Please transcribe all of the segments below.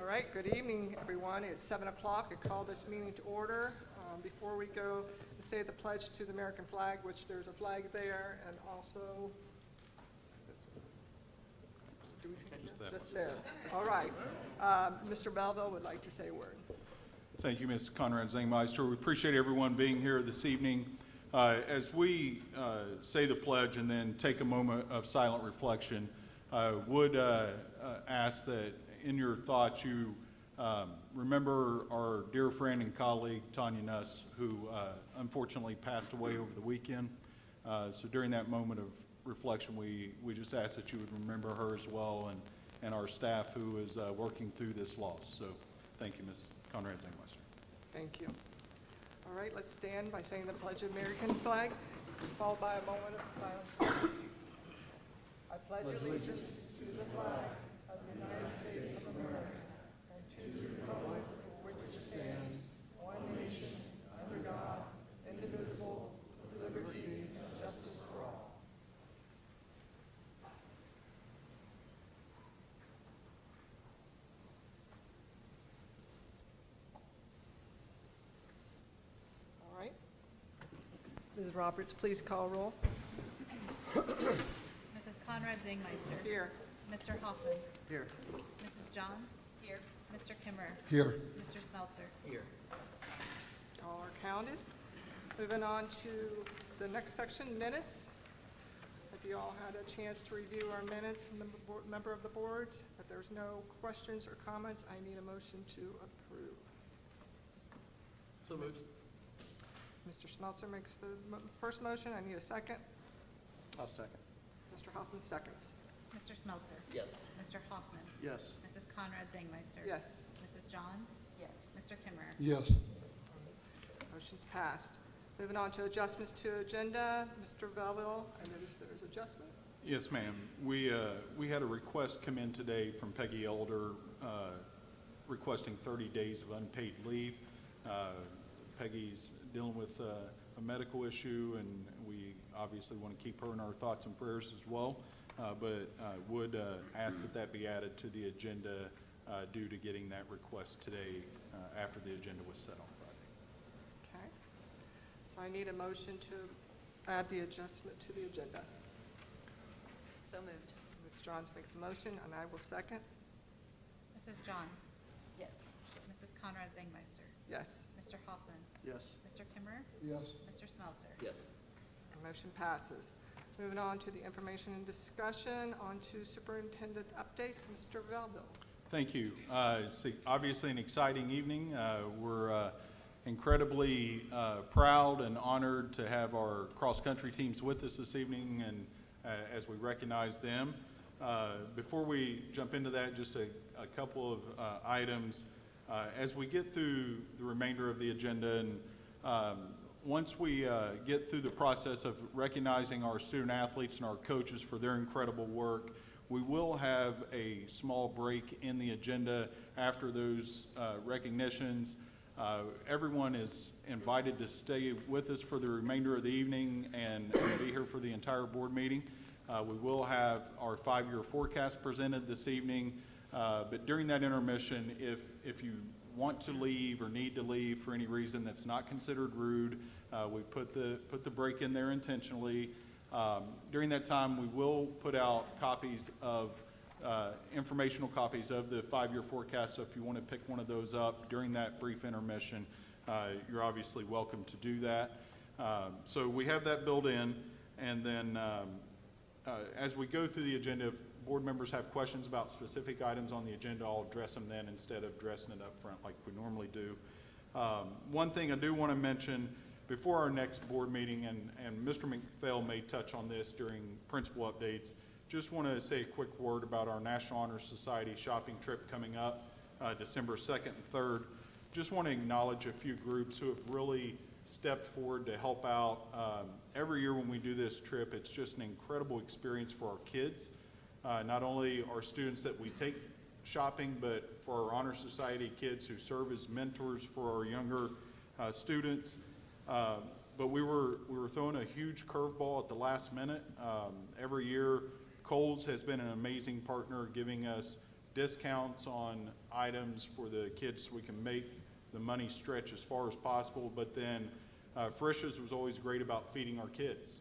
right, good evening, everyone. It's 7 o'clock. I call this meeting to order. Before we go to say the pledge to the American flag, which there's a flag there, and also, do we take it? Just there. All right. Mr. Belville would like to say a word. Thank you, Ms. Conrad Zangmeister. We appreciate everyone being here this evening. As we say the pledge and then take a moment of silent reflection, would ask that in your thoughts you remember our dear friend and colleague Tanya Nuss, who unfortunately passed away over the weekend. So during that moment of reflection, we just ask that you would remember her as well, and our staff who is working through this loss. So thank you, Ms. Conrad Zangmeister. Thank you. All right, let's stand by saying the pledge of American flag, followed by a moment of silence. I pledge allegiance to the flag of the United States of America and to the republic for which it stands, one nation, under God, indivisible, with liberty and justice for all. All right. Ms. Roberts, please call roll. Mrs. Conrad Zangmeister. Here. Mr. Hoffman. Here. Mrs. Johns. Here. Mr. Kimmerer. Here. Mr. Smeltzer. Here. All are counted. Moving on to the next section, minutes. Have you all had a chance to review our minutes, member of the boards? If there's no questions or comments, I need a motion to approve. So moved. Mr. Smeltzer makes the first motion. I need a second. I'll second. Mr. Hoffman seconds. Mr. Smeltzer. Yes. Mr. Hoffman. Yes. Mrs. Conrad Zangmeister. Yes. Mrs. Johns. Yes. Mr. Kimmerer. Yes. Motion's passed. Moving on to adjustments to agenda. Mr. Belleville, I noticed there's adjustment. Yes, ma'am. We had a request come in today from Peggy Elder requesting 30 days of unpaid leave. Peggy's dealing with a medical issue, and we obviously want to keep her in our thoughts and prayers as well, but would ask that that be added to the agenda due to getting that request today after the agenda was set on Friday. Okay. So I need a motion to add the adjustment to the agenda. So moved. Ms. Johns makes a motion, and I will second. Mrs. Johns. Yes. Mrs. Conrad Zangmeister. Yes. Mr. Hoffman. Yes. Mr. Kimmerer. Yes. Mr. Smeltzer. Yes. The motion passes. Moving on to the information and discussion, on to superintendent updates. Mr. Belleville. Thank you. It's obviously an exciting evening. We're incredibly proud and honored to have our cross-country teams with us this evening, and as we recognize them. Before we jump into that, just a couple of items. As we get through the remainder of the agenda, and once we get through the process of recognizing our student athletes and our coaches for their incredible work, we will have a small break in the agenda after those recognitions. Everyone is invited to stay with us for the remainder of the evening and be here for the entire board meeting. We will have our 5-year forecast presented this evening, but during that intermission, if you want to leave or need to leave for any reason that's not considered rude, we put the break in there intentionally. During that time, we will put out copies of informational copies of the 5-year forecast, so if you want to pick one of those up during that brief intermission, you're obviously welcome to do that. So we have that built in, and then as we go through the agenda, if board members have questions about specific items on the agenda, I'll address them then instead of dressing it up front like we normally do. One thing I do want to mention before our next board meeting, and Mr. McPhail may touch on this during principal updates, just want to say a quick word about our National Honor Society shopping trip coming up December 2nd and 3rd. Just want to acknowledge a few groups who have really stepped forward to help out. Every year when we do this trip, it's just an incredible experience for our kids. Not only our students that we take shopping, but for our Honor Society kids who serve as mentors for our younger students. But we were throwing a huge curveball at the last minute. Every year, Kohl's has been an amazing partner, giving us discounts on items for the kids so we can make the money stretch as far as possible. But then Frisch's was always great about feeding our kids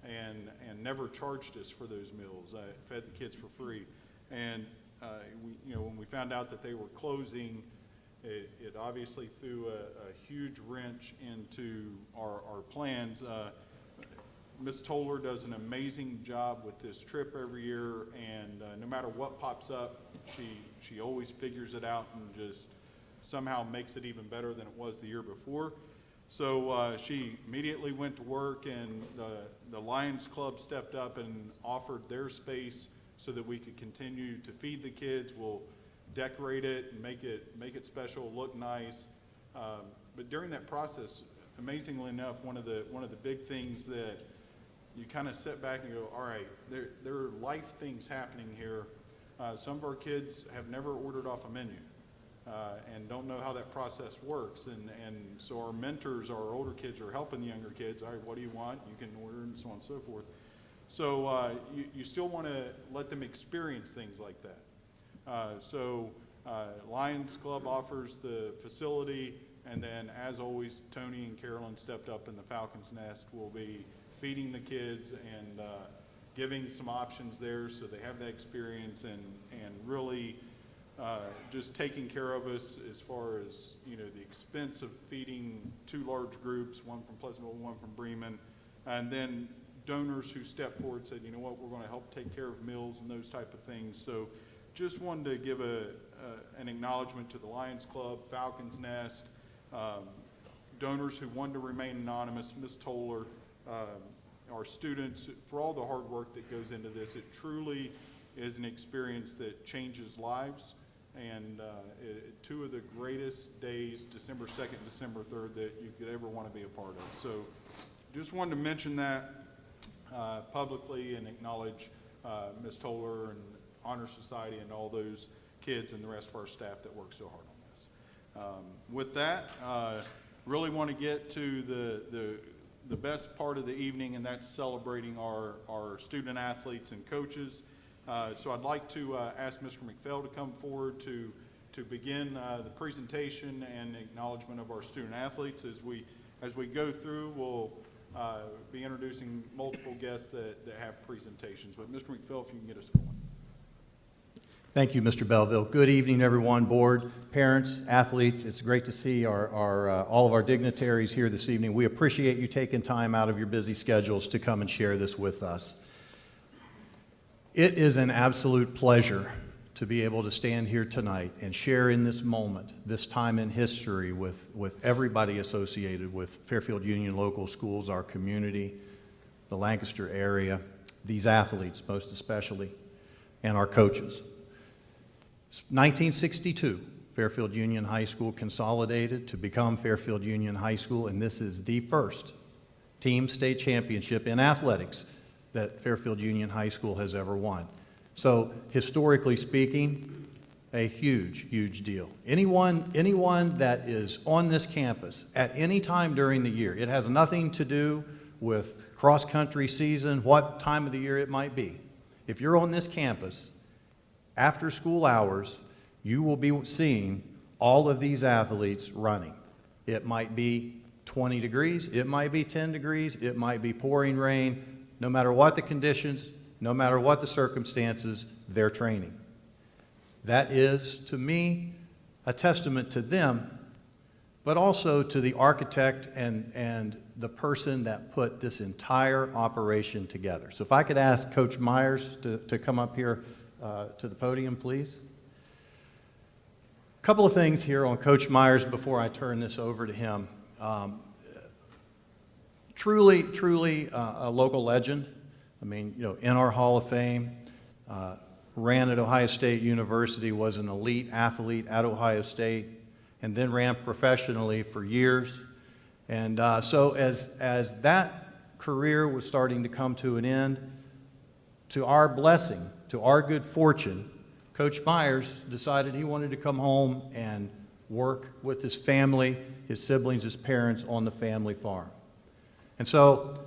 and never charged us for those meals. Fed the kids for free. And when we found out that they were closing, it obviously threw a huge wrench into our plans. Ms. Toller does an amazing job with this trip every year, and no matter what pops up, she always figures it out and just somehow makes it even better than it was the year before. So she immediately went to work, and the Lions Club stepped up and offered their space so that we could continue to feed the kids. We'll decorate it and make it special, look nice. But during that process, amazingly enough, one of the big things that you kind of sit back and go, all right, there are life things happening here. Some of our kids have never ordered off a menu and don't know how that process works. And so our mentors, our older kids, are helping the younger kids. All right, what do you want? You can order, and so on and so forth. So you still want to let them experience things like that. So Lions Club offers the facility, and then as always, Tony and Carolyn stepped up in the Falcon's Nest. Will be feeding the kids and giving some options there so they have that experience, and really just taking care of us as far as the expense of feeding 2 large groups, one from Pleasantville, one from Bremen, and then donors who stepped forward and said, you know what, we're going to help take care of meals and those type of things. So just wanted to give an acknowledgement to the Lions Club, Falcon's Nest, donors who wanted to remain anonymous, Ms. Toller, our students, for all the hard work that goes into this. It truly is an experience that changes lives, and 2 of the greatest days, December 2nd, December 3rd, that you could ever want to be a part of. So just wanted to mention that publicly and acknowledge Ms. Toller and Honor Society and all those kids and the rest of our staff that work so hard on this. With that, really want to get to the best part of the evening, and that's celebrating our student athletes and coaches. So I'd like to ask Mr. McPhail to come forward to begin the presentation and acknowledgement of our student athletes. As we go through, we'll be introducing multiple guests that have presentations. But Mr. McPhail, if you can get us going. Thank you, Mr. Belleville. Good evening, everyone, board, parents, athletes. It's great to see all of our dignitaries here this evening. We appreciate you taking time out of your busy schedules to come and share this with us. It is an absolute pleasure to be able to stand here tonight and share in this moment, this time in history with everybody associated with Fairfield Union Local Schools, our community, the Lancaster area, these athletes most especially, and our coaches. 1962, Fairfield Union High School consolidated to become Fairfield Union High School, and this is the first team state championship in athletics that Fairfield Union High School has ever won. So historically speaking, a huge, huge deal. Anyone that is on this campus at any time during the year, it has nothing to do with cross-country season, what time of the year it might be. If you're on this campus, after school hours, you will be seeing all of these athletes running. It might be 20 degrees, it might be 10 degrees, it might be pouring rain. No matter what the conditions, no matter what the circumstances, they're training. That is, to me, a testament to them, but also to the architect and the person that put this entire operation together. So if I could ask Coach Myers to come up here to the podium, please. A couple of things here on Coach Myers before I turn this over to him. Truly a local legend. I mean, in our Hall of Fame, ran at Ohio State University, was an elite athlete at Ohio State, and then ran professionally for years. And so as that career was starting to come to an end, to our blessing, to our good fortune, Coach Myers decided he wanted to come home and work with his family, his siblings, his parents on the family farm. And so,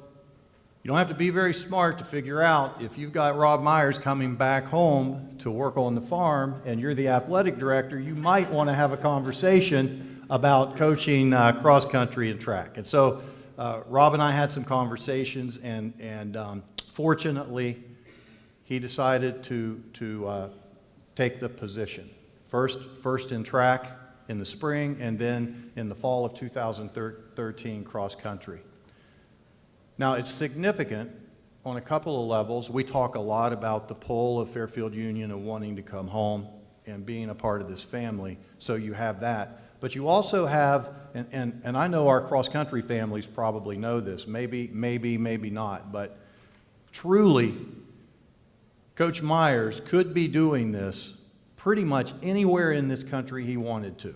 You don't have to be very smart to figure out if you've got Rob Myers coming back home to work on the farm and you're the athletic director, you might want to have a conversation about coaching cross country and track. And so Rob and I had some conversations, and fortunately, he decided to take the position. First in track in the spring, and then in the fall of 2013 cross country. Now, it's significant on a couple of levels. We talk a lot about the pull of Fairfield Union and wanting to come home and being a part of this family, so you have that. But you also have, and I know our cross-country families probably know this, maybe not, but truly, Coach Myers could be doing this pretty much anywhere in this country he wanted to.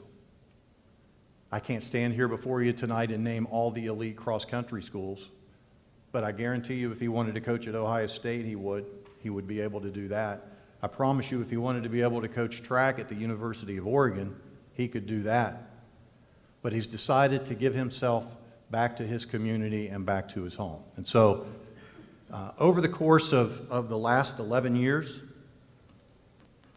I can't stand here before you tonight and name all the elite cross-country schools, but I guarantee you if he wanted to coach at Ohio State, he would be able to do that. I promise you if he wanted to be able to coach track at the University of Oregon, he could do that. But he's decided to give himself back to his community and back to his home. And so over the course of the last 11 years,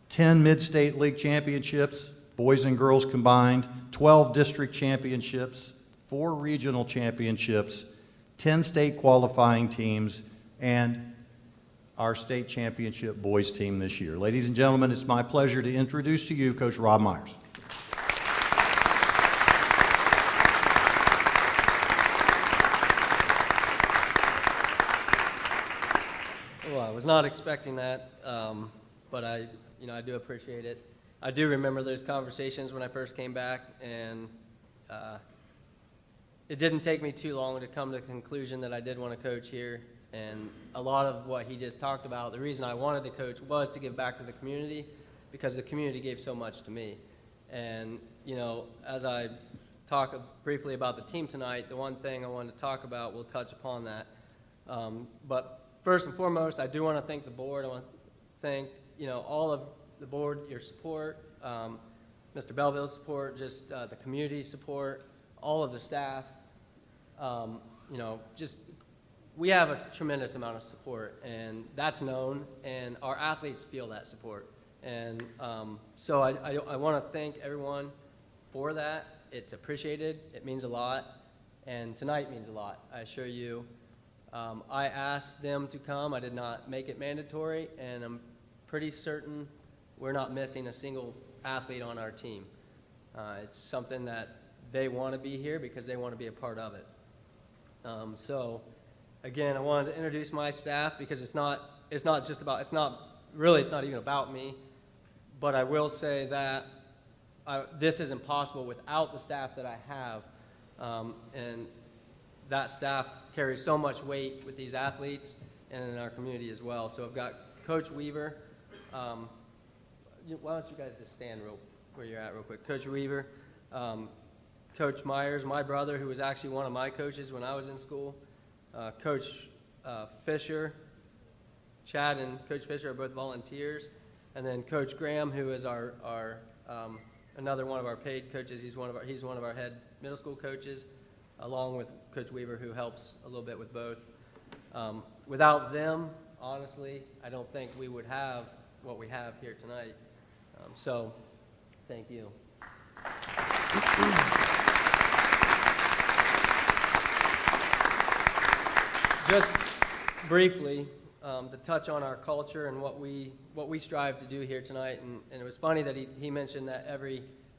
10 Mid-State League championships, boys and girls combined, 12 district championships, 4 regional championships, 10 state qualifying teams, and our state championship boys team this year. Ladies and gentlemen, it's my pleasure to introduce to you Coach Rob Myers. Well, I was not expecting that, but I do appreciate it. I do remember those conversations when I first came back, and it didn't take me too long to come to the conclusion that I did want to coach here. And a lot of what he just talked about, the reason I wanted to coach was to give back to the community, because the community gave so much to me. And, as I talk briefly about the team tonight, the one thing I wanted to talk about, we'll touch upon that. But first and foremost, I do want to thank the board. I want to thank, all of the board, your support, Mr. Belleville's support, just the community support, all of the staff. We have a tremendous amount of support, and that's known, and our athletes feel that support. And so I want to thank everyone for that. It's appreciated. It means a lot, and tonight means a lot, I assure you. I asked them to come. I did not make it mandatory, and I'm pretty certain we're not missing a single athlete on our team. It's something that they want to be here because they want to be a part of it. So again, I wanted to introduce my staff because it's not even about me, but I will say that this isn't possible without the staff that I have, and that staff carries so much weight with these athletes and in our community as well. So I've got Coach Weaver. Why don't you guys just stand where you're at real quick. Coach Weaver, Coach Myers, my brother, who was actually one of my coaches when I was in school, Coach Fisher, Chad and Coach Fisher are both volunteers, and then Coach Graham, who is our another one of our paid coaches. He's one of our head middle school coaches, along with Coach Weaver, who helps a little bit with both. Without them, honestly, I don't think we would have what we have here tonight. So, thank you. Just briefly, to touch on our culture and what we strive to do here tonight, and it was funny that he mentioned that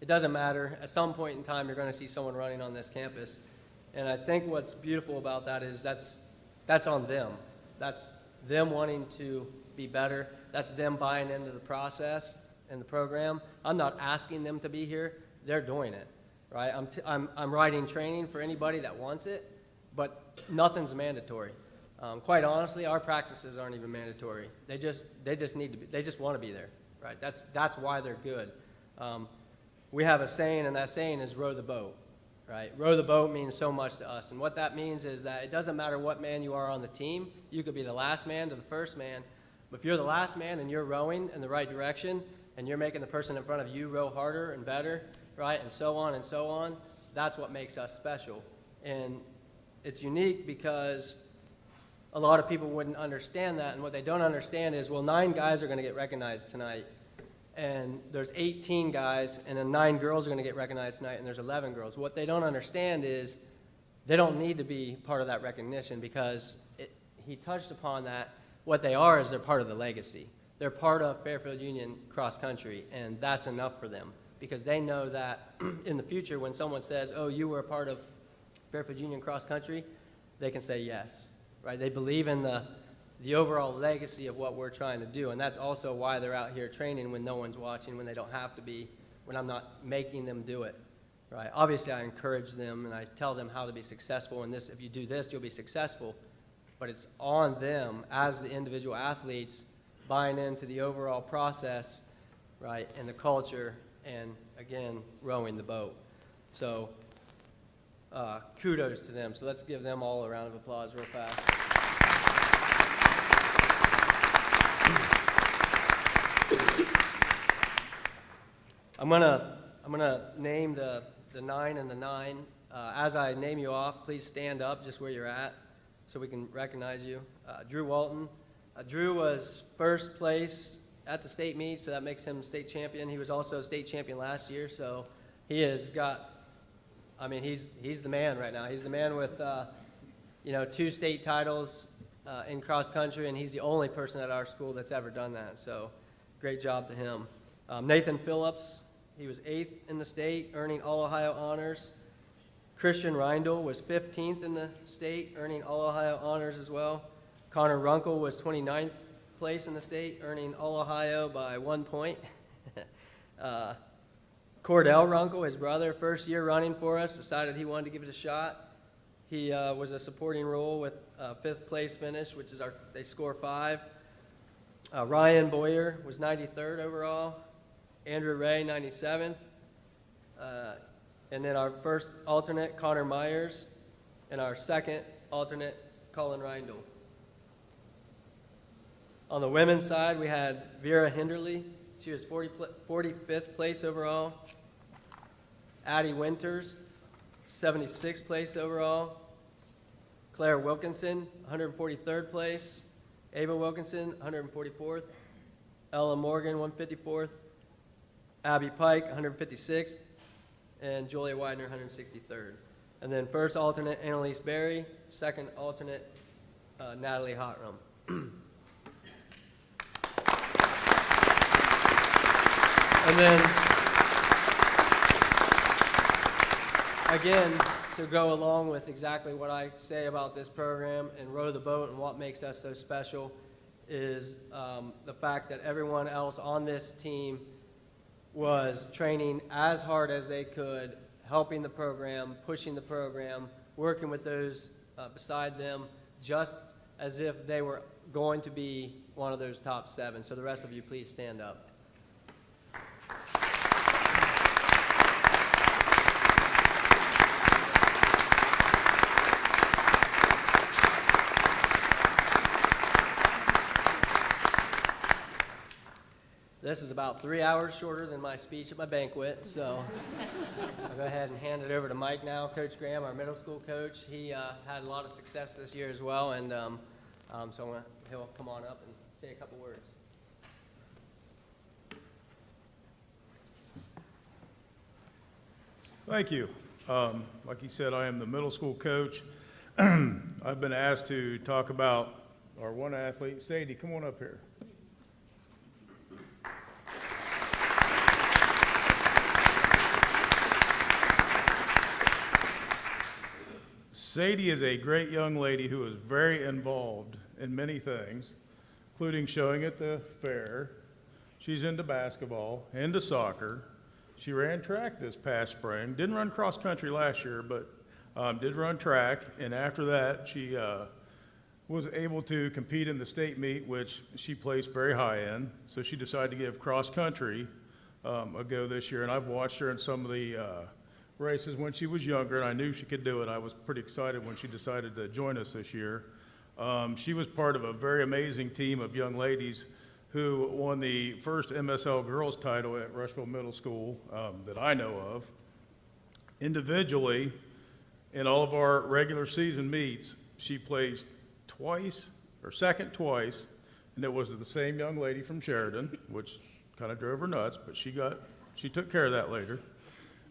it doesn't matter, at some point in time you're going to see someone running on this campus, and I think what's beautiful about that is that's on them. That's them wanting to be better. That's them buying into the process and the program. I'm not asking them to be here. They're doing it, right? I'm writing training for anybody that wants it, but nothing's mandatory. Quite honestly, our practices aren't even mandatory. They just need to be. They just want to be there, right? That's why they're good. We have a saying, and that saying is row the boat, right? Row the boat means so much to us, and what that means is that it doesn't matter what man you are on the team. You could be the last man to the first man, but if you're the last man and you're rowing in the right direction, and you're making the person in front of you row harder and better, right, and so on, that's what makes us special. And it's unique because a lot of people wouldn't understand that, and what they don't understand is, well, 9 guys are going to get recognized tonight, and there's 18 guys, and then 9 girls are going to get recognized tonight, and there's 11 girls. What they don't understand is they don't need to be part of that recognition, because he touched upon that. What they are is they're part of the legacy. They're part of Fairfield Union cross country, and that's enough for them, because they know that in the future when someone says, oh, you were a part of Fairfield Union cross country, they can say yes, right? They believe in the overall legacy of what we're trying to do, and that's also why they're out here training when no one's watching, when they don't have to be, when I'm not making them do it, right? Obviously, I encourage them, and I tell them how to be successful, and this, if you do this, you'll be successful, but it's on them as the individual athletes buying into the overall process, right, and the culture, and again, rowing the boat. So kudos to them. So let's give them all a round of applause real fast. I'm gonna name the 9 and the 9. As I name you off, please stand up just where you're at so we can recognize you. Drew Walton. Drew was first place at the state meet, so that makes him state champion. He was also state champion last year, so he has got, I mean, he's the man right now. He's the man with, 2 state titles in cross country, and he's the only person at our school that's ever done that, so great job to him. Nathan Phillips, he was 8th in the state, earning All-Ohio honors. Christian Reindl was 15th in the state, earning All-Ohio honors as well. Connor Runkle was 29th place in the state, earning All-Ohio by 1 point. Cordell Runkle, his brother, first year running for us, decided he wanted to give it a shot. He was a supporting role with 5th place finish, which is they score 5. Ryan Boyer was 93rd overall. Andrew Ray, 97th. And then our first alternate, Connor Myers, and our second alternate, Colin Reindl. On the women's side, we had Vera Hinderly. She was 45th place overall. Addie Winters, 76th place overall. Claire Wilkinson, 143rd place. Ava Wilkinson, 144th. Ella Morgan, 154th. Abby Pike, 156th. And Julia Widener, 163rd. And then first alternate, Annalise Berry. Second alternate, Natalie Hotrum. And then, again, to go along with exactly what I say about this program and Row the Boat and what makes us so special is the fact that everyone else on this team was training as hard as they could, helping the program, pushing the program, working with those beside them, just as if they were going to be one of those top 7. So the rest of you, please stand up. This is about 3 hours shorter than my speech at my banquet, so I'll go ahead and hand it over to Mike now, Coach Graham, our middle school coach. He had a lot of success this year as well, and so he'll come on up and say a couple words. Thank you. Like he said, I am the middle school coach. I've been asked to talk about our one athlete. Sadie, come on up here. Sadie is a great young lady who is very involved in many things, including showing at the fair. She's into basketball, into soccer. She ran track this past spring. Didn't run cross country last year, but did run track. And after that, she was able to compete in the state meet, which she placed very high in. So she decided to give cross country a go this year. And I've watched her in some of the races when she was younger, and I knew she could do it. I was pretty excited when she decided to join us this year. She was part of a very amazing team of young ladies who won the first MSL girls title at Rushville Middle School that I know of. Individually, in all of our regular season meets, she placed twice, or second twice, and it was the same young lady from Sheridan, which kind of drove her nuts, but she took care of that later.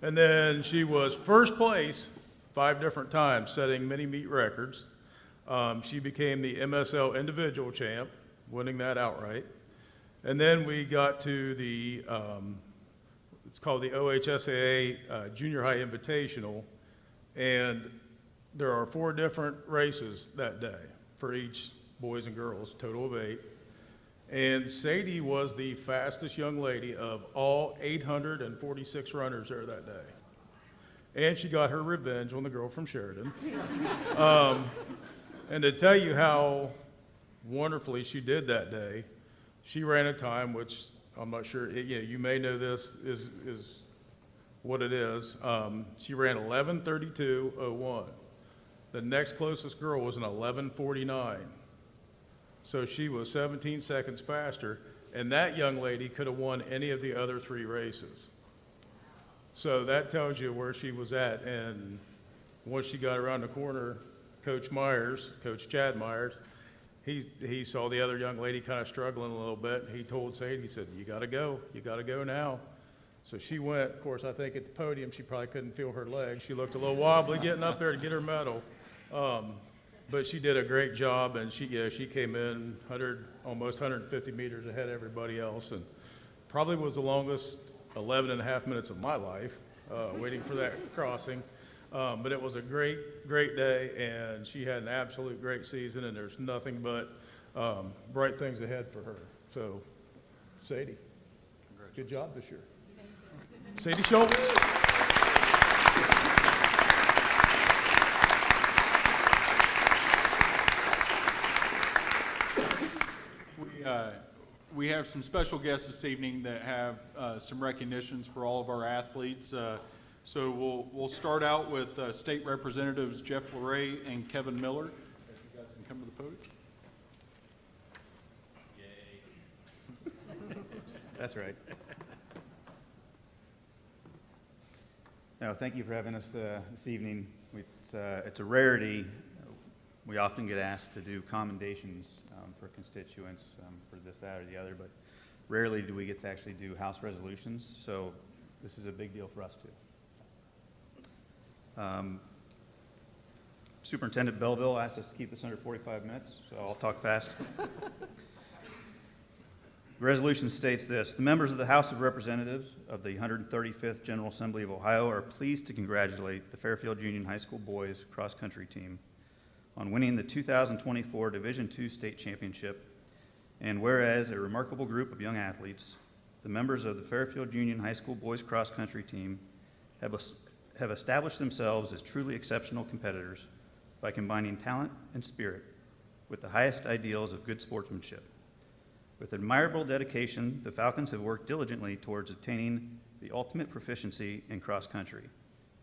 And then she was first place 5 different times, setting many meet records. She became the MSL individual champ, winning that outright. And then we got to the, it's called the OHSAA Junior High Invitational, and there are 4 different races that day for each boys and girls, total of 8. And Sadie was the fastest young lady of all 846 runners there that day. And she got her revenge on the girl from Sheridan. And to tell you how wonderfully she did that day, she ran a time, which I'm not sure, you may know this is what it is. She ran 11:32:01. The next closest girl was an 11:49. So she was 17 seconds faster, and that young lady could have won any of the other 3 races. So that tells you where she was at, and once she got around the corner, Coach Chad Myers, he saw the other young lady kind of struggling a little bit. He told Sadie, he said, you gotta go now. So she went, of course, I think at the podium, she probably couldn't feel her legs. She looked a little wobbly getting up there to get her medal. But she did a great job, and she came in almost 150 meters ahead of everybody else, and probably was the longest 11 and a half minutes of my life, waiting for that crossing. But it was a great, great day, and she had an absolute great season, and there's nothing but bright things ahead for her. So, Sadie, good job this year. Sadie Schultz. We have some special guests this evening that have some recognitions for all of our athletes. So we'll start out with State Representatives Jeff Luray and Kevin Miller. If you guys can come to the podium. Yay. That's right. No, thank you for having us this evening. It's a rarity. We often get asked to do commendations for constituents for this, that, or the other, but rarely do we get to actually do House resolutions, so this is a big deal for us too. Superintendent Belleville asked us to keep this under 45 minutes, so I'll talk fast. The resolution states this: the members of the House of Representatives of the 135th General Assembly of Ohio are pleased to congratulate the Fairfield Union High School boys cross-country team on winning the 2024 Division II State Championship, and whereas a remarkable group of young athletes, the members of the Fairfield Union High School boys cross-country team have established themselves as truly exceptional competitors by combining talent and spirit with the highest ideals of good sportsmanship. With admirable dedication, the Falcons have worked diligently towards attaining the ultimate proficiency in cross-country,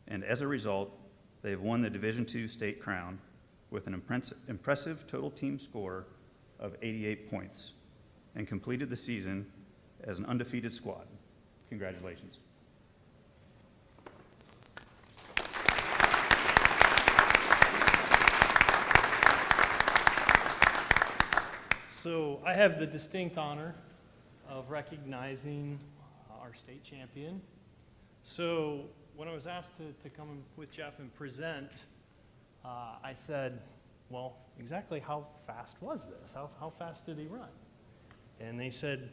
and as a result, they have won the Division II state crown with an impressive total team score of 88 points and completed the season as an undefeated squad. Congratulations. So I have the distinct honor of recognizing our state champion. So when I was asked to come with Jeff and present, I said, well, exactly how fast was this? How fast did he run? And they said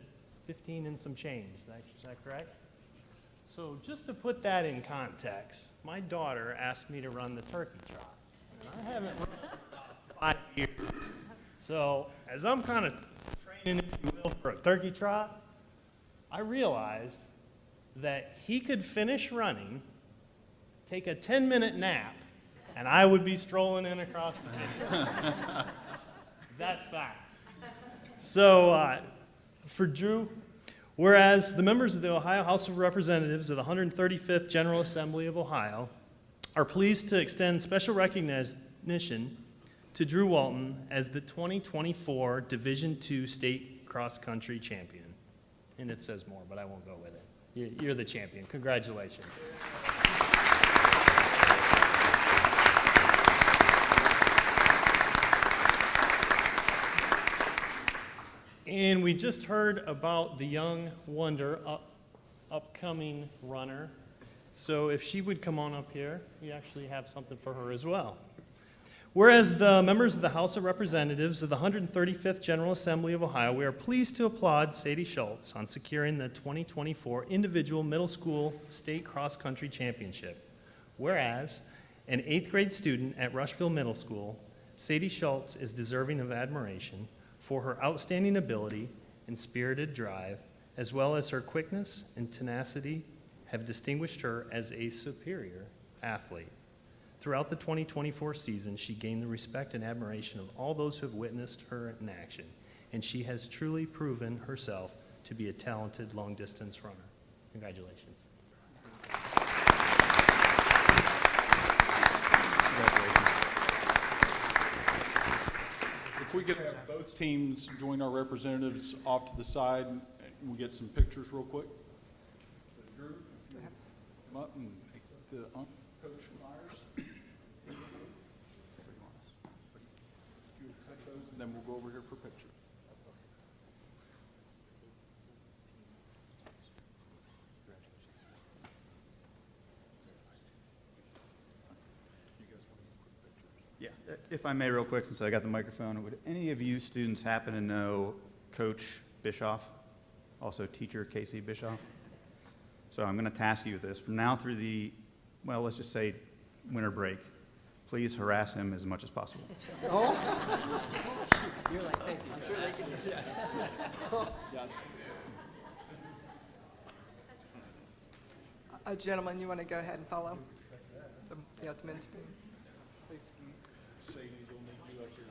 15 and some change. Is that correct? So just to put that in context, my daughter asked me to run the turkey trot. And I haven't run it in 5 years. So as I'm kind of training, if you will, for a turkey trot, I realized that he could finish running, take a 10-minute nap, and I would be strolling in across the field. That's fact. So for Drew, whereas the members of the Ohio House of Representatives of the 135th General Assembly of Ohio are pleased to extend special recognition to Drew Walton as the 2024 Division II State Cross Country Champion. And it says more, but I won't go with it. You're the champion. Congratulations. And we just heard about the young wonder, upcoming runner. So if she would come on up here, we actually have something for her as well. Whereas the members of the House of Representatives of the 135th General Assembly of Ohio, we are pleased to applaud Sadie Schultz on securing the 2024 Individual Middle School State Cross Country Championship. Whereas an 8th grade student at Rushville Middle School, Sadie Schultz is deserving of admiration for her outstanding ability and spirited drive, as well as her quickness and tenacity have distinguished her as a superior athlete. Throughout the 2024 season, she gained the respect and admiration of all those who have witnessed her in action, and she has truly proven herself to be a talented long-distance runner. Congratulations. If we could have both teams join our representatives off to the side, and we'll get some pictures real quick. Drew, come up and Coach Myers. You cut those, and then we'll go over here for pictures. Yeah, if I may real quick, since I got the microphone, would any of you students happen to know Coach Bischoff, also teacher Casey Bischoff? So I'm going to task you with this. From now through the, well, let's just say winter break, please harass him as much as possible. You're like, thank you. I'm sure they can do that. Gentlemen, you want to go ahead and follow? The men's team. Please. Sadie, you'll need you up here.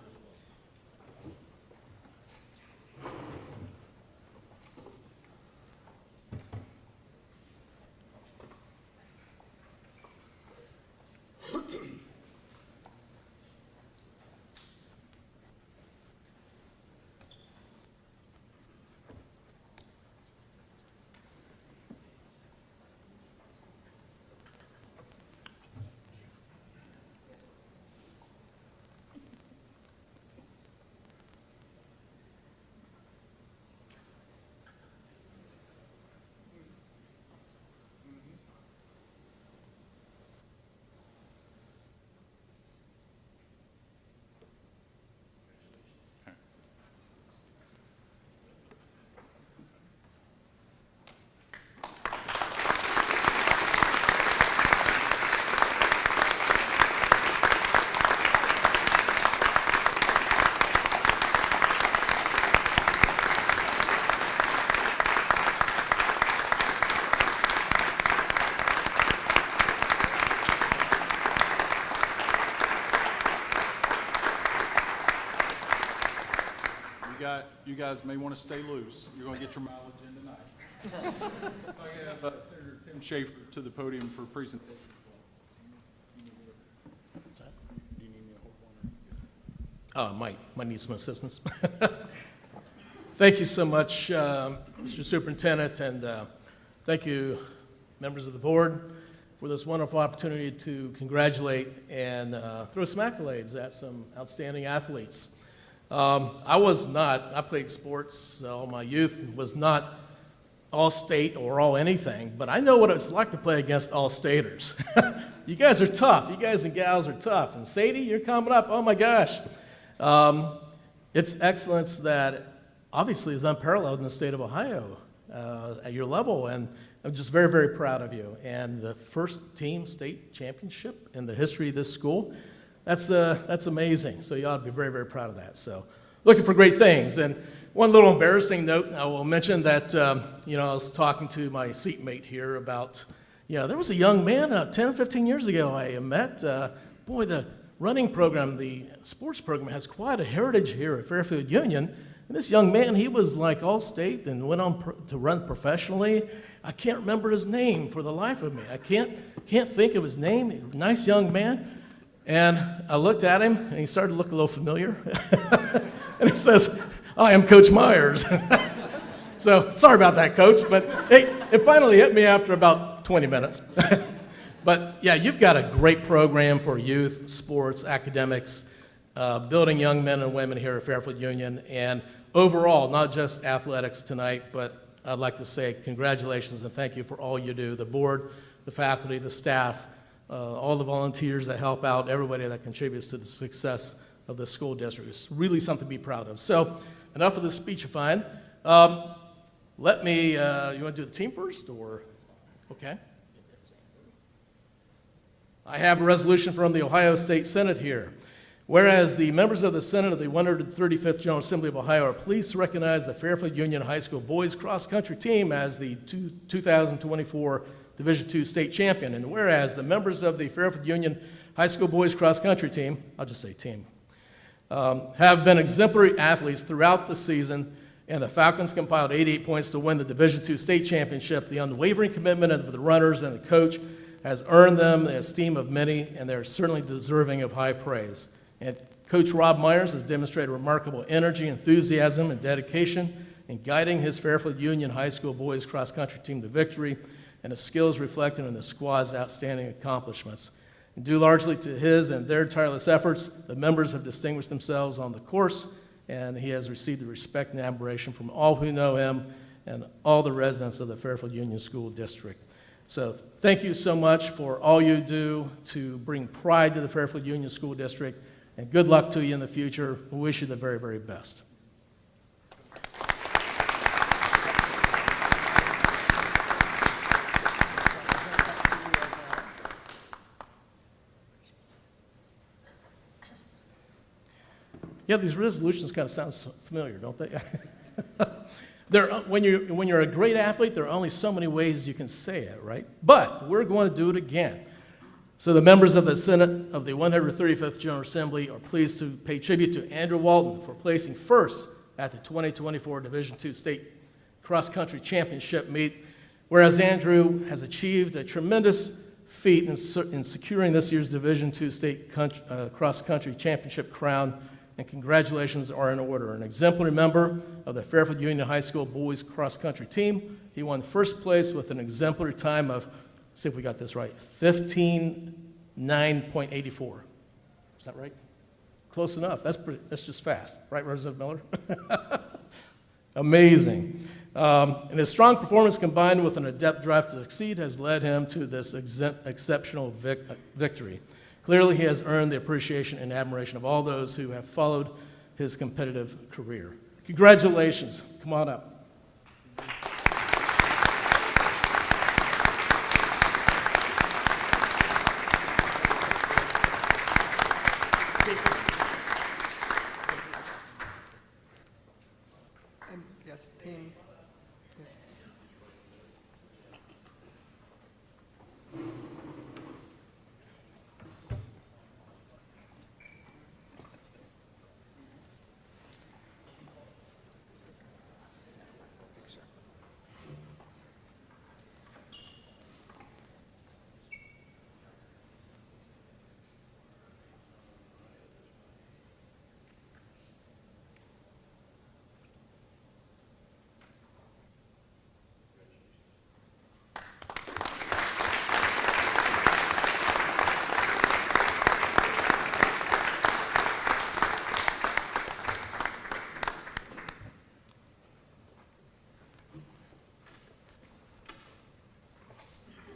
You guys may want to stay loose. You're going to get your mileage in tonight. I have Senator Tim Schaefer to the podium for presentation. What's that? Do you need me to hold one? Might need some assistance. Thank you so much, Mr. Superintendent, and thank you, members of the board, for this wonderful opportunity to congratulate and throw some accolades at some outstanding athletes. I played sports all my youth, was not all state or all anything, but I know what it's like to play against all staters. You guys are tough. You guys and gals are tough. And Sadie, you're coming up. Oh my gosh. It's excellence that obviously is unparalleled in the state of Ohio at your level, and I'm just very, very proud of you. And the first team state championship in the history of this school, that's amazing. So you ought to be very, very proud of that. So looking for great things. And one little embarrassing note, I will mention that, I was talking to my seatmate here about, there was a young man 10, 15 years ago I met. Boy, the running program, the sports program has quite a heritage here at Fairfield Union. And this young man, he was like all state and went on to run professionally. I can't remember his name for the life of me. I can't think of his name. Nice young man. And I looked at him, and he started to look a little familiar. And he says, I am Coach Myers. So sorry about that, Coach, but it finally hit me after about 20 minutes. But yeah, you've got a great program for youth, sports, academics, building young men and women here at Fairfield Union. And overall, not just athletics tonight, but I'd like to say congratulations and thank you for all you do. The board, the faculty, the staff, all the volunteers that help out, everybody that contributes to the success of the school district. It's really something to be proud of. So enough of the speechifying. Let me, you want to do the team first, or, okay? I have a resolution from the Ohio State Senate here. Whereas the members of the Senate of the 135th General Assembly of Ohio are pleased to recognize the Fairfield Union High School boys cross-country team as the 2024 Division II state champion. And whereas the members of the Fairfield Union High School boys cross-country team, I'll just say team, have been exemplary athletes throughout the season, and the Falcons compiled 88 points to win the Division II state championship. The unwavering commitment of the runners and the coach has earned them the esteem of many, and they're certainly deserving of high praise. And Coach Rob Myers has demonstrated remarkable energy, enthusiasm, and dedication in guiding his Fairfield Union High School boys cross-country team to victory, and his skills reflected in the squad's outstanding accomplishments. And due largely to his and their tireless efforts, the members have distinguished themselves on the course, and he has received the respect and admiration from all who know him and all the residents of the Fairfield Union School District. So thank you so much for all you do to bring pride to the Fairfield Union School District, and good luck to you in the future. We wish you the very, very best. Yeah, these resolutions kind of sound familiar, don't they? When you're a great athlete, there are only so many ways you can say it, right? But we're going to do it again. So the members of the Senate of the 135th General Assembly are pleased to pay tribute to Andrew Walton for placing first at the 2024 Division II State Cross Country Championship meet, whereas Andrew has achieved a tremendous feat in securing this year's Division II State Cross Country Championship crown, and congratulations are in order. An exemplary member of the Fairfield Union High School boys cross country team, he won first place with an exemplary time of, let's see if we got this right, 15:09.84. Is that right? Close enough. That's just fast, right, Representative Miller? Amazing. And his strong performance combined with an adept drive to succeed has led him to this exceptional victory. Clearly, he has earned the appreciation and admiration of all those who have followed his competitive career. Congratulations. Come on up. And yes, team. Yes.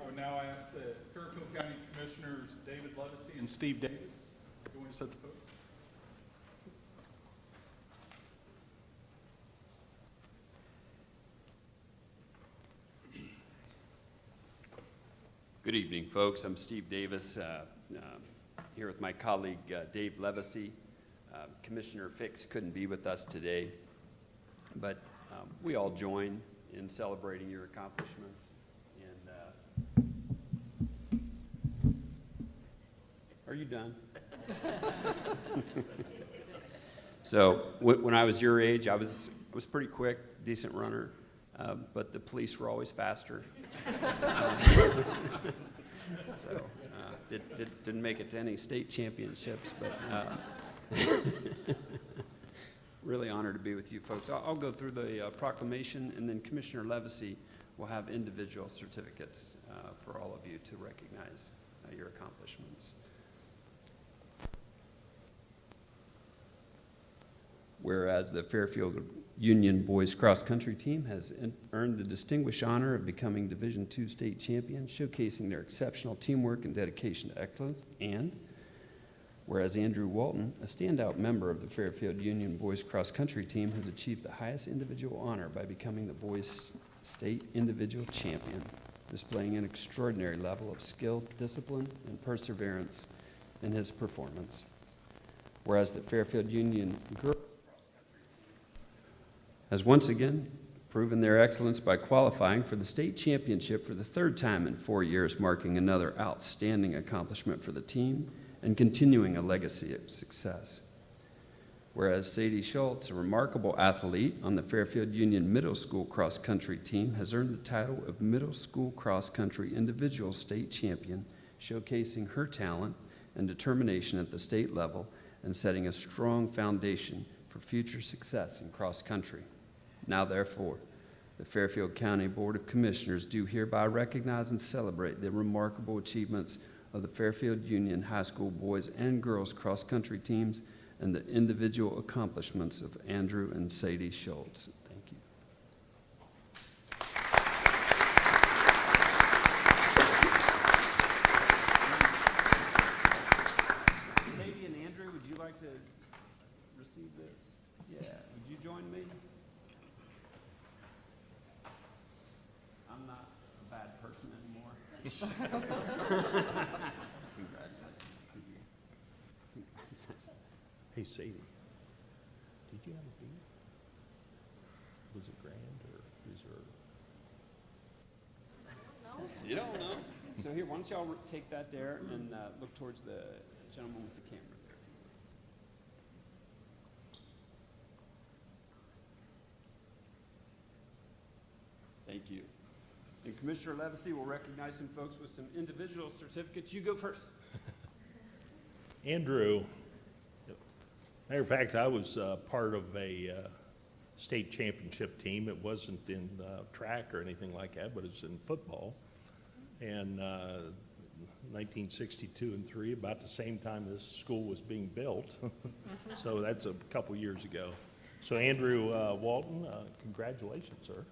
I would now ask the Fairfield County Commissioners David Levesey and Steve Davis to join us at the podium. Good evening, folks. I'm Steve Davis, here with my colleague Dave Levesey. Commissioner Fix couldn't be with us today, but we all join in celebrating your accomplishments. And are you done? So when I was your age, I was pretty quick, decent runner, but the police were always faster. So didn't make it to any state championships, but really honored to be with you folks. I'll go through the proclamation, and then Commissioner Levesey will have individual certificates for all of you to recognize your accomplishments. Whereas the Fairfield Union Boys Cross Country Team has earned the distinguished honor of becoming Division II state champion, showcasing their exceptional teamwork and dedication to excellence. And whereas Andrew Walton, a standout member of the Fairfield Union Boys Cross Country Team, has achieved the highest individual honor by becoming the boys state individual champion, displaying an extraordinary level of skill, discipline, and perseverance in his performance. Whereas the Fairfield Union Girls has once again proven their excellence by qualifying for the state championship for the third time in 4 years, marking another outstanding accomplishment for the team and continuing a legacy of success. Whereas Sadie Schultz, a remarkable athlete on the Fairfield Union Middle School Cross Country Team, has earned the title of Middle School Cross Country Individual State Champion, showcasing her talent and determination at the state level and setting a strong foundation for future success in cross country. Now, therefore, the Fairfield County Board of Commissioners do hereby recognize and celebrate the remarkable achievements of the Fairfield Union High School boys and girls cross country teams and the individual accomplishments of Andrew and Sadie Schultz. Thank you. Sadie and Andrew, would you like to receive this? Yeah, would you join me? I'm not a bad person anymore. Congratulations. Hey, Sadie, did you have a beer? Was it grand or reserved? You don't know. So here, why don't y'all take that there and look towards the gentleman with the camera there. Thank you. And Commissioner Levesey will recognize some folks with some individual certificates. You go first. Andrew, matter of fact, I was part of a state championship team. It wasn't in track or anything like that, but it's in football. And 1962 and 3, about the same time this school was being built. So that's a couple years ago. So Andrew Walton, congratulations, sir.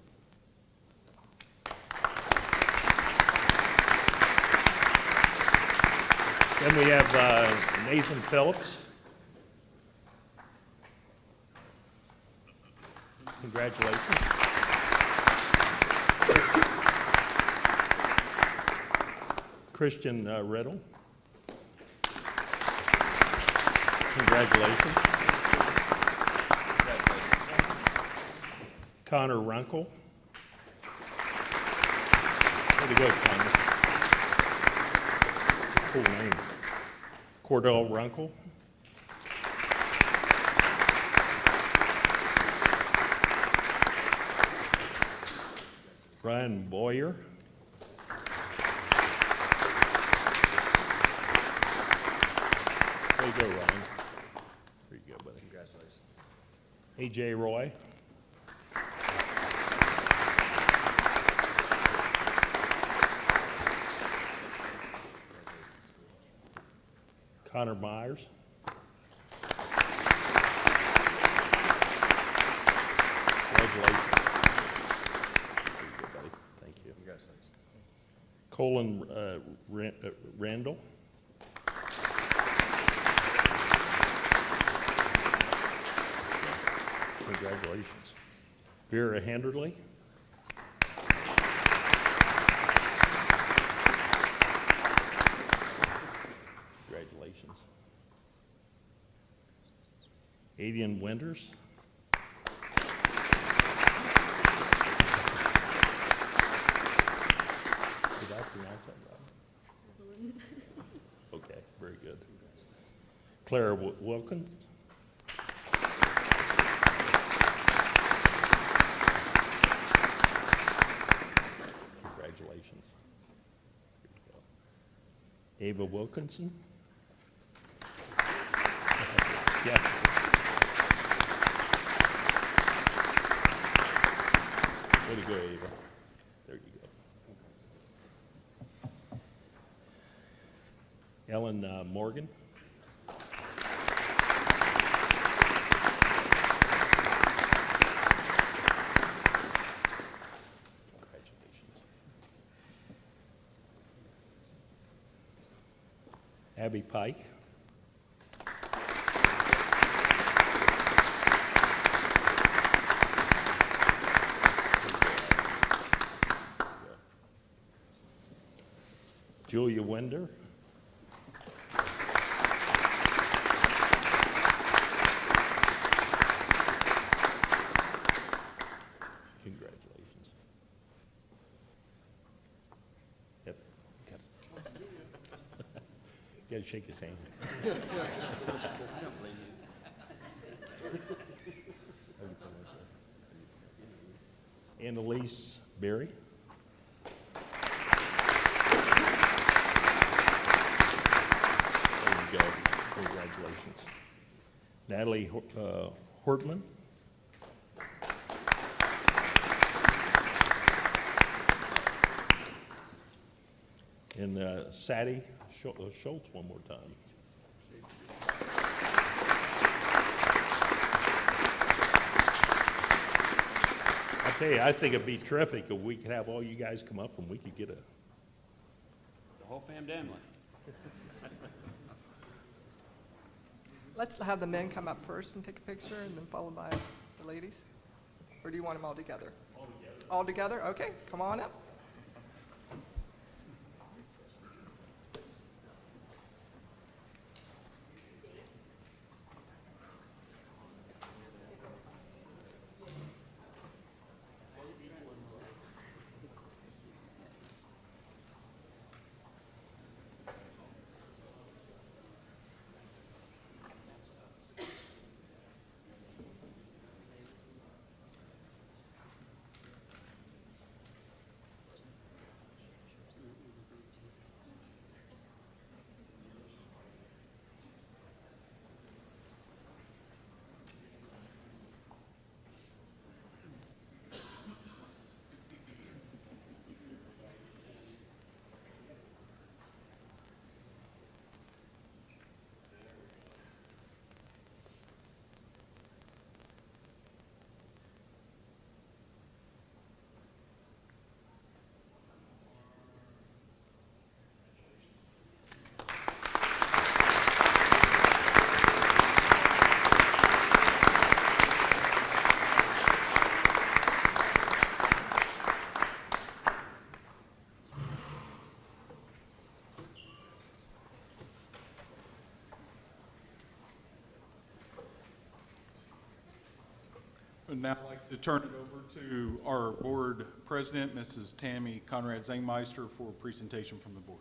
Then we have Nathan Phillips. Congratulations. Christian Riddle. Congratulations. Connor Runkle. Way to go, Connor. Cool name. Cordell Runkle. Ryan Boyer. Way to go, Ryan. There you go, buddy. Congratulations. A.J. Roy. Connor Myers. Congratulations. Very good, buddy. Thank you. Congratulations. Colin Randall. Congratulations. Vera Henderly. Congratulations. Avian Winters. Did I pronounce that right? Okay, very good. Clara Wilkins. Congratulations. Here you go. Ava Wilkinson. Yeah. Way to go, Ava. There you go. Ellen Morgan. Pike. Julia Winder. Congratulations. Yep. Got it. You gotta shake his hand. I don't blame you. Annalise Berry. There you go. Congratulations. Natalie Hortman. And Sadie Schultz one more time. I tell you, I think it'd be terrific if we could have all you guys come up and we could get a. The whole fam family. Let's have the men come up first and take a picture, and then followed by the ladies. Or do you want them all together? All together. All together? Okay, come on up. I'd now like to turn it over to our board president, Mrs. Tammy Conrad Zangmeister, for a presentation from the board.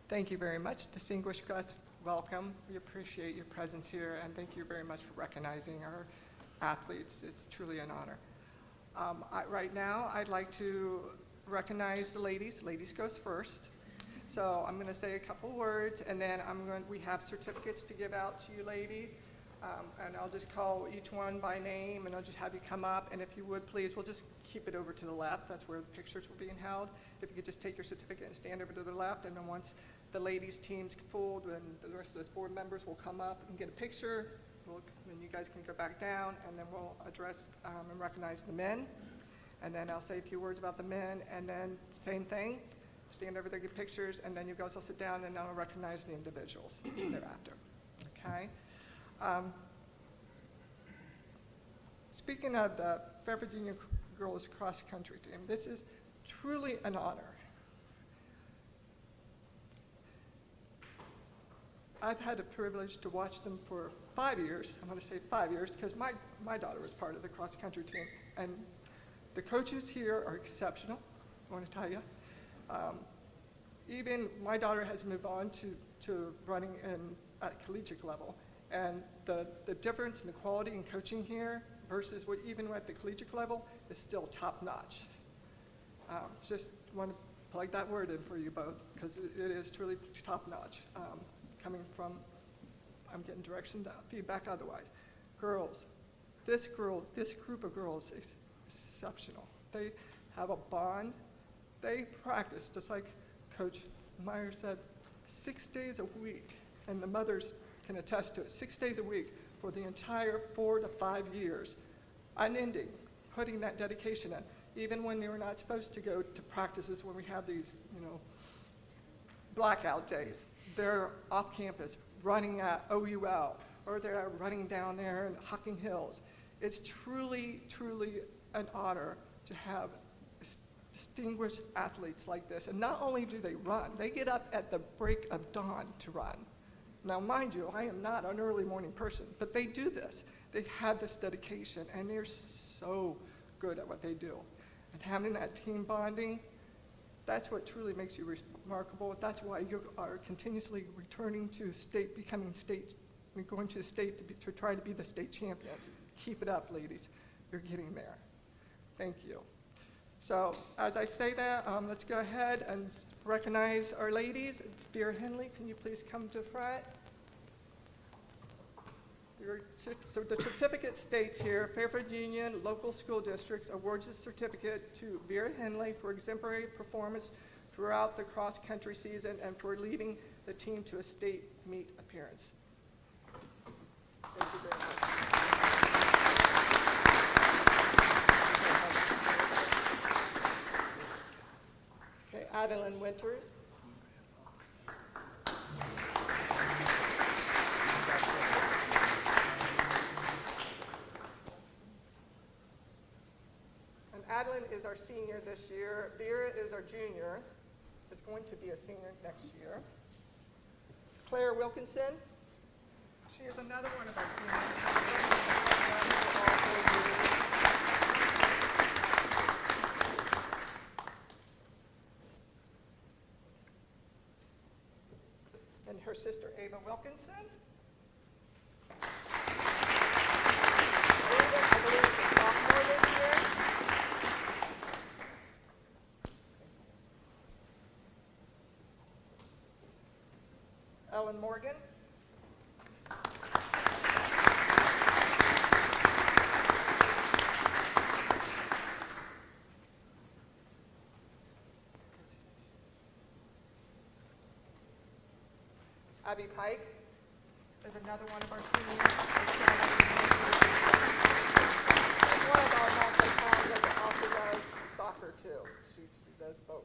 Thank you very much. Distinguished guests, welcome. We appreciate your presence here, and thank you very much for recognizing our athletes. It's truly an honor. Right now, I'd like to recognize the ladies. Ladies goes first. So I'm going to say a couple words, and then we have certificates to give out to you ladies. And I'll just call each one by name, and I'll just have you come up. And if you would, please, we'll just keep it over to the left. That's where the pictures were being held. If you could just take your certificate and stand over to the left, and then once the ladies' team's full, then the rest of those board members will come up and get a picture. Then you guys can go back down, and then we'll address and recognize the men. And then I'll say a few words about the men, and then same thing. Stand over there, get pictures, and then you guys will sit down, and I'll recognize the individuals thereafter. Okay? Speaking of the Fairfield Union Girls Cross Country Team, this is truly an honor. I've had the privilege to watch them for 5 years. I'm going to say 5 years because my daughter was part of the cross country team. And the coaches here are exceptional, I want to tell you. Even my daughter has moved on to running at collegiate level. And the difference in the quality in coaching here versus what even at the collegiate level is still top notch. Just want to plug that word in for you both because it is truly top notch. Coming from, I'm getting direction, feedback otherwise. Girls, this group of girls is exceptional. They have a bond. They practice, just like Coach Meyer said, 6 days a week, and the mothers can attest to it, 6 days a week for the entire 4 to 5 years, unending, putting that dedication in, even when they were not supposed to go to practices when we have these, blackout days. they're off campus running at OUL, or they're running down there in Hocking Hills. It's truly, truly an honor to have distinguished athletes like this. And not only do they run, they get up at the break of dawn to run. Now, mind you, I am not an early morning person, but they do this. They have this dedication, and they're so good at what they do. And having that team bonding, that's what truly makes you remarkable. That's why you are continuously returning to state, becoming state, going to the state to try to be the state champions. Keep it up, ladies. You're getting there. Thank you. So as I say that, let's go ahead and recognize our ladies. Vera Henley, can you please come to the front? The certificate states here, Fairfield Union Local School Districts awards a certificate to Vera Henley for exemplary performance throughout the cross-country season and for leading the team to a state meet appearance. Thank you very much. Okay, Adeline Winters. And Adeline is our senior this year. Vera is our junior. Is going to be a senior next year. Claire Wilkinson. She is another one of our seniors. And her sister, Ava Wilkinson. Ava, I believe, is a sophomore this year. Ellen Morgan. Abby Pike is another one of our seniors. She's one of our multi-coms that also does soccer too. She does both.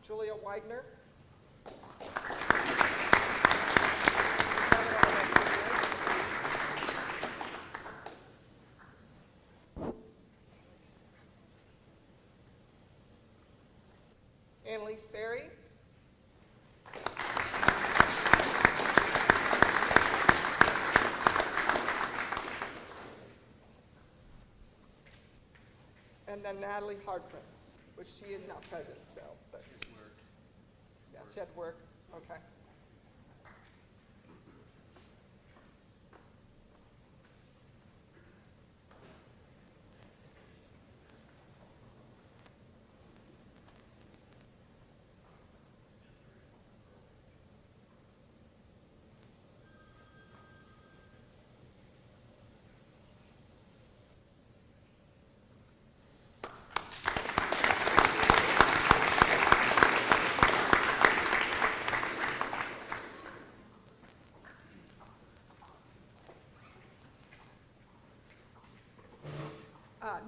Julia Widener. Annalise Berry. And then Natalie Hartman, which she is not present, so. But yeah, she had work. Okay.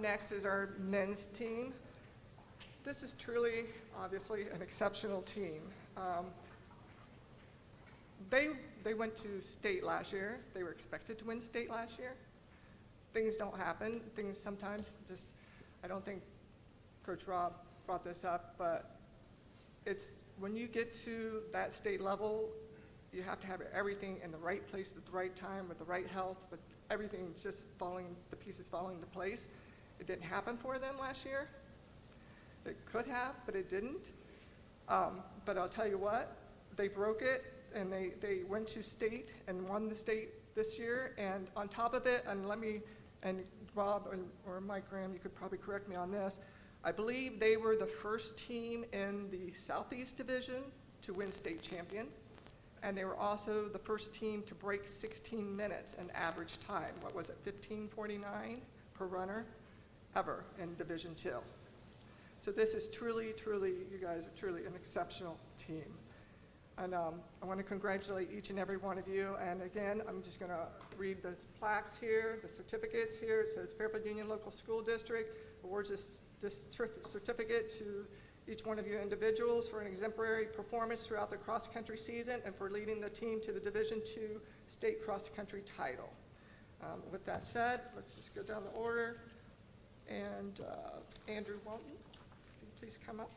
Next is our men's team. This is truly, obviously, an exceptional team. They went to state last year. They were expected to win state last year. Things don't happen. Things sometimes just, I don't think Coach Rob brought this up, but it's when you get to that state level, you have to have everything in the right place at the right time with the right health, with everything just falling, the pieces falling into place. It didn't happen for them last year. It could have, but it didn't. But I'll tell you what, they broke it, and they went to state and won the state this year. And on top of it, and Rob or Mike Graham, you could probably correct me on this, I believe they were the first team in the Southeast Division to win state champion. And they were also the first team to break 16 minutes in average time. What was it, 15:49 per runner? Ever in Division II. So this is truly, truly, you guys are truly an exceptional team. And I want to congratulate each and every one of you. And again, I'm just going to read the plaques here, the certificates here. It says Fairfield Union Local School District awards this certificate to each one of you individuals for an exemplary performance throughout the cross-country season and for leading the team to the Division II state cross-country title. With that said, let's just go down the order. And Andrew Walton, can you please come up?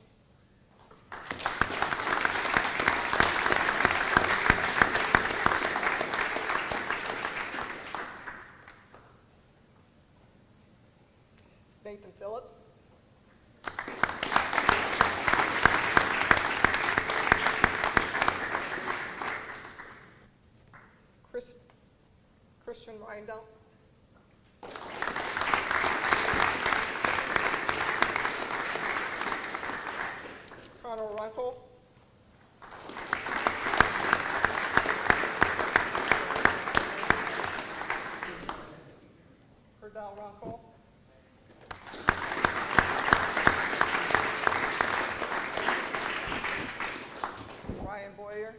Nathan Phillips. Christian Reindel. Connor Runkle. Herdal Runkle. Ryan Boyer.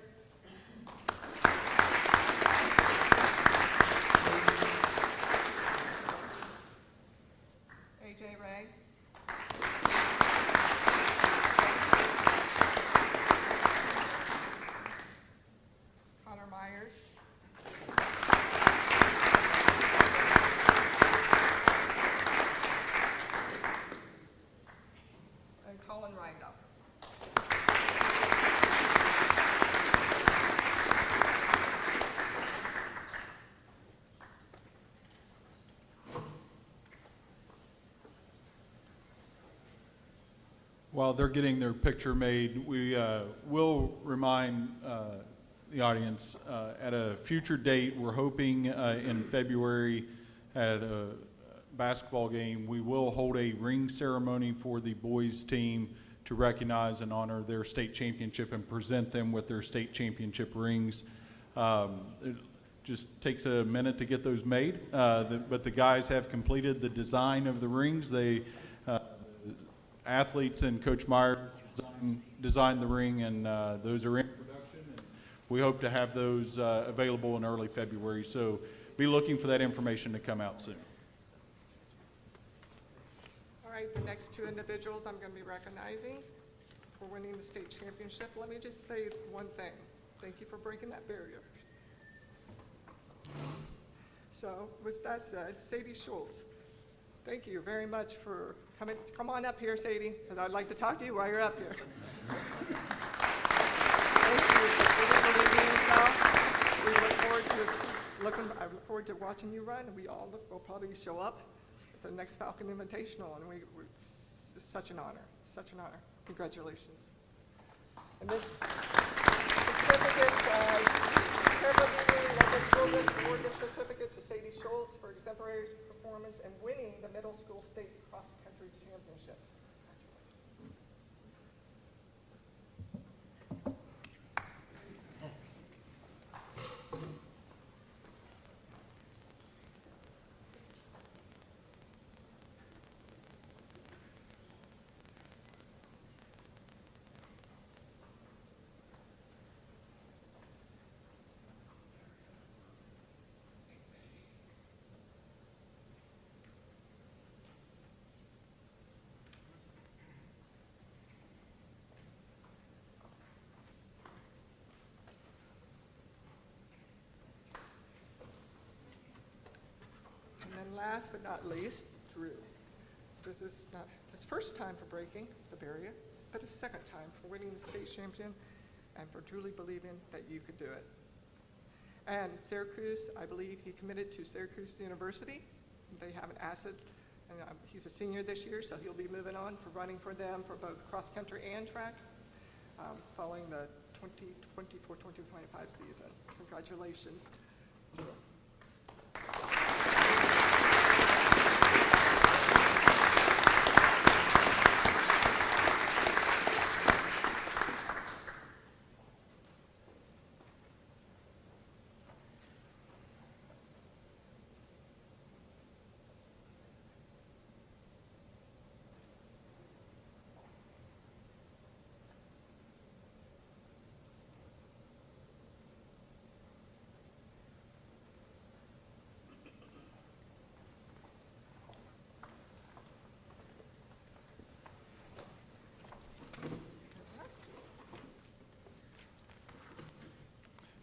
AJ Ray. Connor Myers. And Colin Rindell. While they're getting their picture made, we will remind the audience at a future date, we're hoping in February at a basketball game, we will hold a ring ceremony for the boys team to recognize and honor their state championship and present them with their state championship rings. It just takes a minute to get those made, but the guys have completed the design of the rings. They athletes and Coach Meyer designed the ring, and those are in production. And we hope to have those available in early February. So be looking for that information to come out soon. All right, the next two individuals I'm going to be recognizing for winning the state championship. Let me just say one thing. Thank you for breaking that barrier. So with that said, Sadie Schultz, thank you very much for coming. Come on up here, Sadie, because I'd like to talk to you while you're up here. Thank you for believing in yourself. I look forward to watching you run, and we all will probably show up at the next Falcon Invitational, and it's such an honor, such an honor. Congratulations. And this certificate says, Careful Union Local School District award this certificate to Sadie Schultz for exemplary performance and winning the middle school state cross-country championship. And last but not least, Drew. This is not his first time for breaking the barrier, but his second time for winning the state champion and for truly believing that you could do it. And Syracuse, I believe he committed to Syracuse University. They have an asset, and he's a senior this year, so he'll be moving on for running for them for both cross-country and track following the 2024-2025 season. Congratulations.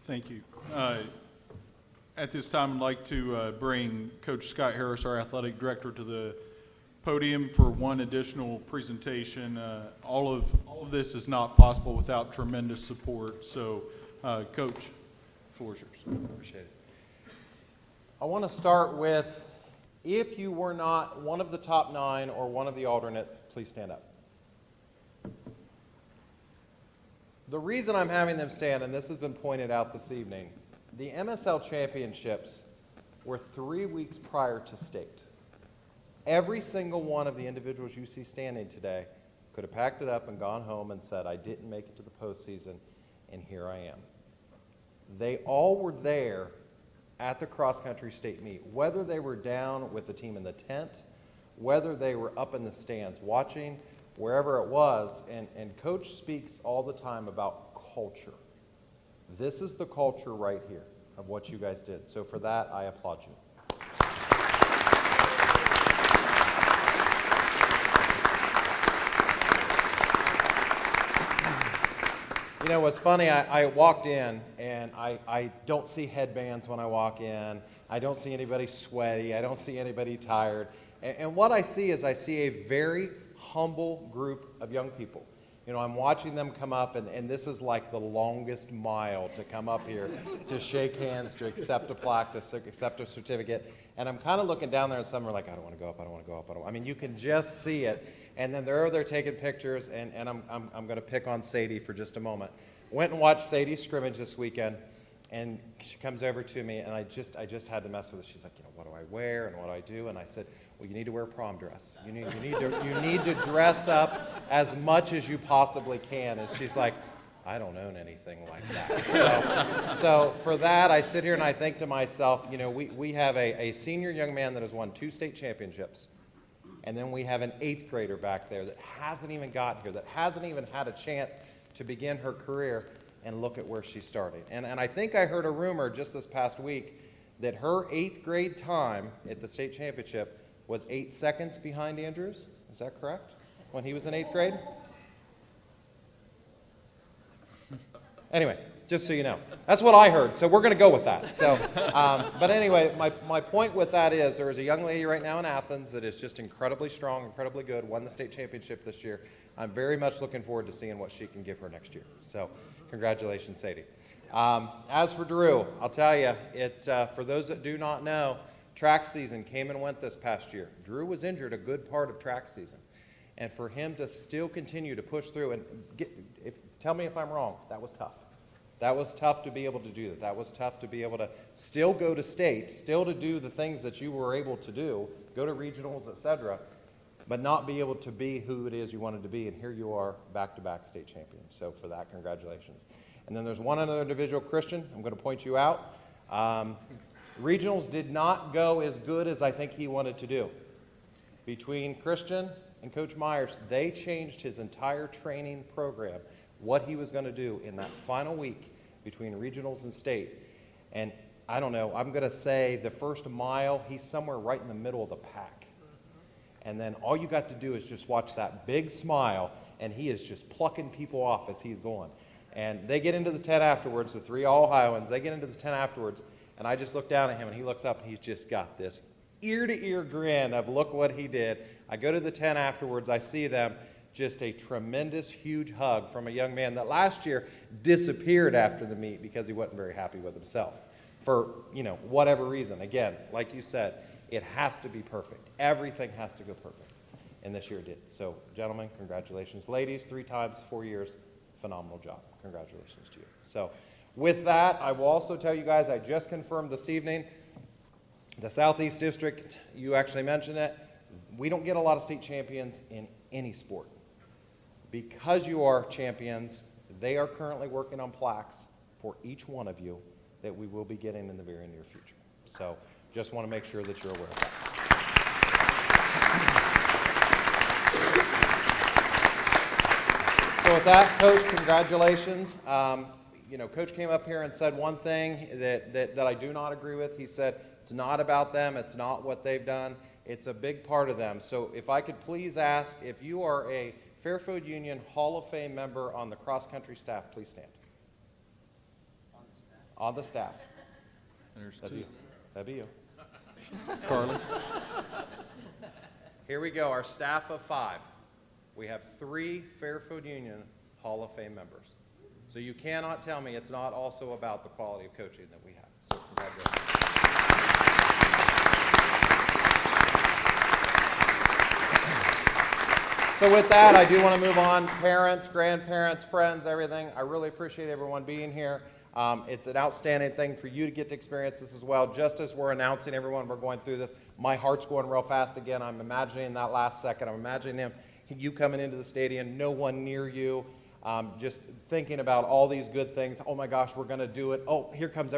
Thank you. At this time, I'd like to bring Coach Scott Harris, our athletic director, to the podium for one additional presentation. All of this is not possible without tremendous support. So, Coach, the floor is yours. Appreciate it. I want to start with, if you were not one of the top 9 or one of the alternates, please stand up. The reason I'm having them stand, and this has been pointed out this evening, the MSL championships were 3 weeks prior to state. Every single one of the individuals you see standing today could have packed it up and gone home and said, I didn't make it to the postseason, and here I am. They all were there at the cross-country state meet, whether they were down with the team in the tent, whether they were up in the stands watching, wherever it was, and Coach speaks all the time about culture. This is the culture right here of what you guys did. So for that, I applaud you. You know, what's funny, I walked in, and I don't see headbands when I walk in. I don't see anybody sweaty. I don't see anybody tired. And what I see is I see a very humble group of young people. You know, I'm watching them come up, and this is like the longest mile to come up here to shake hands, to accept a plaque, to accept a certificate. And I'm kind of looking down there, and some are like, I don't want to go up, I don't want to go up. I mean, you can just see it. And then they're over there taking pictures, and I'm going to pick on Sadie for just a moment. Went and watched Sadie's scrimmage this weekend, and she comes over to me, and I just had to mess with her. She's like, you know, what do I wear and what do I do? And I said, well, you need to wear a prom dress. You need to dress up as much as you possibly can. And she's like, I don't own anything like that. So for that, I sit here and I think to myself, you know, we have a senior young man that has won 2 state championships. And then we have an 8th grader back there that hasn't even gotten here, that hasn't even had a chance to begin her career, and look at where she started. And I think I heard a rumor just this past week that her 8th grade time at the state championship was 8 seconds behind Andrews. Is that correct? When he was in 8th grade? Anyway, just so you know. That's what I heard, so we're going to go with that. So, but anyway, my point with that is there is a young lady right now in Athens that is just incredibly strong, incredibly good, won the state championship this year. I'm very much looking forward to seeing what she can give her next year. So congratulations, Sadie. As for Drew, I'll tell you, for those that do not know, track season came and went this past year. Drew was injured a good part of track season. And for him to still continue to push through and tell me if I'm wrong, that was tough. That was tough to be able to do that. That was tough to be able to still go to state, still to do the things that you were able to do, go to regionals, etc., but not be able to be who it is you wanted to be. And here you are, back-to-back state champions. So for that, congratulations. And then there's one other individual, Christian. I'm going to point you out. Regionals did not go as good as I think he wanted to do. Between Christian and Coach Myers, they changed his entire training program, what he was going to do in that final week between regionals and state. And I don't know, I'm going to say the first mile, he's somewhere right in the middle of the pack. And then all you got to do is just watch that big smile, and he is just plucking people off as he's going. And they get into the 10 afterwards, the 3 All-Ohioans, they get into the 10 afterwards, and I just look down at him, and he looks up, and he's just got this ear-to-ear grin of look what he did. I go to the 10 afterwards, I see them, just a tremendous, huge hug from a young man that last year disappeared after the meet because he wasn't very happy with himself for, you know, whatever reason. Again, like you said, it has to be perfect. Everything has to go perfect, and this year it did. So, gentlemen, congratulations. Ladies, 3 times, 4 years, phenomenal job. Congratulations to you. So, with that, I will also tell you guys, I just confirmed this evening, the Southeast District, you actually mentioned it, we don't get a lot of state champions in any sport. Because you are champions, they are currently working on plaques for each one of you that we will be getting in the very near future. So just want to make sure that you're aware of that. So with that, Coach, congratulations. You know, Coach came up here and said one thing that I do not agree with. He said, it's not about them, it's not what they've done, it's a big part of them. So if I could please ask, if you are a Fairfield Union Hall of Fame member on the cross-country staff, please stand. on the staff? There's That'd two. that'd be you. Carly? Here we go, our staff of 5. We have 3 Fairfield Union Hall of Fame members. So you cannot tell me it's not also about the quality of coaching that we have. So congratulations. So with that, I do want to move on. Parents, grandparents, friends, everything. I really appreciate everyone being here. It's an outstanding thing for you to get to experience this as well. Just as we're announcing everyone, we're going through this, my heart's going real fast again. I'm imagining that last second. I'm imagining you coming into the stadium, no one near you, just thinking about all these good things. Oh my gosh, we're going to do it. Oh, here comes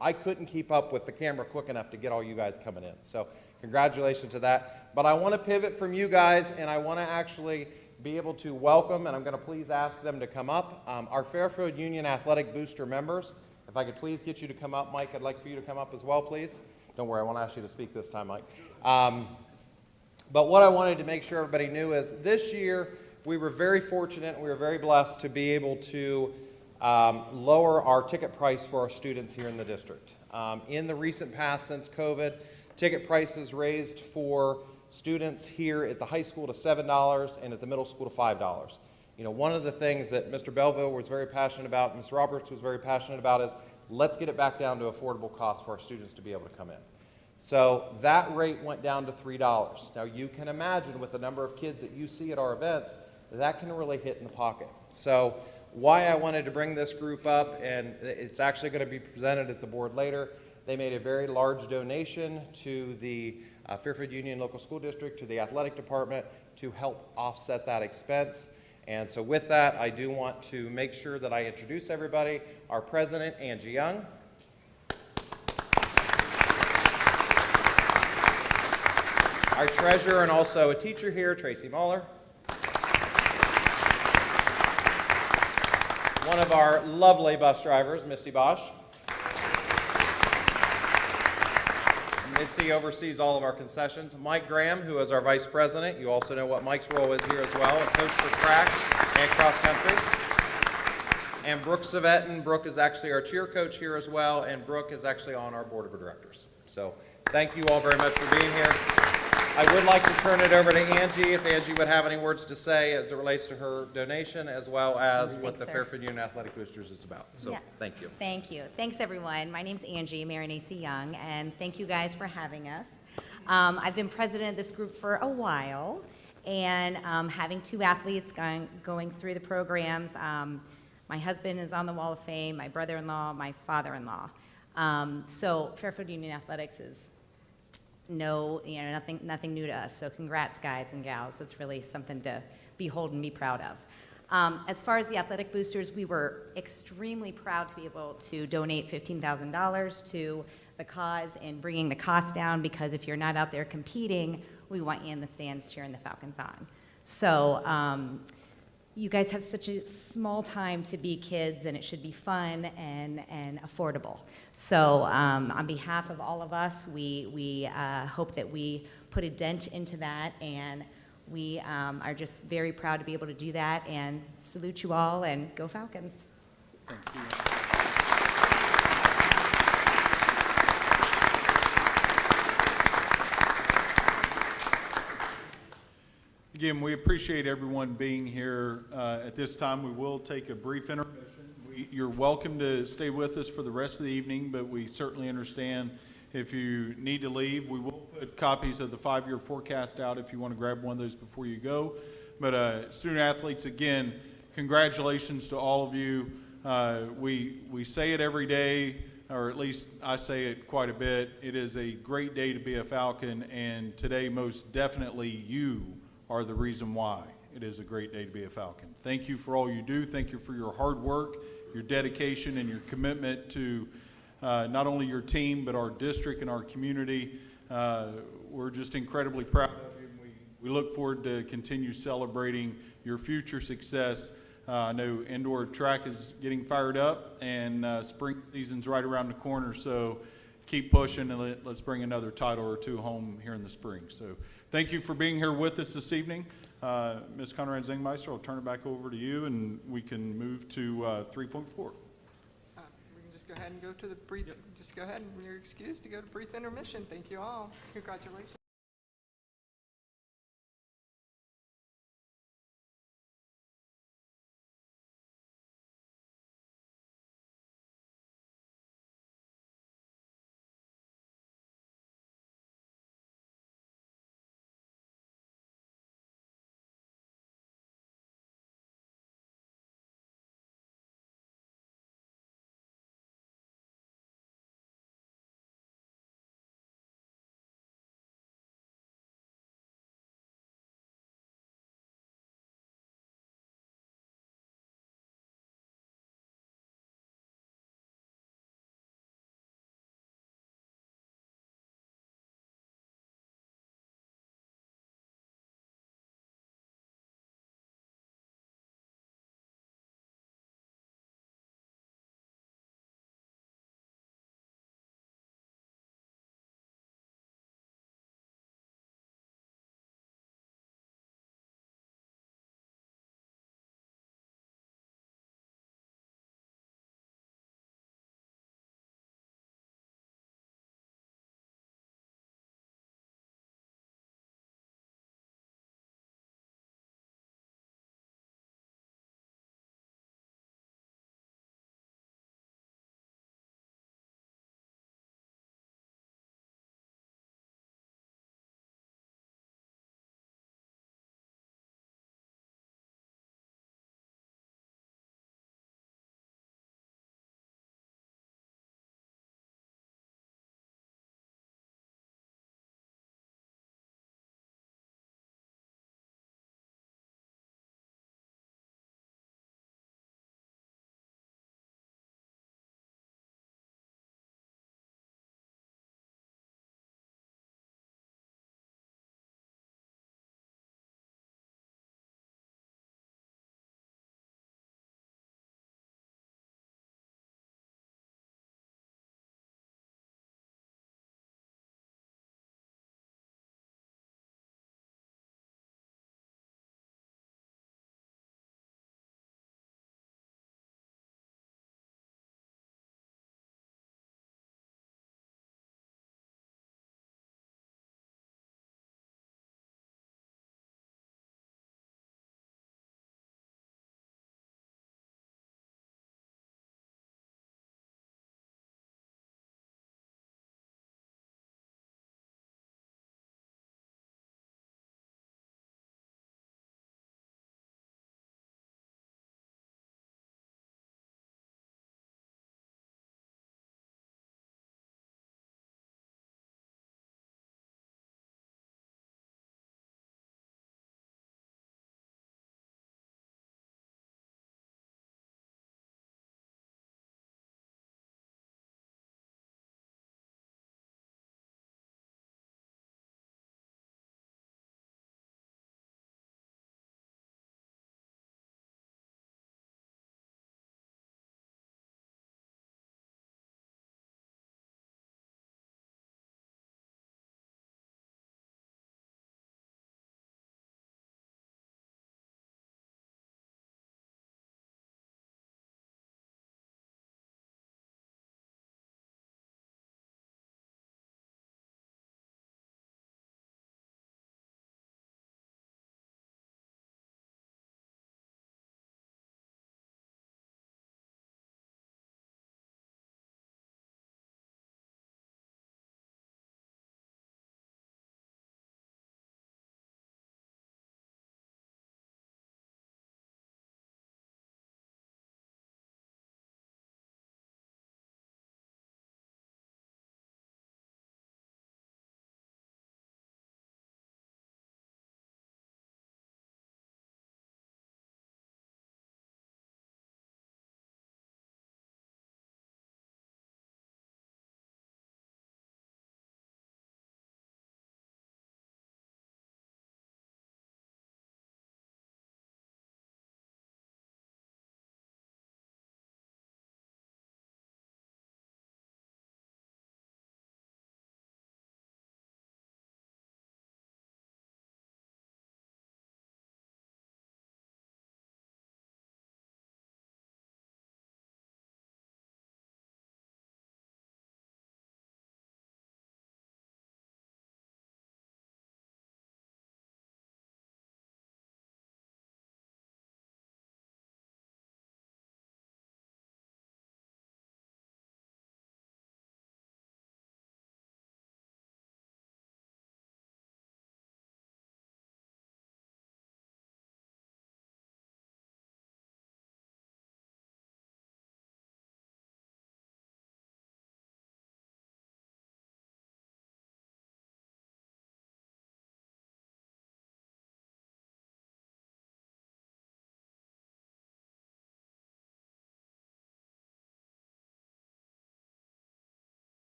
I couldn't keep up with the camera quick enough to get all you guys coming in. So congratulations to that. But I want to pivot from you guys, and I want to actually be able to welcome, and I'm going to please ask them to come up, our Fairfield Union Athletic Booster members. If I could please get you to come up, Mike, I'd like for you to come up as well, please. Don't worry, I won't ask you to speak this time, Mike. But what I wanted to make sure everybody knew is this year we were very fortunate and we were very blessed to be able to lower our ticket price for our students here in the district. In the recent past, since COVID, ticket prices raised for students here at the high school to $7 and at the middle school to $5. You know, one of the things that Mr. Belleville was very passionate about, Ms. Roberts was very passionate about is let's get it back down to affordable cost for our students to be able to come in. So that rate went down to $3. Now you can imagine with the number of kids that you see at our events, that can really hit in the pocket. So why I wanted to bring this group up, and it's actually going to be presented at the board later, they made a very large donation to the Fairfield Union Local School District, to the athletic department, to help offset that expense. And so with that, I do want to make sure that I introduce everybody. Our president, Angie Young. Our treasurer and also a teacher here, Tracy Muller. One of our lovely bus drivers, Misty Bosch. Misty oversees all of our concessions. Mike Graham, who is our vice president. You also know what Mike's role is here as well, a coach for track and cross country. And Brooke Savetin. Brooke is actually our cheer coach here as well, and Brooke is actually on our board of directors. So thank you all very much for being here. I would like to turn it over to Angie, if Angie would have any words to say as it relates to her donation, as well as what the Fairfield Union Athletic Boosters is about. So Yeah. thank you. Thank you. Thanks, everyone. My name's Angie Marinacci Young, and thank you guys for having us. I've been president of this group for a while, and having 2 athletes going through the programs. My husband is on the Wall of Fame, my brother-in-law, my father-in-law. So Fairfield Union Athletics is nothing new to us. So congrats, guys and gals. That's really something to behold and be proud of. As far as the athletic boosters, we were extremely proud to be able to donate $15,000 to the cause and bringing the cost down, because if you're not out there competing, we want you in the stands cheering the Falcons on. So you guys have such a small time to be kids, and it should be fun and affordable. So on behalf of all of us, we hope that we put a dent into that, and we are just very proud to be able to do that, and salute you all, and go Falcons. Thank you. Again, we appreciate everyone being here. At this time, we will take a brief intermission. You're welcome to stay with us for the rest of the evening, but we certainly understand if you need to leave. We will put copies of the 5-year forecast out if you want to grab one of those before you go. But student athletes, again, congratulations to all of you. We say it every day, or at least I say it quite a bit. It is a great day to be a Falcon, and today most definitely you are the reason why it is a great day to be a Falcon. Thank you for all you do. Thank you for your hard work, your dedication, and your commitment to not only your team, but our district and our community. We're just incredibly proud of you. We look forward to continue celebrating your future success. I know indoor track is getting fired up, and spring season's right around the corner, so keep pushing, and let's bring another title or 2 home here in the spring. So thank you for being here with us this evening. Ms. Conrad Zingmeister, I'll turn it back over to you, and we can move to 3.4. We can just go go ahead and go to the brief, just go ahead and you're excused to go to brief intermission. Thank you all. Congratulations.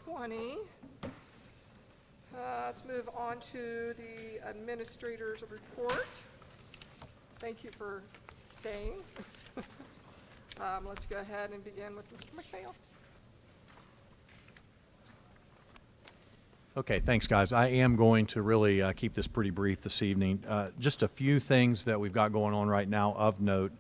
20. Let's move on to the administrator's report. Thank you for staying. Let's go ahead and begin with Mr. McPhail. Okay, thanks, guys. I am going to really keep this pretty brief this evening. Just a few things that we've got going on right now of note.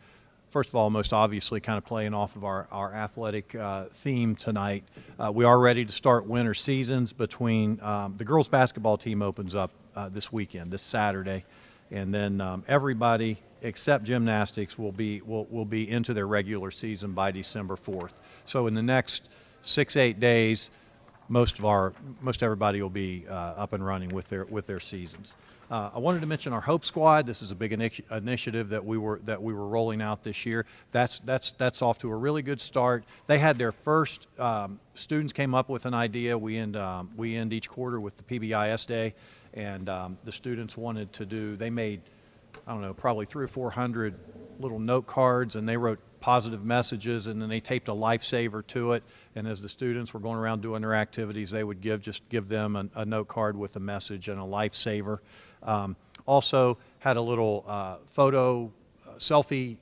First of all, most obviously, kind of playing off of our athletic theme tonight, we are ready to start winter seasons between the girls' basketball team opens up this weekend, this Saturday, and then everybody except gymnastics will be into their regular season by December 4th. So in the next 6-8 days, most everybody will be up and running with their seasons. I wanted to mention our Hope Squad. This is a big initiative that we were rolling out this year. That's off to a really good start. They had their first students came up with an idea. We end each quarter with the PBIS Day, and the students wanted to do. They made, I don't know, probably 300 or 400 little note cards, and they wrote positive messages, and then they taped a lifesaver to it. And as the students were going around doing their activities, they would give them a note card with a message and a lifesaver. Also had a little photo selfie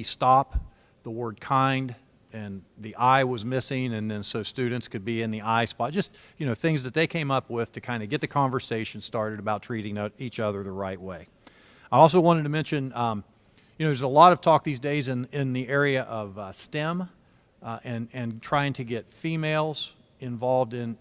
stop, the word kind, and the I was missing, and then so students could be in the I spot. Just, things that they came up with to kind of get the conversation started about treating each other the right way. I also wanted to mention, there's a lot of talk these days in the area of STEM and trying to get females involved in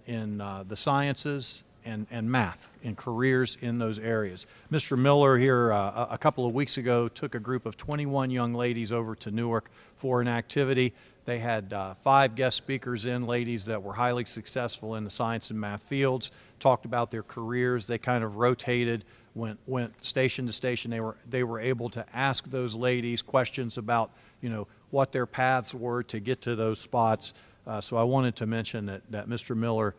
the sciences and math and careers in those areas. Mr. Miller here a couple of weeks ago took a group of 21 young ladies over to Newark for an activity. They had 5 guest speakers ladies that were highly successful in the science and math fields, talked about their careers. They kind of rotated, went station to station. They were able to ask those ladies questions about, what their paths were to get to those spots. So I wanted to mention that Mr. Miller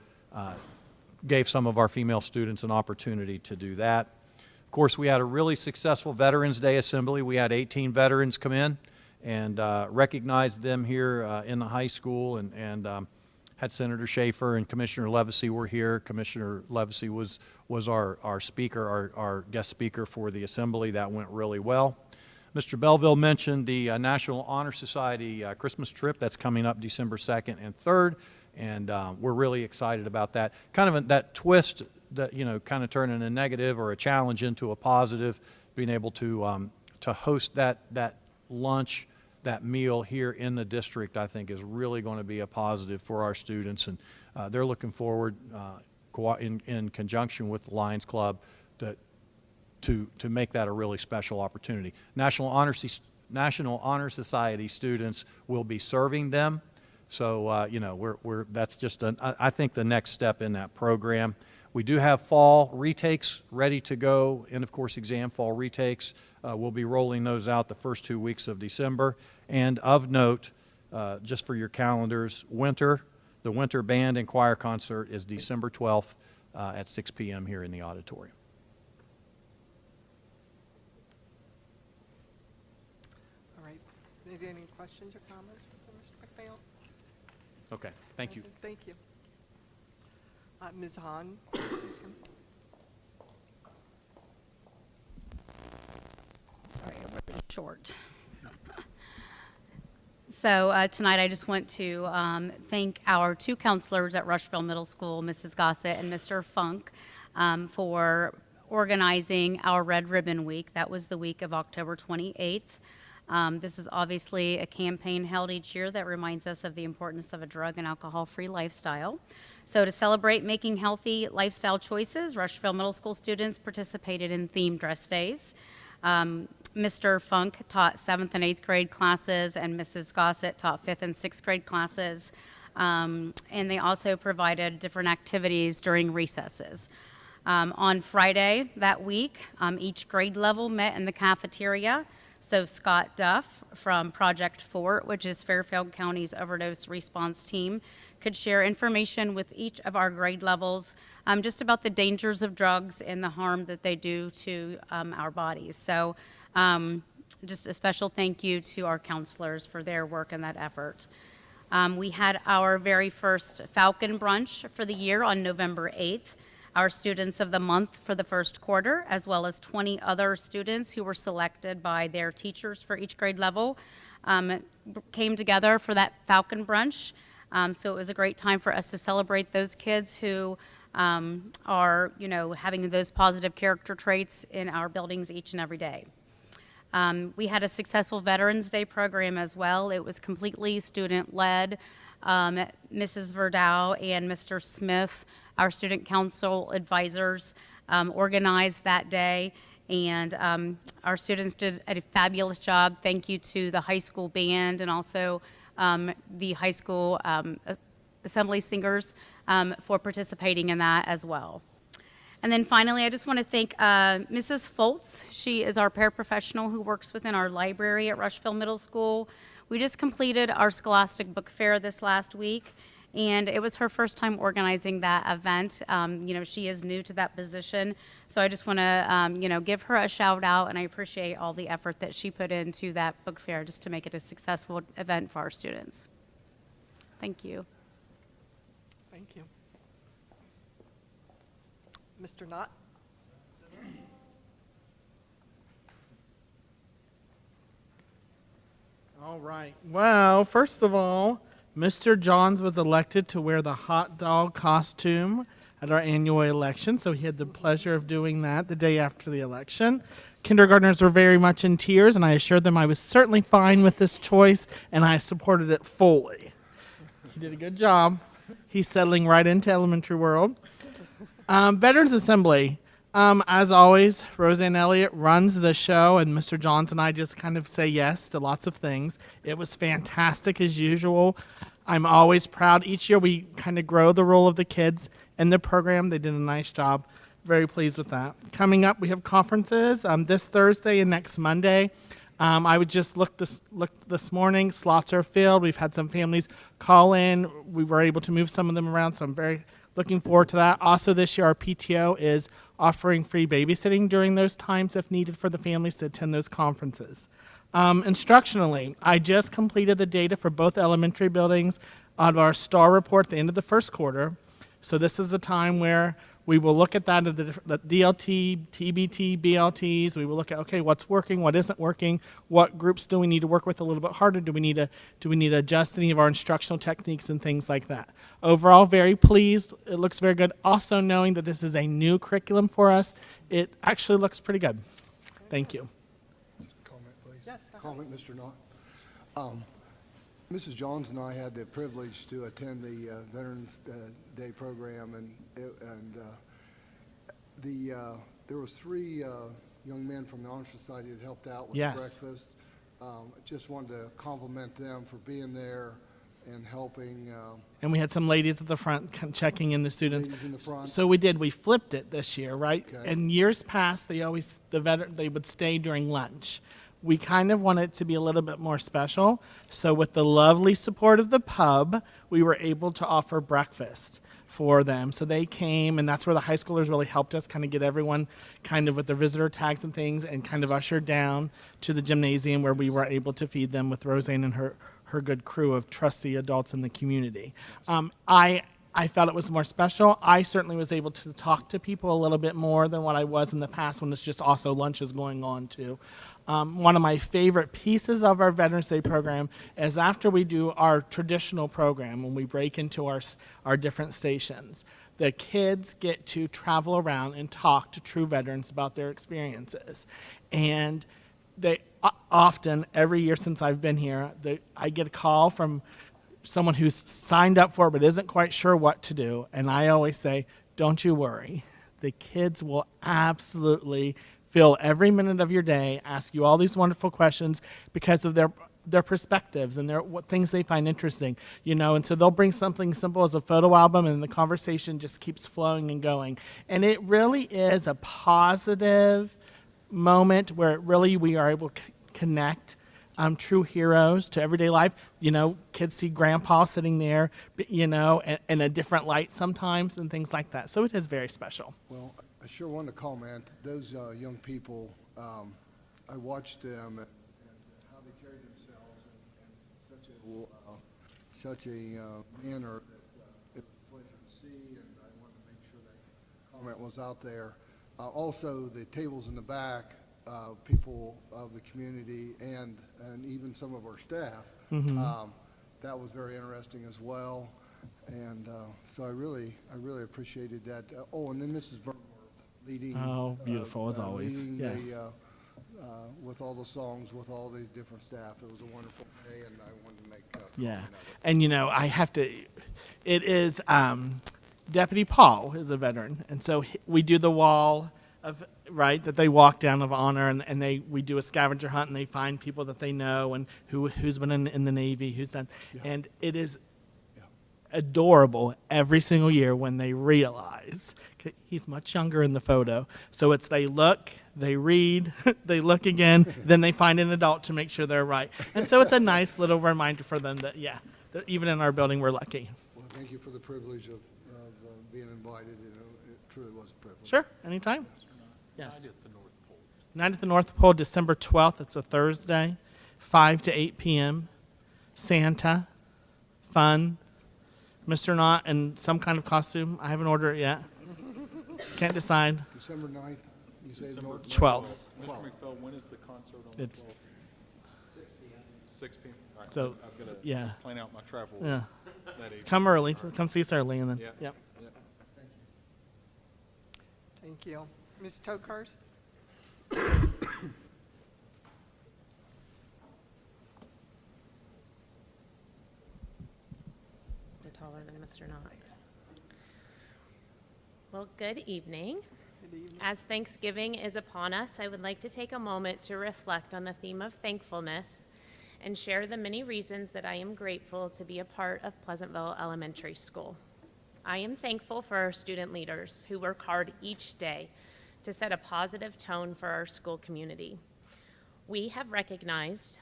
gave some of our female students an opportunity to do that. Of course, we had a really successful Veterans Day assembly. We had 18 veterans come in and recognized them here in the high school, and had Senator Schaefer and Commissioner Levacy were here. Commissioner Levacy was our speaker, our guest speaker for the assembly. That went really well. Mr. Belleville mentioned the National Honor Society Christmas trip that's coming up December 2nd and 3rd. And we're really excited about that. Kind of that twist that, kind of turning a negative or a challenge into a positive, being able to host that lunch, that meal here in the district, I think is really going to be a positive for our students. And they're looking forward, in conjunction with the Lions Club, to make that a really special opportunity. National Honor Society students will be serving them. So, that's just, I think, the next step in that program. We do have fall retakes ready to go, and of course, exam fall retakes. We'll be rolling those out the first 2 weeks of December. And of note, just for your calendars, the Winter Band and Choir Concert is December 12th at 6 p.m. here in the auditorium. All right. Any questions or comments for Mr. McPhail? Okay, thank you. Thank you. Ms. Hahn, please come. Sorry, I'm really short. So tonight I just want to thank our 2 counselors at Rushville Middle School, Mrs. Gossett and Mr. Funk, for organizing our Red Ribbon Week. That was the week of October 28th. This is obviously a campaign held each year that reminds us of the importance of a drug and alcohol-free lifestyle. So to celebrate making healthy lifestyle choices, Rushville Middle School students participated in themed dress days. Mr. Funk taught 7th and 8th grade classes, and Mrs. Gossett taught 5th and 6th grade classes. And they also provided different activities during recesses. On Friday that week, each grade level met in the cafeteria. So Scott Duff from Project Fort, which is Fairfield County's overdose response team, could share information with each of our grade levels just about the dangers of drugs and the harm that they do to our bodies. So just a special thank you to our counselors for their work in that effort. We had our very first Falcon Brunch for the year on November 8th. Our Students of the Month for the first quarter, as well as 20 other students who were selected by their teachers for each grade level, came together for that Falcon Brunch. So it was a great time for us to celebrate those kids who are, having those positive character traits in our buildings each and every day. We had a successful Veterans Day program as well. It was completely student-led. Mrs. Verdau and Mr. Smith, our student council advisors, organized that day, and our students did a fabulous job. Thank you to the high school band and also the high school assembly singers for participating in that as well. And then finally, I just want to thank Mrs. Foltz. She is our paraprofessional who works within our library at Rushville Middle School. We just completed our Scholastic Book Fair this last week, and it was her first time organizing that event. She is new to that position, so I just want to, give her a shout out, and I appreciate all the effort that she put into that book fair just to make it a successful event for our students. Thank you. Thank you. Mr. Knott? All right. Well, first of all, Mr. Johns was elected to wear the hot dog costume at our annual election, so he had the pleasure of doing that the day after the election. Kindergartners were very much in tears, and I assured them I was certainly fine with this choice, and I supported it fully. He did a good job. He's settling right into elementary world. Veterans Assembly. As always, Roseanne Elliott runs the show, and Mr. Johns and I just kind of say yes to lots of things. It was fantastic as usual. I'm always proud. Each year we kind of grow the role of the kids in the program. They did a nice job. Very pleased with that. Coming up, we have conferences this Thursday and next Monday. I would just look this morning. Slots are filled. We've had some families call in. We were able to move some of them around, so I'm very looking forward to that. Also this year, our PTO is offering free babysitting during those times if needed for the families to attend those conferences. Instructionally, I just completed the data for both elementary buildings on our STAR report at the end of the first quarter. So this is the time where we will look at that, the DLT, TBT, BLTs. We will look at, okay, what's working, what isn't working, what groups do we need to work with a little bit harder, do we need to adjust any of our instructional techniques and things like that. Overall, very pleased. It looks very good. Also knowing that this is a new curriculum for us, it actually looks pretty good. Thank you. Comment, please. Yes. Comment, Mr. Knott. Mrs. Johns and I had the privilege to attend the Veterans Day program, there was 3 young men from the Honor Society that helped out with Yes. breakfast. Just wanted to compliment them for being there and helping. And we had some ladies at the front checking in the students. Ladies in the front. So we did. We flipped it this year, right? Okay. In years past, they would stay during lunch. We kind of wanted it to be a little bit more special. So with the lovely support of the pub, we were able to offer breakfast for them. So they came, and that's where the high schoolers really helped us kind of get everyone kind of with their visitor tags and things and kind of ushered down to the gymnasium where we were able to feed them with Roseanne and her good crew of trusty adults in the community. I felt it was more special. I certainly was able to talk to people a little bit more than what I was in the past when it's just also lunches going on too. One of my favorite pieces of our Veterans Day program is after we do our traditional program, when we break into our different stations, the kids get to travel around and talk to true veterans about their experiences. And they often, every year since I've been here, I get a call from someone who's signed up for it but isn't quite sure what to do. And I always say, don't you worry. The kids will absolutely fill every minute of your day, ask you all these wonderful questions because of their perspectives and what things they find interesting, and so they'll bring something simple as a photo album and the conversation just keeps flowing and going. And it really is a positive moment where really we are able to connect true heroes to everyday life. Kids see grandpa sitting there, in a different light sometimes and things like that. So it is very special. Well, I sure wanted to comment. Those young people, I watched them and how they carried themselves and such a such a manner that it was a pleasure to see, and I wanted to make sure that comment was out there. Also, the tables in the back, people of the community and even some of our staff, that was very interesting as well. And so I really appreciated that. Oh, and then Mrs. Burnworth leading. Oh, beautiful as always. Leading Yes. with all the songs, with all the different staff. It was a wonderful day, and I wanted to make Yeah. comment of it. And, you know, I have to, it is, Deputy Paul is a veteran. And so we do the wall of, right, that they walk down of honor, and we do a scavenger hunt, and they find people that they know and who's been in the Navy, who's done. Yeah. And it is adorable every single year when they realize he's much younger in the photo. So it's they look, they read, they look again, then they find an adult to make sure they're right. And so it's a nice little reminder for them that, yeah, that even in our building, we're lucky. Well, thank you for the privilege of being invited. You know, it truly was a privilege. Sure, anytime. Yes. Night at the North Pole, December 12th. It's a Thursday, 5 to 8 p.m. Santa, fun, Mr. Knott in some kind of costume. I haven't ordered it yet. Can't decide. December 9th, you say December 12th. Mr. McPhail, when is the concert on It's- the 12th? 6 p.m. All right, So, I've got to yeah. plan out my travel Yeah. that evening. Come early. So come see us early, and then, Yeah. yep. Yeah. Thank you. Ms. Tokars? Taller than Mr. Knott. Well, good evening. Good evening. As Thanksgiving is upon us, I would like to take a moment to reflect on the theme of thankfulness and share the many reasons that I am grateful to be a part of Pleasantville Elementary School. I am thankful for our student leaders who work hard each day to set a positive tone for our school community. We have recognized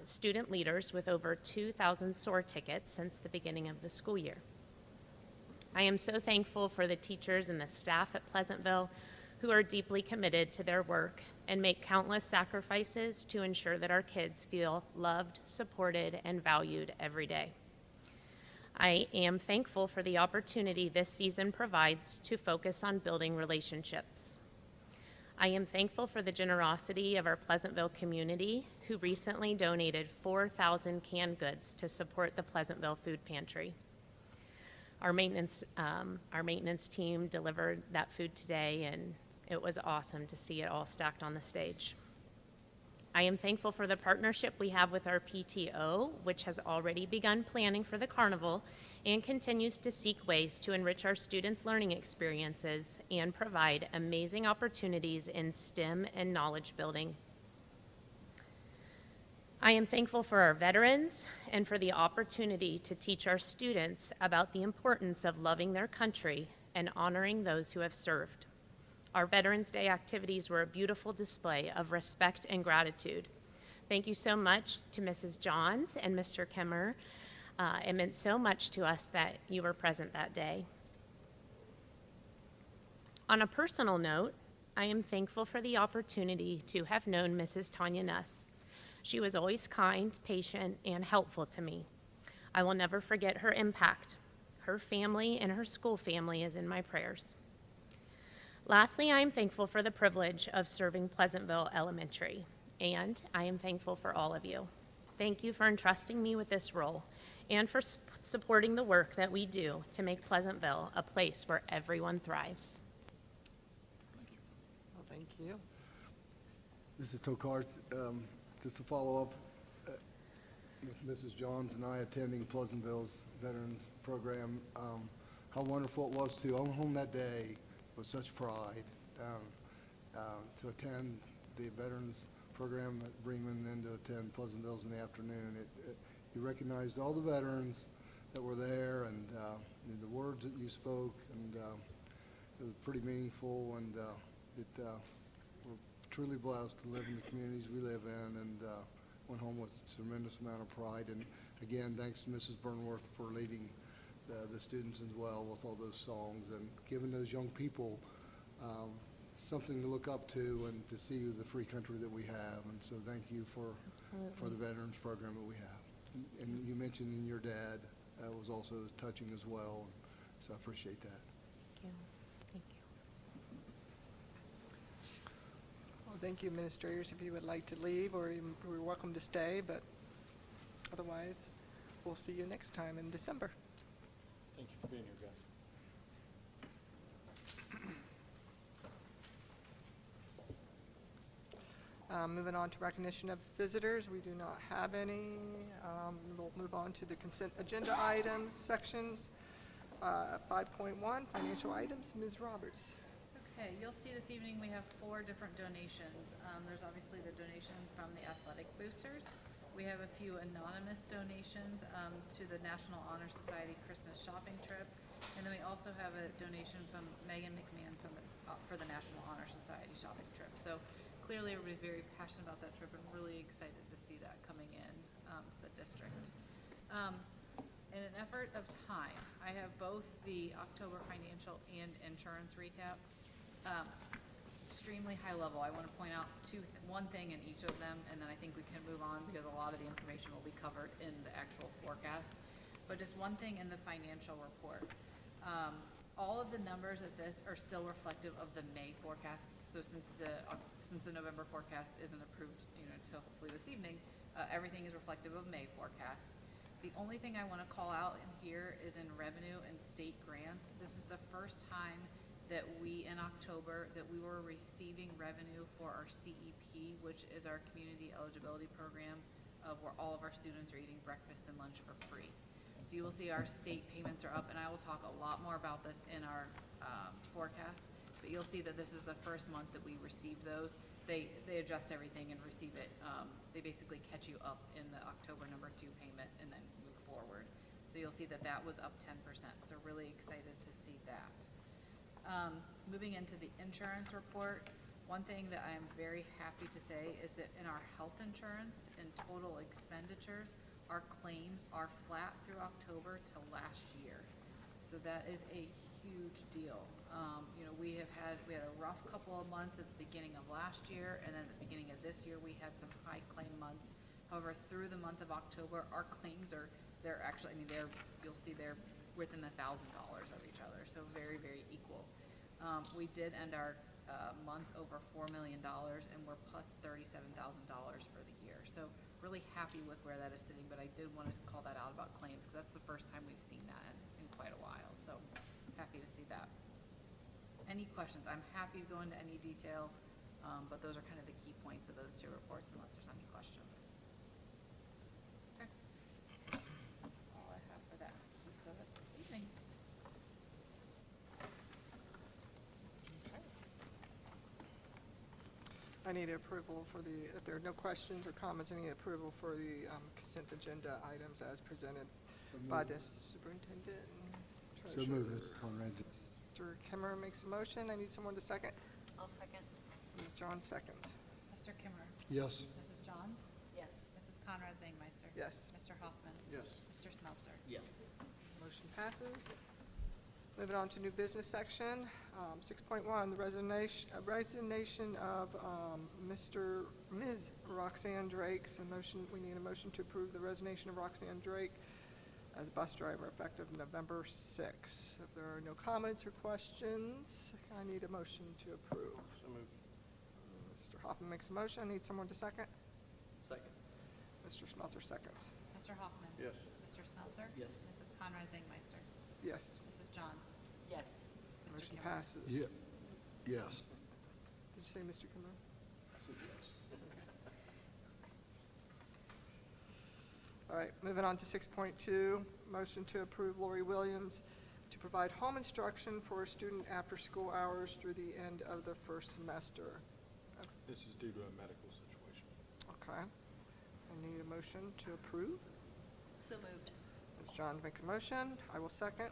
student leaders with over 2,000 SOAR tickets since the beginning of the school year. I am so thankful for the teachers and the staff at Pleasantville who are deeply committed to their work and make countless sacrifices to ensure that our kids feel loved, supported, and valued every day. I am thankful for the opportunity this season provides to focus on building relationships. I am thankful for the generosity of our Pleasantville community who recently donated 4,000 canned goods to support the Pleasantville Food Pantry. Our maintenance team delivered that food today, and it was awesome to see it all stacked on the stage. I am thankful for the partnership we have with our PTO, which has already begun planning for the carnival and continues to seek ways to enrich our students' learning experiences and provide amazing opportunities in STEM and knowledge building. I am thankful for our veterans and for the opportunity to teach our students about the importance of loving their country and honoring those who have served. Our Veterans Day activities were a beautiful display of respect and gratitude. Thank you so much to Mrs. Johns and Mr. Kimmer. It meant so much to us that you were present that day. On a personal note, I am thankful for the opportunity to have known Mrs. Tanya Nuss. She was always kind, patient, and helpful to me. I will never forget her impact. Her family and her school family is in my prayers. Lastly, I am thankful for the privilege of serving Pleasantville Elementary, and I am thankful for all of you. Thank you for entrusting me with this role and for supporting the work that we do to make Pleasantville a place where everyone thrives. Well, thank you. Mrs. Tokars, just to follow up with Mrs. Johns and I attending Pleasantville's Veterans Program, how wonderful it was to own home that day with such pride, to attend the Veterans Program at Bremen and to attend Pleasantville's in the afternoon. You recognized all the veterans that were there and the words that you spoke, and it was pretty meaningful, and we're truly blessed to live in the communities we live in, and went home with a tremendous amount of pride. And again, thanks to Mrs. Burnworth for leading the students as well with all those songs and giving those young people something to look up to and to see the free country that we have. And so thank you for the Veterans Program that we have. And you mentioned in your dad was also touching as well, so I appreciate that. Thank you. Thank you. Well, thank you, administrators. If you would like to leave, or you're welcome to stay, but otherwise, we'll see you next time in December. Thank you for being here, guys. Moving on to recognition of visitors, we do not have any. We'll move on to the consent agenda items sections. 5.1, financial items. Ms. Roberts. Okay, you'll see this evening we have 4 different donations. There's obviously the donation from the athletic boosters. We have a few anonymous donations to the National Honor Society Christmas shopping trip. And then we also have a donation from Megan McMahon for the National Honor Society shopping trip. So clearly everybody's very passionate about that trip and really excited to see that coming in to the district. In an effort of time, I have both the October financial and insurance recap. Extremely high level. I want to point out one thing in each of them, and then I think we can move on because a lot of the information will be covered in the actual forecast. But just one thing in the financial report. All of the numbers of this are still reflective of the May forecast. So since the November forecast isn't approved, until hopefully this evening, everything is reflective of May forecast. The only thing I want to call out in here is in revenue and state grants. This is the first time that we, in October, that we were receiving revenue for our CEP, which is our community eligibility program, where all of our students are eating breakfast and lunch for free. So you will see our state payments are up, and I will talk a lot more about this in our forecast, but you'll see that this is the first month that we received those. They adjust everything and receive it. They basically catch you up in the October number 2 payment and then move forward. So you'll see that that was up 10%. So really excited to see that. Moving into the insurance report, one thing that I am very happy to say is that in our health insurance and total expenditures, our claims are flat through October to last year. So that is a huge deal. We had a rough couple of months at the beginning of last year, and then at the beginning of this year, we had some high claim months. However, through the month of October, our claims they're actually, you'll see they're within $1,000 of each other. So very, very equal. We did end our month over $4 million, and we're plus $37,000 for the year. So really happy with where that is sitting, but I did want to call that out about claims because that's the first time we've seen that in quite a while. So happy to see that. Any questions? I'm happy to go into any detail, but those are kind of the key points of those 2 reports unless there's any questions. Okay. That's all I have for that piece of it this evening. I need approval for if there are no questions or comments, I need approval for the consent agenda items as presented by the superintendent and So treasurer. moved, Mr. Conrad. Mr. Kimmer makes a motion. I need someone to second. I'll second. Ms. Johns seconds. Mr. Kimmer? Yes. Mrs. Johns? Yes. Mrs. Conrad Zangmeister? Yes. Mr. Hoffman? Yes. Mr. Smeltzer? Yes. Motion passes. Moving on to new business section. 6.1, the resignation of Ms. Roxanne Drake. So we need a motion to approve the resignation of Roxanne Drake as bus driver effective November 6th. If there are no comments or questions, I need a motion to approve. So moved. Mr. Hoffman makes a motion. I need someone to second. Second. Mr. Smeltzer seconds. Mr. Hoffman? Yes. Mr. Smeltzer? Yes. Mrs. Conrad Zangmeister? Yes. Mrs. Johns? Yes. Mr. Motion Kimmer? passes. Yes. Did you say Mr. Kimmer? All right, moving on to 6.2, motion to approve Lori Williams to provide home instruction for a student after school hours through the end of the first semester. This is due to a medical situation. Okay. I need a motion to approve. So moved. Ms. Johns make a motion. I will second.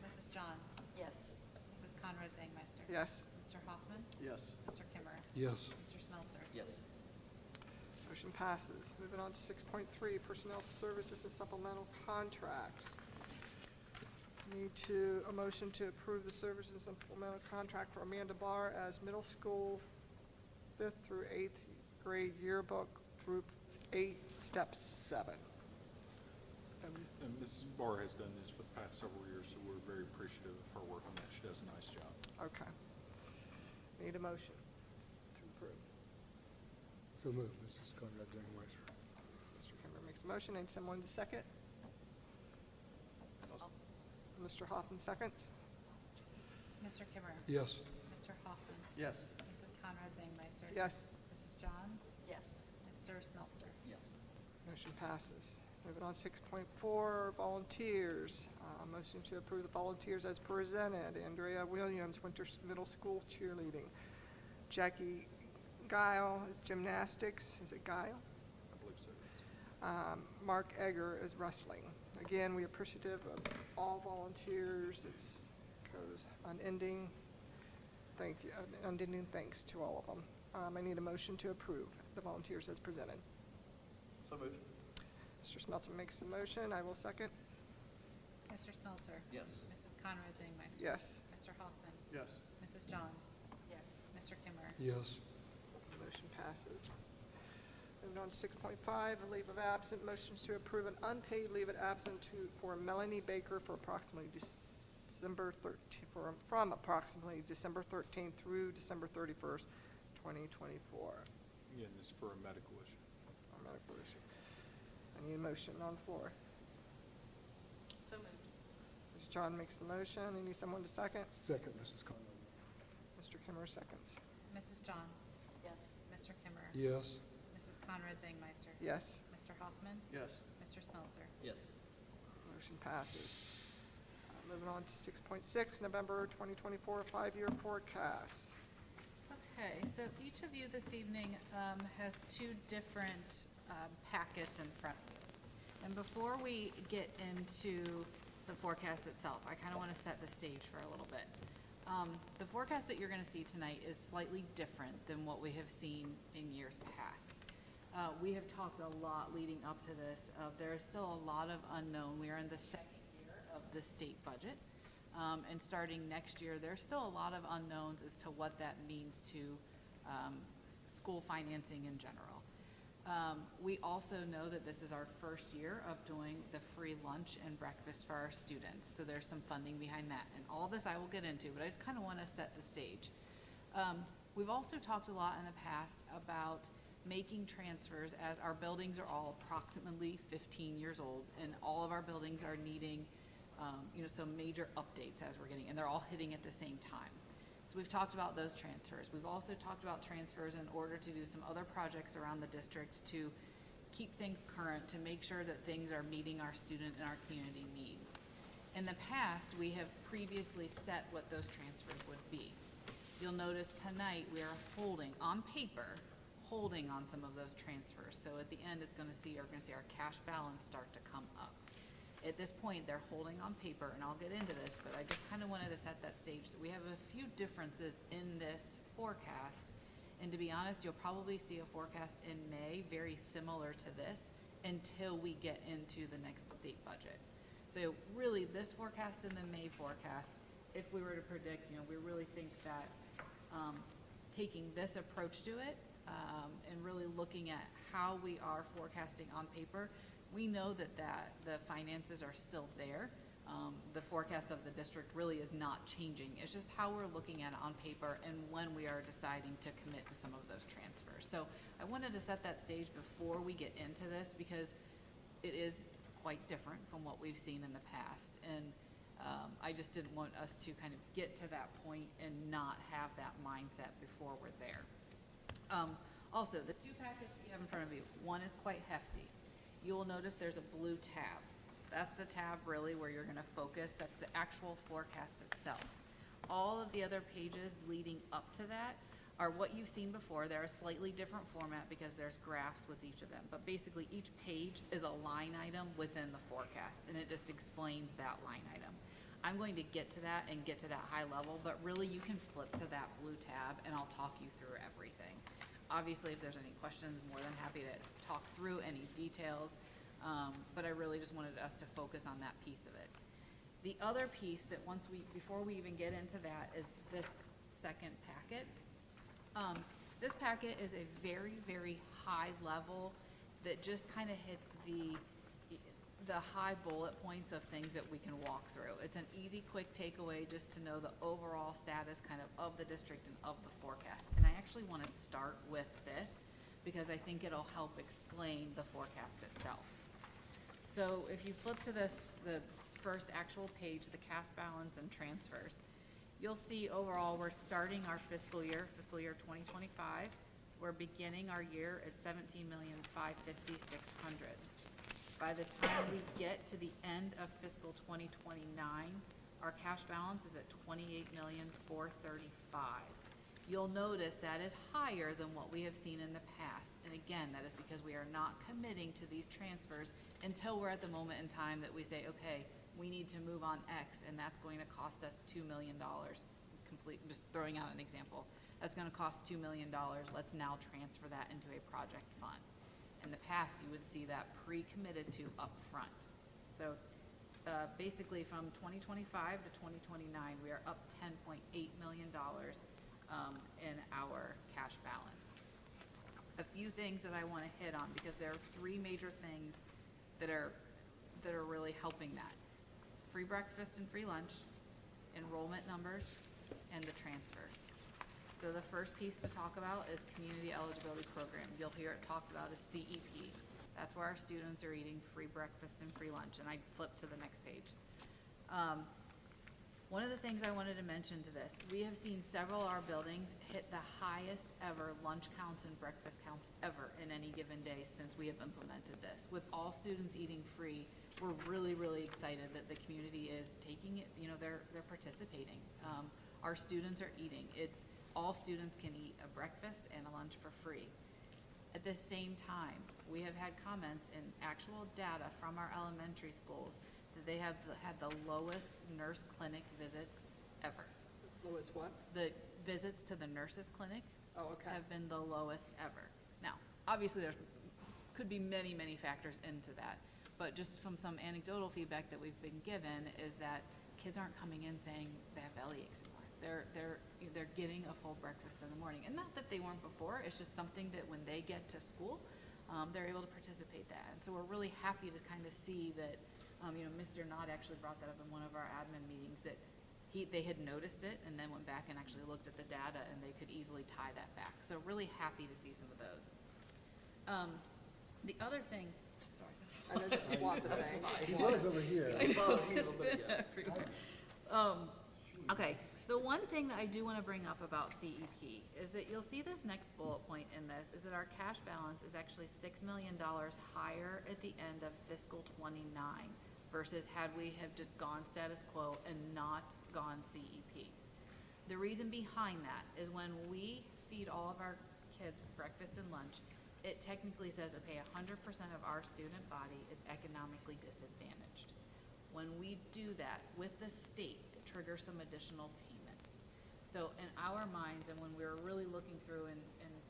Mrs. Johns? Yes. Mrs. Conrad Zangmeister? Yes. Mr. Hoffman? Yes. Mr. Kimmer? Yes. Mr. Smeltzer? Yes. Motion passes. Moving on to 6.3, personnel services and supplemental contracts. Need a motion to approve the services and supplemental contract for Amanda Barr as middle school 5th through 8th grade yearbook, group 8, step 7. And Mrs. Barr has done this for the past several years, so we're very appreciative of her work on that. She does a nice job. Okay. Need a motion to approve. So moved, Mrs. Conrad James-Weiser. Mr. Kimmer makes a motion. Need someone to second? Mr. Hoffman seconds. Mr. Kimmer? Yes. Mr. Hoffman? Yes. Mrs. Conrad Zangmeister? Yes. Mrs. Johns? Yes. Mr. Smeltzer? Yes. Motion passes. Moving on, 6.4, volunteers. Motion to approve the volunteers as presented. Andrea Williams, Winter Middle School cheerleading. Jackie Guile is gymnastics. Is it Guile? I believe so. Mark Egger is wrestling. Again, we are appreciative of all volunteers. It goes unending. Thank you, unending thanks to all of them. I need a motion to approve the volunteers as presented. So moved. Mr. Smeltzer makes the motion. I will second. Mr. Smeltzer? Yes. Mrs. Conrad Zangmeister? Yes. Mr. Hoffman? Yes. Mrs. Johns? Yes. Mr. Kimmer? Yes. Motion passes. Moving on to 6.5, a leave of absence. Motions to approve an unpaid leave of absence for Melanie Baker for approximately December 13th, from approximately December 13th through December 31st, 2024. Again, this is for a medical issue. A medical issue. I need a motion on the floor. So moved. Ms. John makes the motion. I need someone to second. Second, Mrs. Conrad. Mr. Kimmer seconds. Mrs. Johns? Yes. Mr. Kimmer? Yes. Mrs. Conrad Zangmeister? Yes. Mr. Hoffman? Yes. Mr. Smeltzer? Yes. Motion passes. Moving on to 6.6, November 2024 5-year forecast. Okay, so each of you this evening has two different packets in front of you. And before we get into the forecast itself, I kind of want to set the stage for a little bit. The forecast that you're going to see tonight is slightly different than what we have seen in years past. We have talked a lot leading up to this. There is still a lot of unknown. We are in the second year of the state budget. And starting next year, there's still a lot of unknowns as to what that means to school financing in general. We also know that this is our first year of doing the free lunch and breakfast for our students, so there's some funding behind that. And all this I will get into, but I just kind of want to set the stage. We've also talked a lot in the past about making transfers as our buildings are all approximately 15 years old, and all of our buildings are needing some major updates as we're getting, and they're all hitting at the same time. So we've talked about those transfers. We've also talked about transfers in order to do some other projects around the district to keep things current, to make sure that things are meeting our student and our community needs. In the past, we have previously set what those transfers would be. You'll notice tonight we are holding on some of those transfers. So at the end, you're going to see our cash balance start to come up. At this point, they're holding on paper, and I'll get into this, but I just kind of wanted to set that stage. So we have a few differences in this forecast, and to be honest, you'll probably see a forecast in May very similar to this until we get into the next state budget. So really, this forecast and the May forecast, if we were to predict, we really think that taking this approach to it and really looking at how we are forecasting on paper, we know that the finances are still there. The forecast of the district really is not changing. It's just how we're looking at it on paper and when we are deciding to commit to some of those transfers. So I wanted to set that stage before we get into this because it is quite different from what we've seen in the past. And I just didn't want us to kind of get to that point and not have that mindset before we're there. Also, the two packets you have in front of you, one is quite hefty. You will notice there's a blue tab. That's the tab really where you're going to focus. That's the actual forecast itself. All of the other pages leading up to that are what you've seen before. They're a slightly different format because there's graphs with each of them. But basically each page is a line item within the forecast, and it just explains that line item. I'm going to get to that and get to that high level, but really you can flip to that blue tab and I'll talk you through everything. Obviously, if there's any questions, more than happy to talk through any details, but I really just wanted us to focus on that piece of it. The other piece that before we even get into that is this second packet. This packet is a very, very high level that just kind of hits the high bullet points of things that we can walk through. It's an easy, quick takeaway just to know the overall status kind of the district and of the forecast. And I actually want to start with this because I think it'll help explain the forecast itself. So if you flip to the first actual page, the cash balance and transfers, you'll see overall we're starting our fiscal year 2025. We're beginning our year at $17,550,600. By the time we get to the end of fiscal 2029, our cash balance is at $28,435,000. You'll notice that is higher than what we have seen in the past. And again, that is because we are not committing to these transfers until we're at the moment in time that we say, okay, we need to move on X, and that's going to cost us $2 million. Just throwing out an example. That's going to cost $2 million. Let's now transfer that into a project fund. In the past, you would see that pre-committed to upfront. So basically from 2025 to 2029, we are up $10.8 million in our cash balance. A few things that I want to hit on because there are three major things that are really helping that. Free breakfast and free lunch, enrollment numbers, and the transfers. So the first piece to talk about is Community Eligibility Program. You'll hear it talked about as CEP. That's where our students are eating free breakfast and free lunch, and I flip to the next page. One of the things I wanted to mention to this, we have seen several of our buildings hit the highest ever lunch counts and breakfast counts ever in any given day since we have implemented this. With all students eating free, we're really, really excited that the community is taking it, they're participating. Our students are eating. All students can eat a breakfast and a lunch for free. At the same time, we have had comments in actual data from our elementary schools that they have had the lowest nurse clinic visits ever. Lowest what? The visits to the nurses clinic have been the lowest ever. Now, obviously there could be many, many factors into that, but just from some anecdotal feedback that we've been given is that kids aren't coming in saying they have belly aches anymore. They're getting a full breakfast in the morning. And not that they weren't before, it's just something that when they get to school, they're able to participate that. And so we're really happy to kind of see that, Mr. Knott actually brought that up in one of our admin meetings, that they had noticed it and then went back and actually looked at the data and they could easily tie that back. So really happy to see some of those. The other thing, sorry. I know just swap the thing. He was over here. Okay, the one thing that I do want to bring up about CEP is that you'll see this next bullet point in this is that our cash balance is actually $6 million higher at the end of fiscal 29 versus had we have just gone status quo and not gone CEP. The reason behind that is when we feed all of our kids breakfast and lunch, it technically says, okay, 100% of our student body is economically disadvantaged. When we do that with the state, it triggers some additional payments. So in our minds, and when we're really looking through and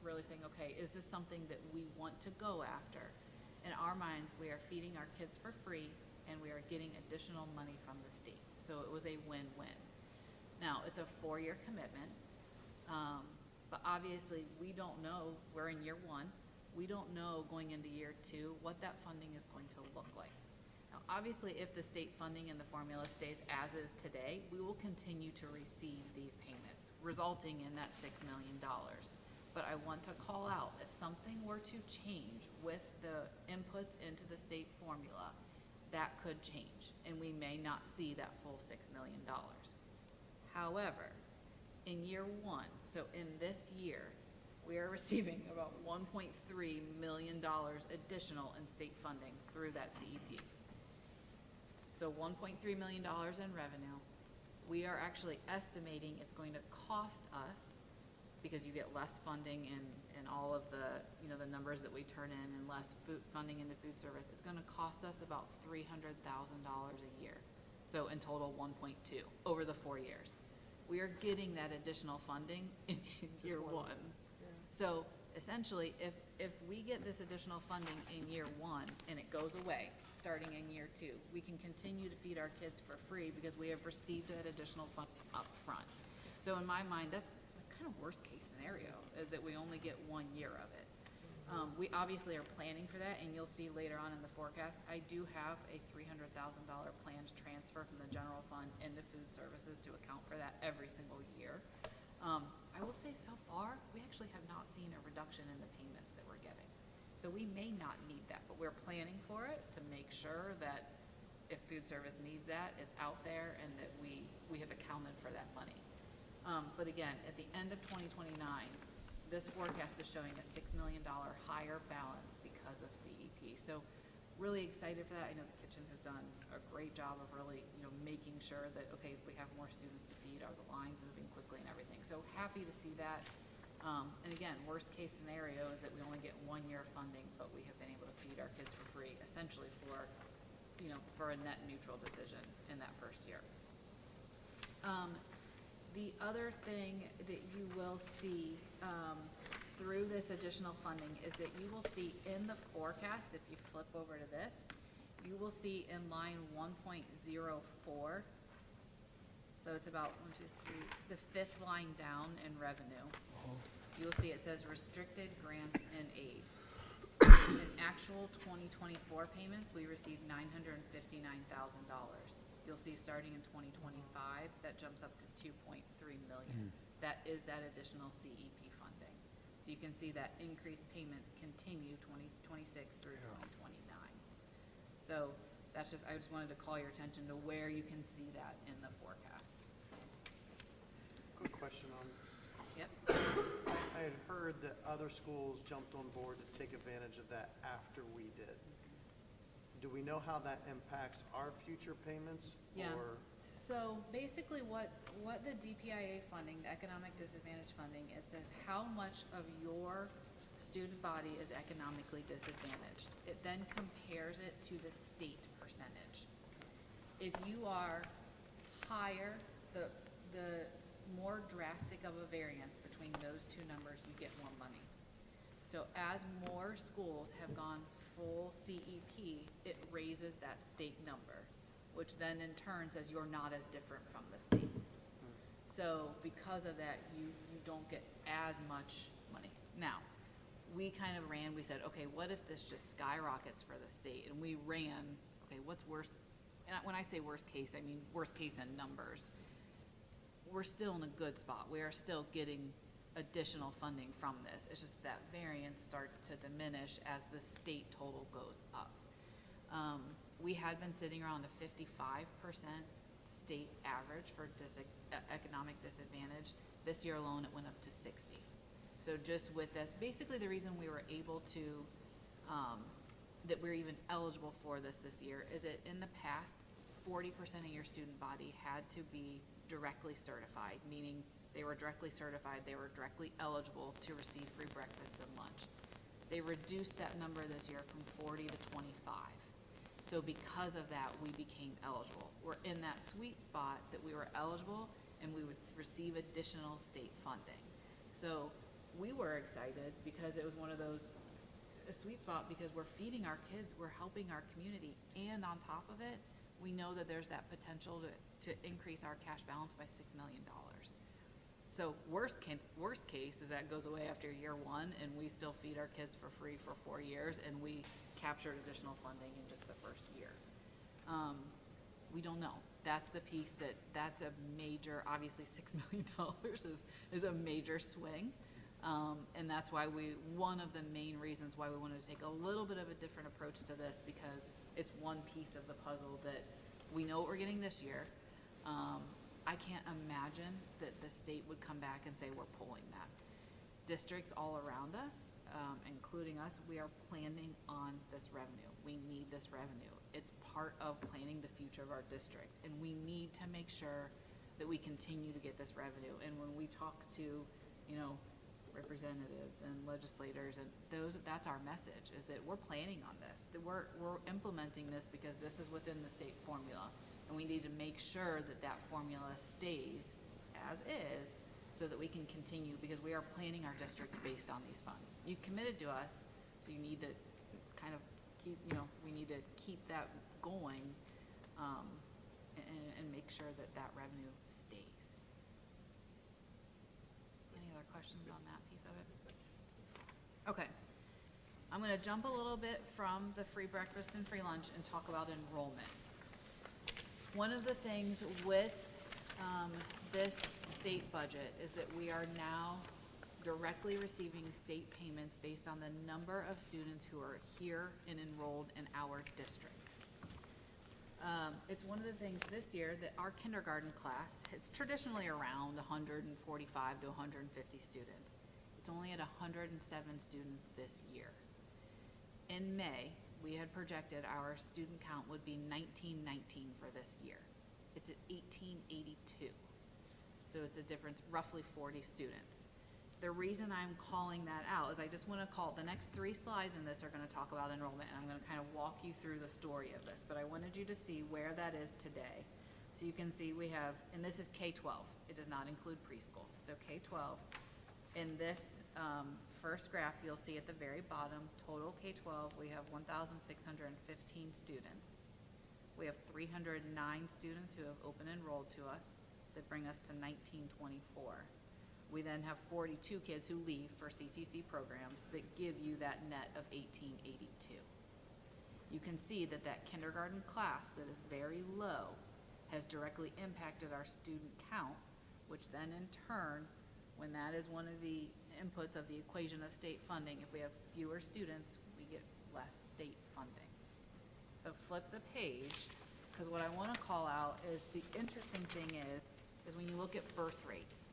really saying, okay, is this something that we want to go after? In our minds, we are feeding our kids for free and we are getting additional money from the state. So it was a win-win. Now, it's a 4-year commitment, but obviously we don't know, we're in year 1, we don't know going into year 2 what that funding is going to look like. Now, obviously, if the state funding and the formula stays as is today, we will continue to receive these payments, resulting in that $6 million. But I want to call out, if something were to change with the inputs into the state formula, that could change, and we may not see that full $6 million. However, in year 1, so in this year, we are receiving about $1.3 million additional in state funding through that CEP. So $1.3 million in revenue. We are actually estimating it's going to cost us, because you get less funding in all of the, the numbers that we turn in and less funding into food service, it's going to cost us about $300,000 a year. So in total, 1.2 over the 4 years. We are getting that additional funding in year 1. So essentially, if we get this additional funding in year 1 and it goes away, starting in year 2, we can continue to feed our kids for free because we have received that additional funding up front. So in my mind, that's kind of worst case scenario, is that we only get 1 year of it. We obviously are planning for that, and you'll see later on in the forecast, I do have a $300,000 planned transfer from the general fund into food services to account for that every single year. I will say so far, we actually have not seen a reduction in the payments that we're getting. So we may not need that, but we're planning for it to make sure that if food service needs that, it's out there and that we have accounted for that money. But again, at the end of 2029, this forecast is showing a $6 million higher balance because of CEP. So really excited for that. I know the kitchen has done a great job of really, making sure that, okay, if we have more students to feed, are the lines moving quickly and everything. So happy to see that. And again, worst case scenario is that we only get 1 year of funding, but we have been able to feed our kids for free, essentially for a net neutral decision in that first year. The other thing that you will see through this additional funding is that you will see in the forecast, if you flip over to this, you will see in line 1.04, so it's about 1, 2, 3, the 5th line down in revenue. You'll see it says restricted grants and aid. In actual 2024 payments, we received $959,000. You'll see starting in 2025, that jumps up to $2.3 million. That is that additional CEP funding. So you can see that increased payments continue 2026 through 2029. So that's I just wanted to call your attention to where you can see that in the forecast. Quick question on, Yep. I had heard that other schools jumped on board to take advantage of that after we did. Do we know how that impacts our future payments? Yeah. Or So basically what the DPIA funding, the economic disadvantage funding, it says how much of your student body is economically disadvantaged. It then compares it to the state percentage. If you are higher, the more drastic of a variance between those two numbers, you get more money. So as more schools have gone full CEP, it raises that state number, which then in turn says you're not as different from the state. So because of that, you don't get as much money. Now, we kind of we said, okay, what if this just skyrockets for the state? And we ran, okay, what's worse? And when I say worst case, I mean worst case in numbers. We're still in a good spot. We are still getting additional funding from this. It's just that variance starts to diminish as the state total goes up. We had been sitting around a 55% state average for economic disadvantage. This year alone, it went up to 60. So just with this, basically the reason we were able to, that we're even eligible for this year is that in the past, 40% of your student body had to be directly certified, meaning they were directly certified, they were directly eligible to receive free breakfast and lunch. They reduced that number this year from 40 to 25. So because of that, we became eligible. We're in that sweet spot that we were eligible and we would receive additional state funding. So we were excited because it was one of those, a sweet spot because we're feeding our kids, we're helping our community, and on top of it, we know that there's that potential to increase our cash balance by $6 million. So worst case is that goes away after year 1 and we still feed our kids for free for 4 years and we captured additional funding in just the first year. We don't know. That's the piece that's a major, obviously $6 million is a major swing. And that's why one of the main reasons why we wanted to take a little bit of a different approach to this, because it's one piece of the puzzle that we know what we're getting this year. I can't imagine that the state would come back and say we're pulling that. Districts all around us, including us, we are planning on this revenue. We need this revenue. It's part of planning the future of our district, and we need to make sure that we continue to get this revenue. And when we talk to, representatives and legislators, and that's our message, is that we're planning on this, that we're implementing this because this is within the state formula, and we need to make sure that that formula stays as is so that we can continue, because we are planning our district based on these funds. You committed to us, so you need to kind of keep, we need to keep that going and make sure that that revenue stays. Any other questions on that piece of it? Okay. I'm gonna jump a little bit from the free breakfast and free lunch and talk about enrollment. One of the things with this state budget is that we are now directly receiving state payments based on the number of students who are here and enrolled in our district. It's one of the things this year that our kindergarten class, it's traditionally around 145 to 150 students. It's only at 107 students this year. In May, we had projected our student count would be 1919 for this year. It's at 1882. So it's a difference, roughly 40 students. The reason I'm calling that out is I just want to call, the next 3 slides in this are going to talk about enrollment, and I'm going to kind of walk you through the story of this, but I wanted you to see where that is today. So you can see we have, and this is K-12. It does not include preschool. So K-12. In this first graph, you'll see at the very bottom, total K-12, we have 1,615 students. We have 309 students who have open enrolled to us that bring us to 1924. We then have 42 kids who leave for CTC programs that give you that net of 1882. You can see that that kindergarten class that is very low has directly impacted our student count, which then in turn, when that is one of the inputs of the equation of state funding, if we have fewer students, we get less state funding. So flip the page, because what I want to call out is the interesting thing is when you look at birth rates.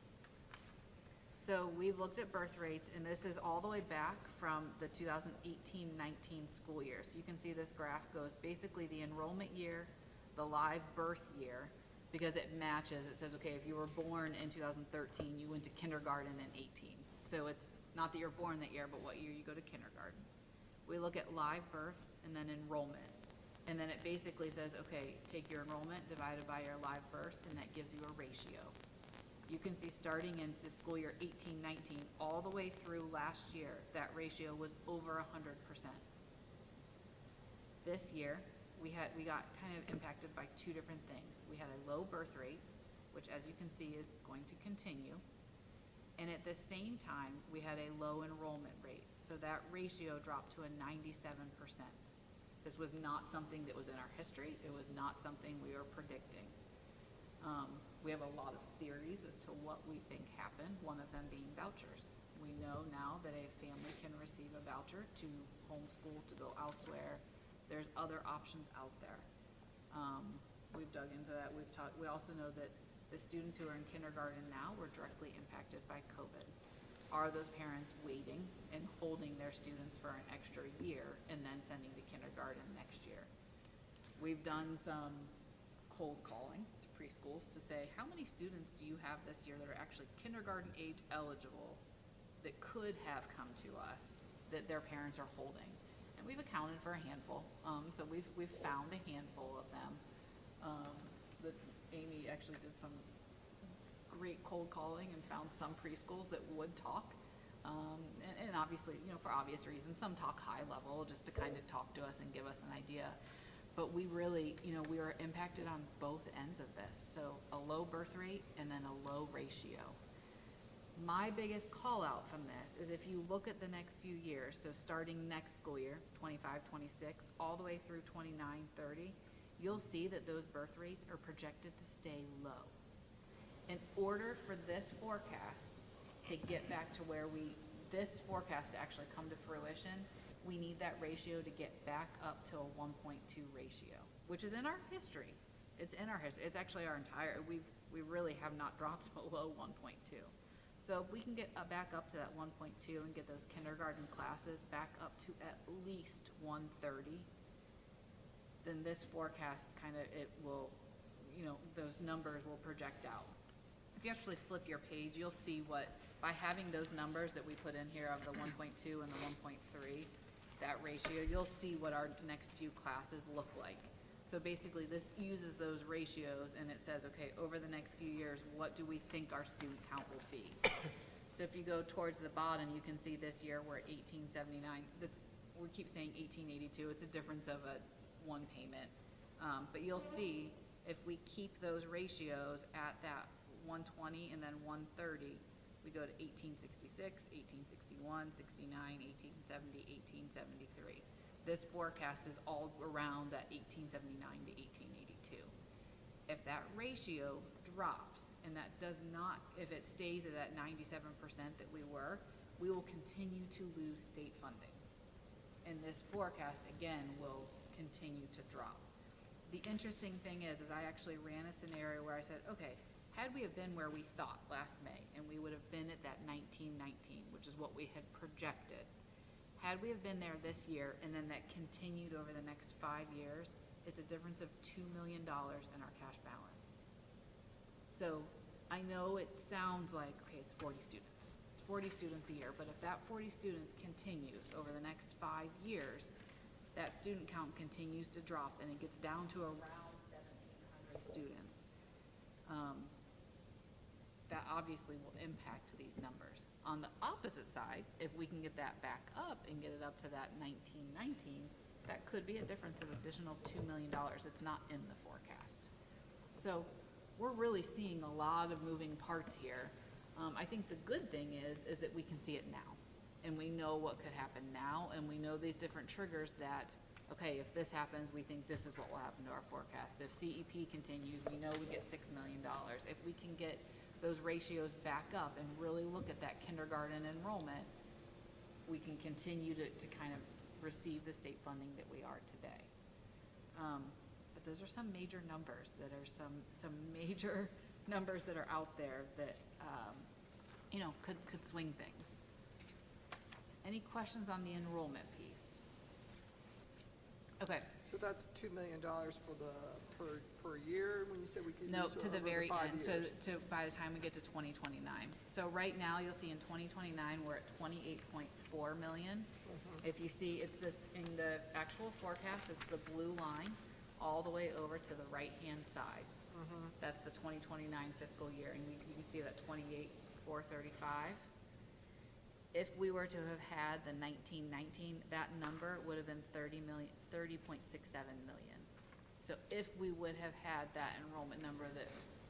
So we've looked at birth rates, and this is all the way back from the 2018-19 school year. So you can see this graph goes basically the enrollment year, the live birth year, because it matches. It says, okay, if you were born in 2013, you went to kindergarten in 18. So it's not that you're born that year, but what year you go to kindergarten. We look at live births and then enrollment. And then it basically says, okay, take your enrollment divided by your live births, and that gives you a ratio. You can see starting in the school year 18-19 all the way through last year, that ratio was over 100%. This year, we got kind of impacted by 2 different things. We had a low birth rate, which as you can see is going to continue. And at the same time, we had a low enrollment rate. So that ratio dropped to a 97%. This was not something that was in our history. It was not something we were predicting. We have a lot of theories as to what we think happened, one of them being vouchers. We know now that a family can receive a voucher to homeschool, to go elsewhere. There's other options out there. We've dug into that. We also know that the students who are in kindergarten now were directly impacted by COVID. Are those parents waiting and holding their students for an extra year and then sending to kindergarten next year? We've done some cold calling to preschools to say, how many students do you have this year that are actually kindergarten age eligible that could have come to us that their parents are holding? And we've accounted for a handful. So we've found a handful of them. Amy actually did some great cold calling and found some preschools that would talk. And obviously, for obvious reasons, some talk high level just to kind of talk to us and give us an idea. But we really, we were impacted on both ends of this. So a low birth rate and then a low ratio. My biggest call out from this is if you look at the next few years, so starting next school year, 25-26, all the way through 29-30, you'll see that those birth rates are projected to stay low. In order for this forecast to get back to where this forecast to actually come to fruition, we need that ratio to get back up to a 1.2 ratio, which is in our history. It's in our history. It's actually our entire, we really have not dropped below 1.2. So if we can get back up to that 1.2 and get those kindergarten classes back up to at least 130, then this forecast it will, those numbers will project out. If you actually flip your page, you'll see by having those numbers that we put in here of the 1.2 and the 1.3, that ratio, you'll see what our next few classes look like. So basically this uses those ratios and it says, okay, over the next few years, what do we think our student count will be? So if you go towards the bottom, you can see this year we're at 1879. We keep saying 1882. It's a difference of one payment. But you'll see if we keep those ratios at that 120 and then 130, We go to 1866, 1861, 69, 1870, 1873. This forecast is all around that 1879 to 1882. If that ratio drops, and that does not, if it stays at that 97% that we were, we will continue to lose state funding. And this forecast, again, will continue to drop. The interesting thing is I actually ran a scenario where I said, okay, had we have been where we thought last May, and we would have been at that 1919, which is what we had projected, had we have been there this year, and then that continued over the next 5 years, it's a difference of $2 million in our cash balance. So I know it sounds like, okay, it's 40 students. It's 40 students a year, but if that 40 students continues over the next 5 years, that student count continues to drop, and it gets down to around 1,700 students. That obviously will impact these numbers. On the opposite side, if we can get that back up and get it up to that 1919, that could be a difference of additional $2 million. It's not in the forecast. So we're really seeing a lot of moving parts here. I think the good thing is that we can see it now. And we know what could happen now, and we know these different triggers that, okay, if this happens, we think this is what will happen to our forecast. If CEP continues, we know we get $6 million. If we can get those ratios back up and really look at that kindergarten enrollment, we can continue to kind of receive the state funding that we are today. But those are some major numbers that are some major numbers that are out there that, you know, could swing things. Any questions on the enrollment piece? Okay. So that's $2 million for the, per year, when you said we could use No, it to the over very 5 end, years? to by the time we get to 2029. So right now, you'll see in 2029, we're at 28.4 million. If you see, it's this, in the actual forecast, it's the blue line all the way over to the right-hand side. That's the 2029 fiscal year, and you can see that 28,435. If we were to have had the 1919, that number would have been 30.67 million. So if we would have had that enrollment number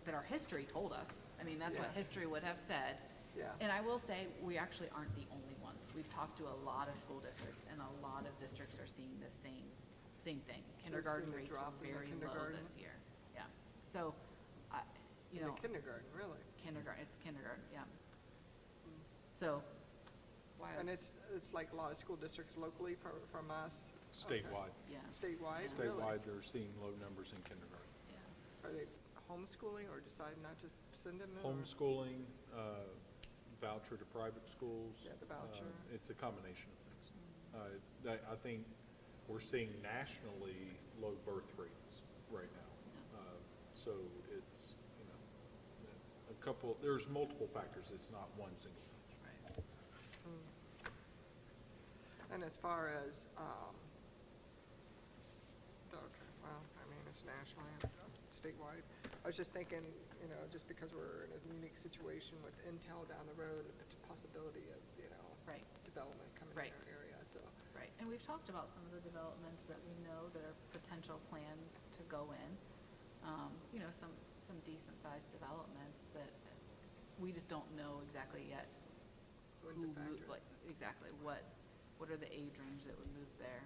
that our history told us, I mean, that's what Yeah. history would have said. Yeah. And I will say, we actually aren't the only ones. We've talked to a lot of school districts, and a lot of districts are seeing the same thing. Kindergarten seeing a rates were drop in the very low kindergarten? this year. Yeah. So, you In know. the kindergarten, really? Kindergarten, it's kindergarten, yeah. So, why And it's like a lot of school districts locally from us? Statewide. Yeah. Statewide, really? Statewide, they're seeing low numbers in kindergarten. Are they homeschooling or deciding not to send them in? or- Homeschooling, voucher to private schools. Yeah, the voucher. It's a combination of things. I think we're seeing nationally low birth rates right now. So it's, you know, there's multiple factors. It's not one single thing. And as far as, okay, well, I mean, it's nationally and statewide. I was just thinking, you know, just because we're in a unique situation with Intel down the road, the possibility of, you know, development coming in our area, so. Right, and we've talked about some of the developments that we know that are potential planned to go in. You know, some decent-sized developments that we just don't know exactly yet. When to factor. Like, exactly, what are the age range that would move there?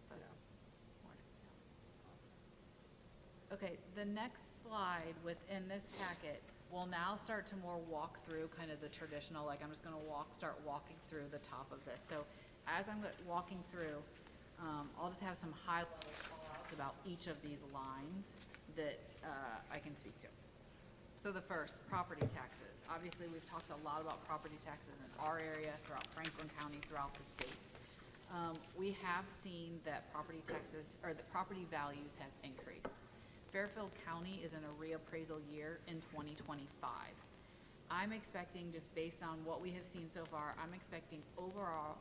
But Okay, the next slide within this packet will now start to more walk through kind of the traditional, like I'm just gonna start walking through the top of this. So as I'm walking through, I'll just have some high-level call-outs about each of these lines that I can speak to. So the first, property taxes. Obviously, we've talked a lot about property taxes in our area, throughout Franklin County, throughout the state. We have seen that property taxes, or the property values have increased. Fairfield County is in a reappraisal year in 2025. I'm expecting, just based on what we have seen so far, I'm expecting overall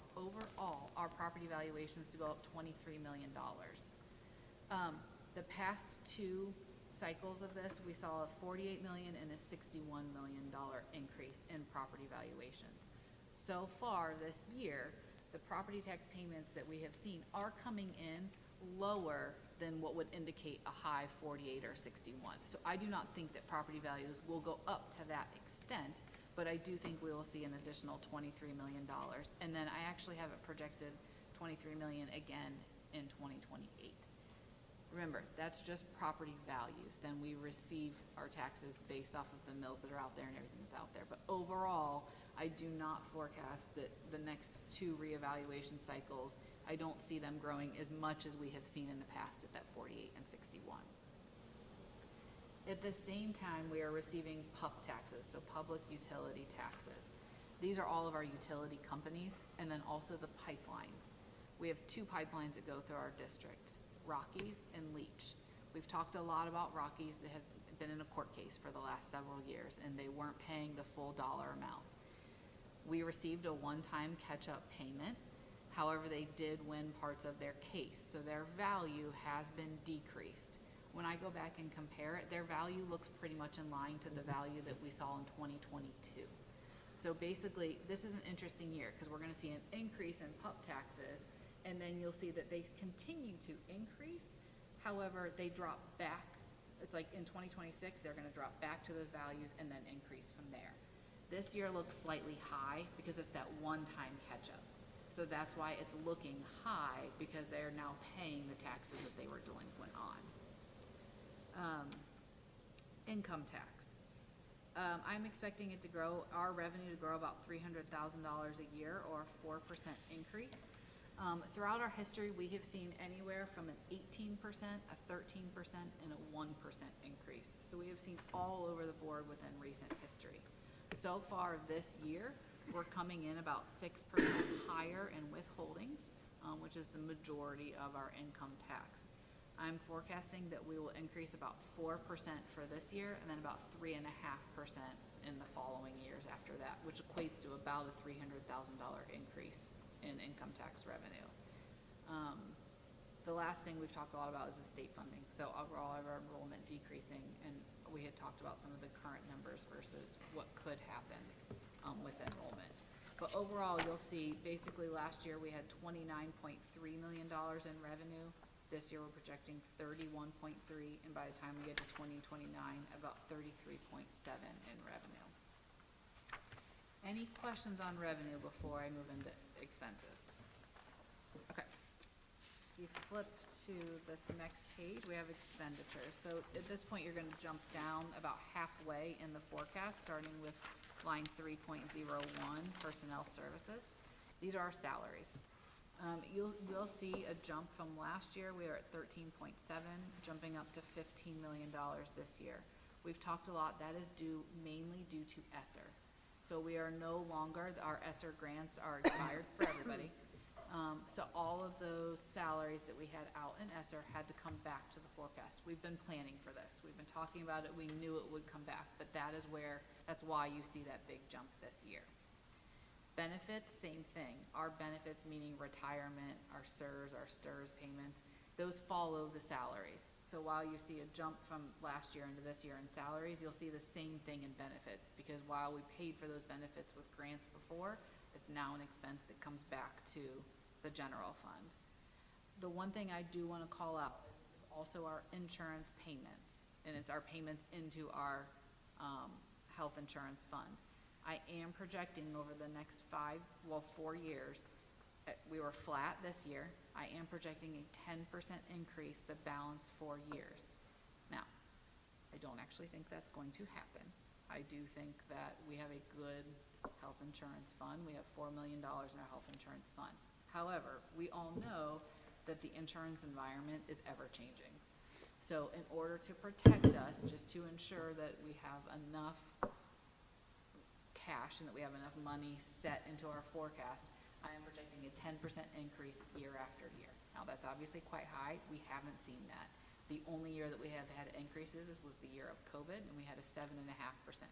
our property valuations to go up $23 million. The past two cycles of this, we saw a $48 million and a $61 million increase in property valuations. So far this year, the property tax payments that we have seen are coming in lower than what would indicate a high 48 or 61. So I do not think that property values will go up to that extent, but I do think we will see an additional $23 million. And then I actually have it projected $23 million again in 2028. Remember, that's just property values. Then we receive our taxes based off of the mills that are out there and everything that's out there. But overall, I do not forecast that the next 2 reevaluation cycles, I don't see them growing as much as we have seen in the past at that 48 and 61. At the same time, we are receiving PUP taxes, so public utility taxes. These are all of our utility companies, and then also the pipelines. We have 2 pipelines that go through our district, Rockies and Leach. We've talked a lot about Rockies that have been in a court case for the last several years, and they weren't paying the full dollar amount. We received a one-time catch-up payment. However, they did win parts of their case, so their value has been decreased. When I go back and compare it, their value looks pretty much in line to the value that we saw in 2022. So basically, this is an interesting year because we're going to see an increase in PUP taxes, and then you'll see that they continue to increase. However, they drop back. It's like in 2026, they're going to drop back to those values and then increase from there. This year looks slightly high because it's that one-time catch-up. So that's why it's looking high, because they're now paying the taxes that they were delinquent on. Income tax. I'm expecting it to grow, our revenue to grow about $300,000 a year, or a 4% increase. Throughout our history, we have seen anywhere from an 18%, a 13%, and a 1% increase. So we have seen all over the board within recent history. So far this year, we're coming in about 6% higher in withholdings, which is the majority of our income tax. I'm forecasting that we will increase about 4% for this year, and then about 3.5% in the following years after that, which equates to about a $300,000 increase in income tax revenue. The last thing we've talked a lot about is the state funding. So overall, our enrollment decreasing, and we had talked about some of the current numbers versus what could happen with enrollment. But overall, you'll see basically last year we had $29.3 million in revenue. This year we're projecting 31.3, and by the time we get to 2029, about 33.7 in revenue. Any questions on revenue before I move into expenses? Okay. If you flip to this next page, we have expenditures. So at this point, you're going to jump down about halfway in the forecast, starting with line 3.01, personnel services. These are our salaries. You'll see a jump from last year. We were at 13.7, jumping up to $15 million this year. We've talked a lot. That is mainly due to ESSER. So we are no longer, our ESSER grants are expired for everybody. So all of those salaries that we had out in ESSER had to come back to the forecast. We've been planning for this. We've been talking about it. We knew it would come back, but that's why you see that big jump this year. Benefits, same thing. Our benefits, meaning retirement, our CSRS, our STRS payments, those follow the salaries. So while you see a jump from last year into this year in salaries, you'll see the same thing in benefits, because while we paid for those benefits with grants before, it's now an expense that comes back to the general fund. The one thing I do want to call out is also our insurance payments, and it's our payments into our health insurance fund. I am projecting over the next 4 years, we were flat this year. I am projecting a 10% increase the balance 4 years. Now, I don't actually think that's going to happen. I do think that we have a good health insurance fund. We have $4 million in our health insurance fund. However, we all know that the insurance environment is ever changing. So in order to protect us, just to ensure that we have enough cash and that we have enough money set into our forecast, I am projecting a 10% increase year after year. Now that's obviously quite high. We haven't seen that. The only year that we have had increases was the year of COVID, and we had a 7.5%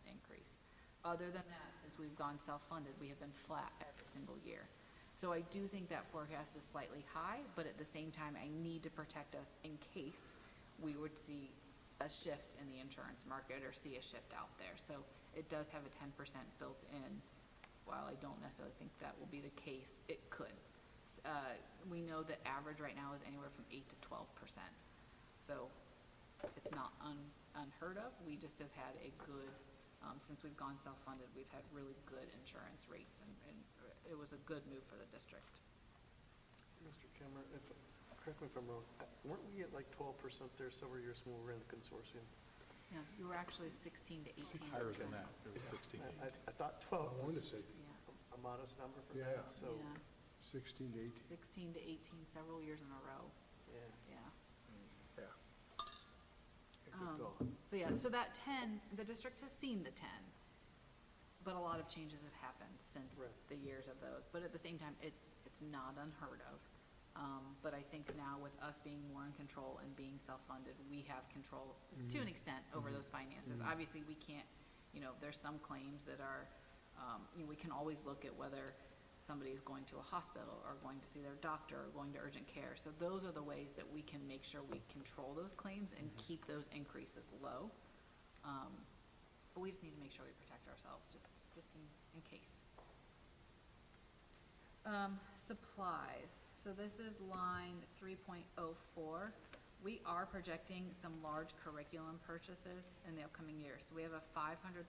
increase. Other than that, since we've gone self-funded, we have been flat every single year. So I do think that forecast is slightly high, but at the same time, I need to protect us in case we would see a shift in the insurance market or see a shift out there. So it does have a 10% built in. While I don't necessarily think that will be the case, it could. we know that average right now is anywhere from 8 to 12%. So it's not unheard of. We just have had a good, since we've gone self-funded, we've had really good insurance rates, and it was a good move for the district. Mr. Kimmer, correct me if I'm wrong, weren't we at like 12% there several years when we were in the consortium? Yeah, you were actually 16 to 18%. Higher than that, it was 16. I thought 12 I wanted was to say, a modest number for Yeah. that, so, Yeah, 16 to 18. 16 to 18, several years in a row, yeah. yeah. Yeah. Good thought. So yeah, so that 10, the district has seen the 10, but a lot of changes have happened since Right. the years of those. But at the same time, it's not unheard of. But I think now with us being more in control and being self-funded, we have control to an extent over those finances. Obviously, we can't, there's some claims that are, we can always look at whether somebody is going to a hospital or going to see their doctor or going to urgent care. So those are the ways that we can make sure we control those claims and keep those increases low. But we just need to make sure we protect ourselves, just in case. Supplies. So this is line 3.04. We are projecting some large curriculum purchases in the upcoming year. So we have a $500,000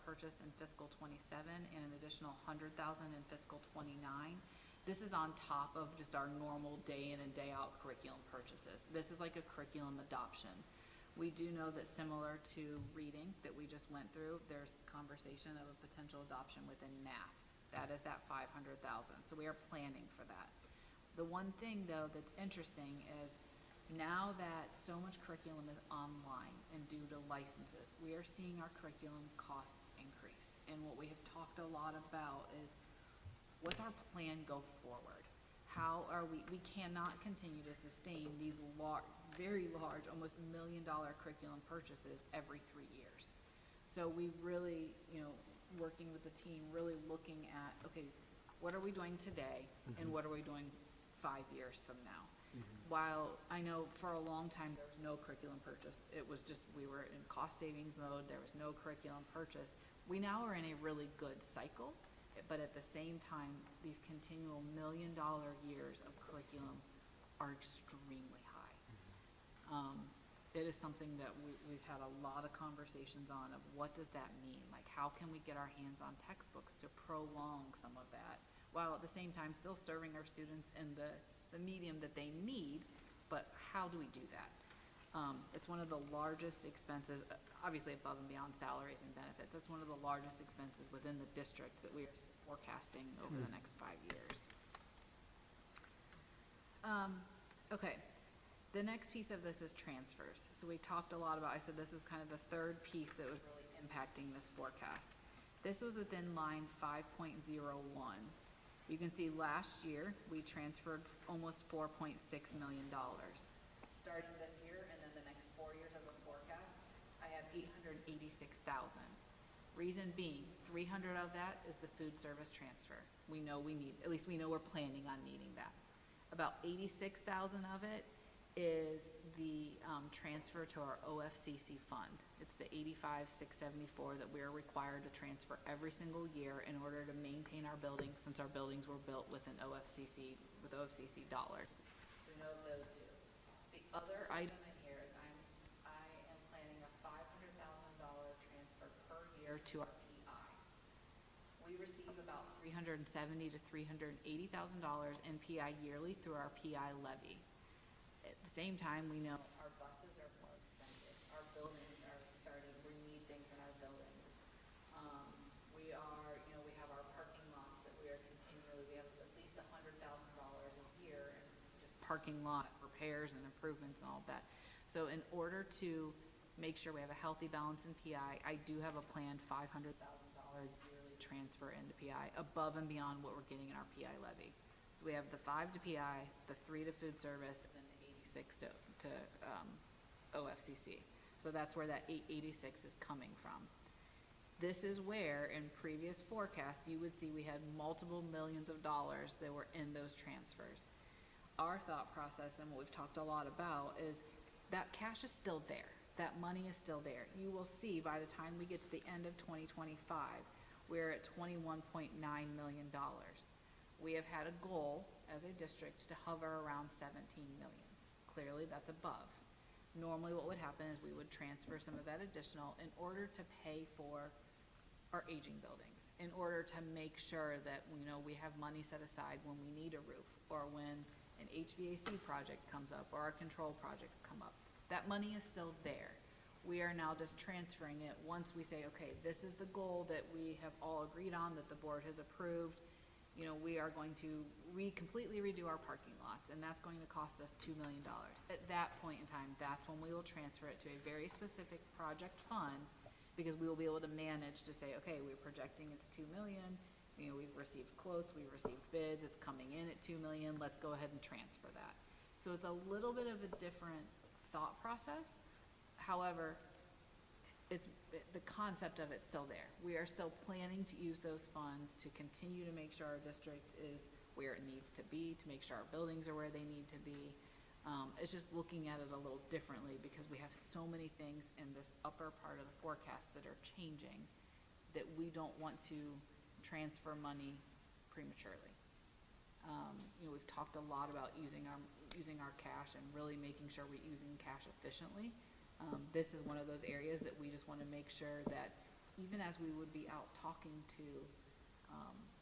purchase in fiscal '27 and an additional $100,000 in fiscal '29. This is on top of just our normal day in and day out curriculum purchases. This is like a curriculum adoption. We do know that similar to reading that we just went through, there's conversation of a potential adoption within math. That is that $500,000. So we are planning for that. The one thing though that's interesting is now that so much curriculum is online and due to licenses, we are seeing our curriculum costs increase. And what we have talked a lot about is what's our plan go forward? How are we cannot continue to sustain these very large, almost $1 million curriculum purchases every 3 years. So we really, working with the team, really looking at, okay, what are we doing today and what are we doing 5 years from now? While I know for a long time there was no curriculum purchase, it was just we were in cost savings mode, there was no curriculum purchase. We now are in a really good cycle, but at the same time, these continual $1 million years of curriculum are extremely high. It is something that we've had a lot of conversations on of what does that mean? Like how can we get our hands on textbooks to prolong some of that, while at the same time still serving our students in the medium that they need, but how do we do that? It's one of the largest expenses, obviously above and beyond salaries and benefits. That's one of the largest expenses within the district that we are forecasting over the next 5 years. Okay, the next piece of this is transfers. So we talked a lot about, I said this is kind of the third piece that was really impacting this forecast. This was within line 5.01. You can see last year, we transferred almost $4.6 million. Starting this year and then the next 4 years of the forecast, I have $886,000. Reason being, 300 of that is the food service transfer. We know we need, at least we know we're planning on needing that. About 86,000 of it is the transfer to our OFCC fund. It's the 85,674 that we are required to transfer every single year in order to maintain our buildings, since our buildings were built with an OFCC, with OFCC dollars. We know those two. The other item in here is I am planning a $500,000 transfer per year to our PI. We receive about $370,000 to $380,000 in PI yearly through our PI levy. At the same time, we know our buses are more expensive. Our buildings are starting, we need things in our buildings. We have our parking lots that we are continually, we have at least $100,000 a year in just parking lot repairs and improvements and all of that. So in order to make sure we have a healthy balance in PI, I do have a planned $500,000 yearly transfer into PI above and beyond what we're getting in our PI levy. So we have the 5 to PI, the 3 to food service, and then the 86 to OFCC. So that's where that 886 is coming from. This is where in previous forecasts you would see we had multiple millions of dollars that were in those transfers. Our thought process and what we've talked a lot about is that cash is still there. That money is still there. You will see by the time we get to the end of 2025, we're at $21.9 million. We have had a goal as a district to hover around 17 million. Clearly, that's above. Normally, what would happen is we would transfer some of that additional in order to pay for our aging buildings, in order to make sure that we know we have money set aside when we need a roof, or when an HVAC project comes up, or our control projects come up. That money is still there. We are now just transferring it once we say, okay, this is the goal that we have all agreed on, that the board has approved. You know, we are going to completely redo our parking lots, and that's going to cost us $2 million. At that point in time, that's when we will transfer it to a very specific project fund, because we will be able to manage to say, okay, we're projecting it's 2 million, you know, we've received quotes, we've received bids, it's coming in at 2 million, let's go ahead and transfer that. So it's a little bit of a different thought process. However, the concept of it's still there. We are still planning to use those funds to continue to make sure our district is where it needs to be, to make sure our buildings are where they need to be. It's just looking at it a little differently, because we have so many things in this upper part of the forecast that are changing that we don't want to transfer money prematurely. You know, we've talked a lot about using our cash and really making sure we're using cash efficiently. This is one of those areas that we just want to make sure that even as we would be out talking to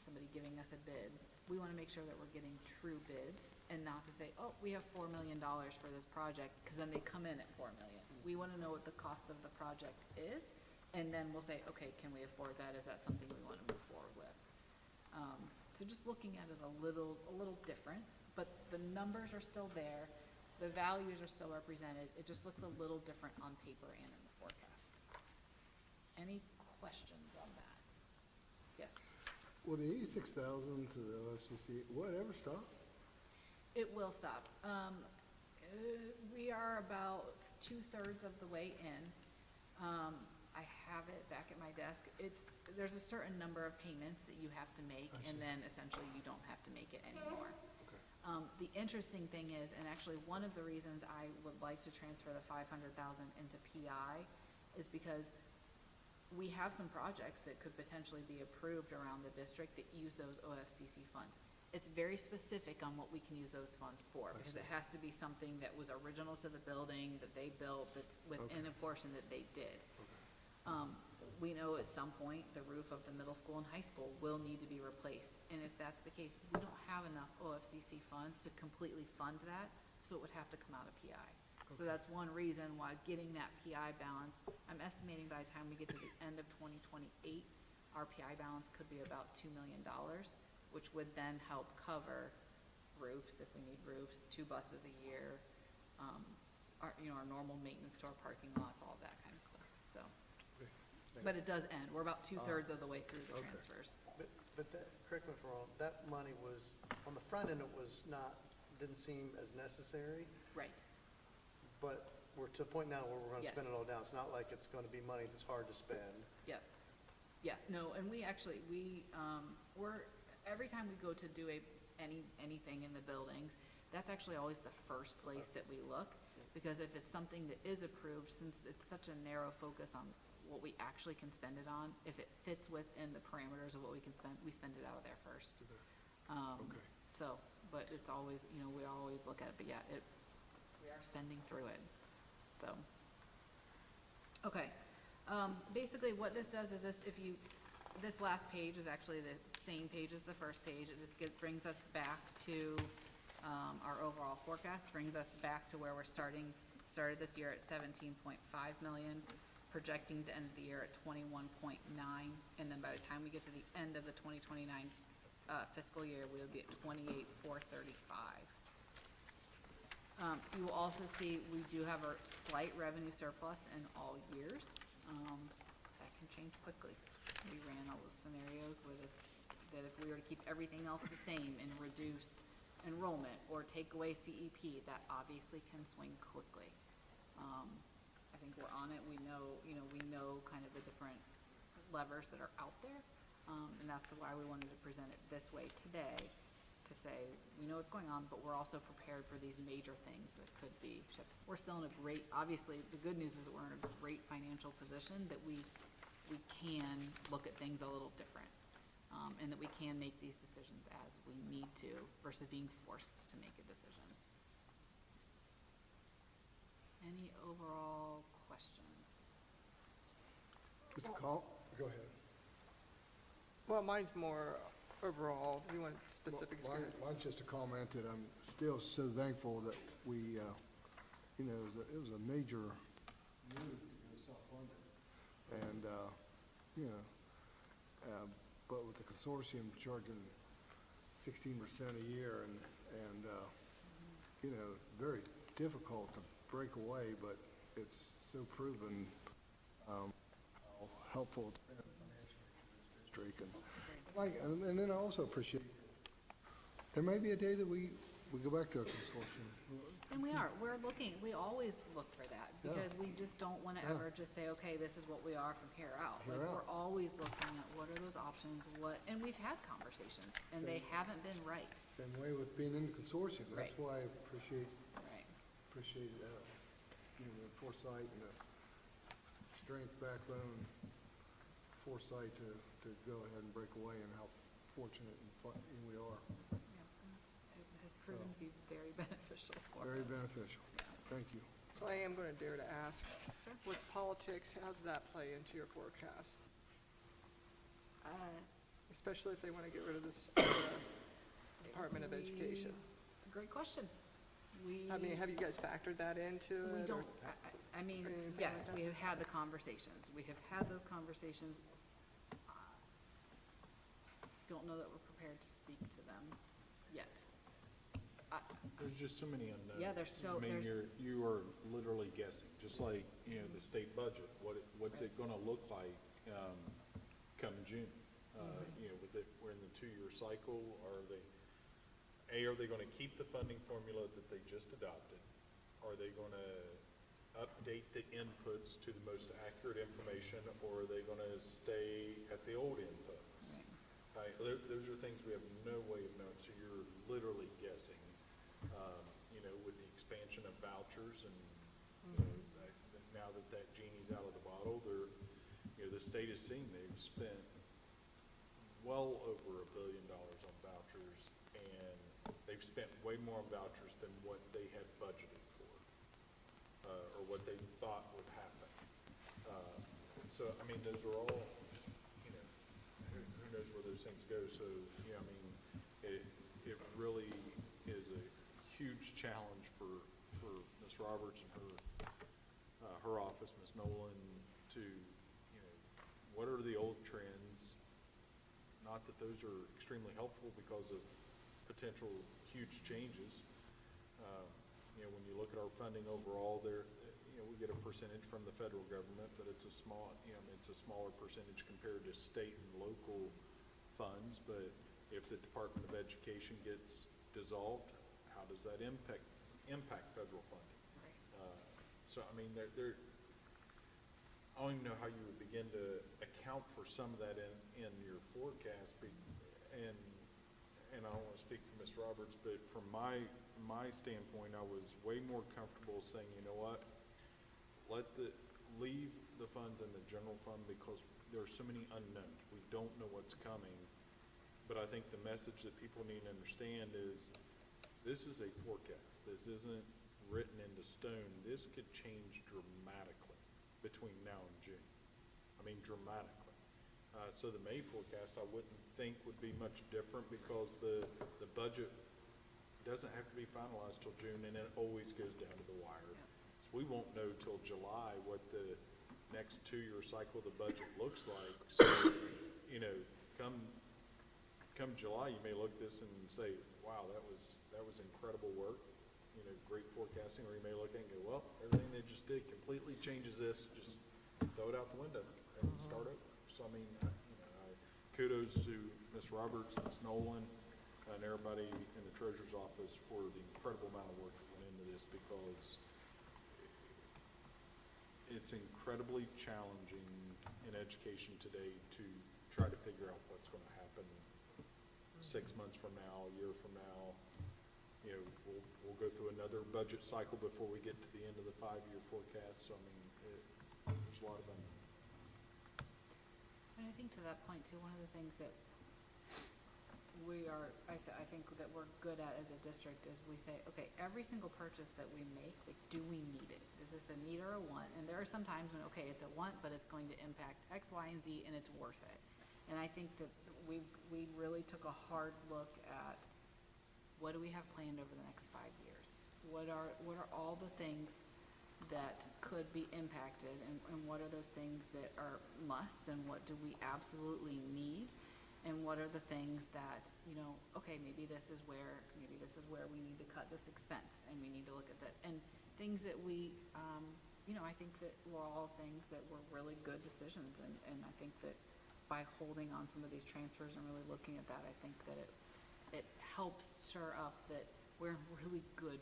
somebody giving us a bid, we want to make sure that we're getting true bids, and not to say, oh, we have $4 million for this project, because then they come in at $4 million. We want to know what the cost of the project is, and then we'll say, okay, can we afford that? Is that something we want to move forward with? So just looking at it a little different, but the numbers are still there. The values are still represented. It just looks a little different on paper and in the forecast. Any questions on that? Yes? Well, the 86,000 to the OFCC, whatever stop? It will stop. We are about 2/3 of the way in. I have it back at my desk. There's a certain number of payments that you have to make, and then essentially you don't have to make it anymore. The interesting thing is, and actually one of the reasons I would like to transfer the 500,000 into PI is because we have some projects that could potentially be approved around the district that use those OFCC funds. It's very specific on what we can use those funds for, because it has to be something that was original to the building that they built, that's within a portion that they did. We know at some point the roof of the middle school and high school will need to be replaced. And if that's the case, we don't have enough OFCC funds to completely fund that, so it would have to come out of PI. So that's one reason why getting that PI balance, I'm estimating by the time we get to the end of 2028, our PI balance could be about $2 million, which would then help cover roofs, if we need roofs, 2 buses a year, our normal maintenance to our parking lots, all that kind of stuff, so. But it does end. We're about 2/3 of the way through the transfers. But that, correct me if I'm wrong, that money was, on the front end, it was not, didn't seem as necessary, Right. but we're to a point now where we're gonna Yes. spend it all down. It's not like it's gonna be money that's hard to spend. Yep. Yeah, no, and we actually, we're, every time we go to do anything in the buildings, that's actually always the first place that we look, because if it's something that is approved, since it's such a narrow focus on what we actually can spend it on, if it fits within the parameters of what we can spend, we spend it out of there first. So, but it's always, we always look at it, but yeah, we are spending through it, so. Okay, basically what this does is this last page is actually the same page as the first page. It just brings us back to, our overall forecast, brings us back to where we're started this year at 17.5 million, projecting to end the year at 21.9, and then by the time we get to the end of the 2029 fiscal year, we'll be at 28,435. You will also see we do have a slight revenue surplus in all years. That can change quickly. We ran all the scenarios that if we were to keep everything else the same and reduce enrollment or take away CEP, that obviously can swing quickly. I think we're on it. We know kind of the different levers that are out there, and that's why we wanted to present it this way today, to say we know what's going on, but we're also prepared for these major things that could be shifted. We're still in a great, obviously, the good news is that we're in a great financial position that we can look at things a little different. and that we can make these decisions as we need to versus being forced to make a decision. Any overall questions? Mr. Call, go ahead. Well, mine's more overall. If you want specifics, go ahead. Mine's just a comment that I'm still so thankful that we, you know, it was a major move to go self-funded. And, you know, but with the consortium charging 16% a year and, you know, very difficult to break away, but it's so proven, how helpful it's been financially to this district. And then I also appreciate, there may be a day that we go back to a consortium. And we're looking, we always look for that, because we just don't wanna ever just say, okay, this is what we are from here out. Like, we're always looking at what are those options, and we've had conversations, and they haven't been right. Same way with being in the consortium. That's Right. why I appreciate, Right. you know, the foresight and the strength, backbone, foresight to go ahead and break away, and how fortunate and we are. It has proven to be very beneficial for us. Very beneficial. Thank you. So I am going to dare to ask, with politics, how does that play into your forecast? Especially if they want to get rid of this Department of Education. It's a great question. I mean, have you guys factored that into it? We or- don't, I mean, yes, we have had the conversations. We have had those conversations. Don't know that we're prepared to speak to them yet. There's just so many unknowns. Yeah, there's so- I mean, there's- you are literally guessing, just like, you know, the state budget. What's it gonna look like, come June? You know, we're in the 2-year cycle. Are they gonna keep the funding formula that they just adopted? Are they gonna update the inputs to the most accurate information, or are they gonna stay at the old inputs? Those are things we have no way of knowing, so you're literally guessing. You know, with the expansion of vouchers and, you know, now that genie's out of the bottle, you know, the state has seen they've spent well over $1 billion on vouchers, and they've spent way more on vouchers than what they had budgeted for, or what they thought would happen. So, I mean, those are all, you know, who knows where those things go. So, you know, I mean, it really is a huge challenge for Ms. Roberts and her office, Ms. Nolan, to, you know, what are the old trends? Not that those are extremely helpful because of potential huge changes. You know, when you look at our funding overall, you know, we get a percentage from the federal government, but it's a small, you know, it's a smaller percentage compared to state and local funds. But if the Department of Education gets dissolved, how does that impact federal funding? So, I mean, I don't even know how you would begin to account for some of that in your forecast. And I don't want to speak for Ms. Roberts, but from my standpoint, I was way more comfortable saying, you know what, leave the funds in the general fund, because there are so many unknowns. We don't know what's coming. But I think the message that people need to understand is this is a forecast. This isn't written into stone. This could change dramatically between now and June. I mean, dramatically. So the May forecast, I wouldn't think would be much different, because the budget doesn't have to be finalized till June, and it always goes down to the wire. So we won't know till July what the next 2-year cycle of the budget looks like. So, you know, come July, you may look at this and say, wow, that was incredible work, you know, great forecasting. Or you may look at it and go, well, everything they just did completely changes this, just throw it out the window and start over. So, I mean, you know, kudos to Ms. Roberts, Ms. Nolan, and everybody in the Treasurer's Office for the incredible amount of work that went into this, because it's incredibly challenging in education today to try to figure out what's going to happen 6 months from now, a year from now. You know, we'll go through another budget cycle before we get to the end of the 5-year forecast. So, I mean, there's a lot of unknown. And I think to that point too, one of the things that I think that we're good at as a district is we say, okay, every single purchase that we make, like, do we need it? Is this a need or a want? And there are some times when, okay, it's a want, but it's going to impact X, Y, and Z, and it's worth it. And I think that we really took a hard look at what do we have planned over the next 5 years? What are all the things that could be impacted, and what are those things that are musts, and what do we absolutely need? And what are the things that, you know, okay, maybe this is where we need to cut this expense, and we need to look at that. And things that we, you know, I think that were all things that were really good decisions, and I think that by holding on some of these transfers and really looking at that, I think that it helps stir up that we're in really good,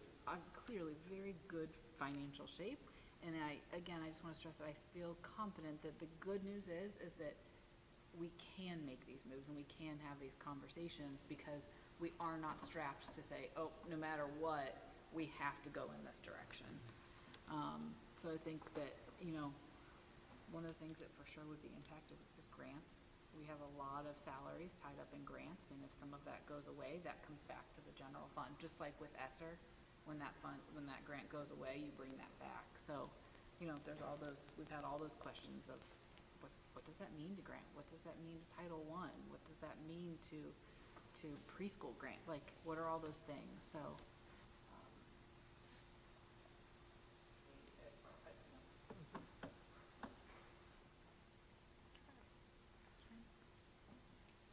clearly very good financial shape. And I just want to stress that I feel confident that the good news is that we can make these moves and we can have these conversations because we are not strapped to say, oh, no matter what, we have to go in this direction. So I think that, you know, one of the things that for sure would be impacted is grants. We have a lot of salaries tied up in grants, and if some of that goes away, that comes back to the general fund. Just like with ESSER, when that grant goes away, you bring that back. So, you know, there's all those, we've had all those questions of what does that mean to grant? What does that mean to Title I? What does that mean to preschool grant? Like, what are all those things? So,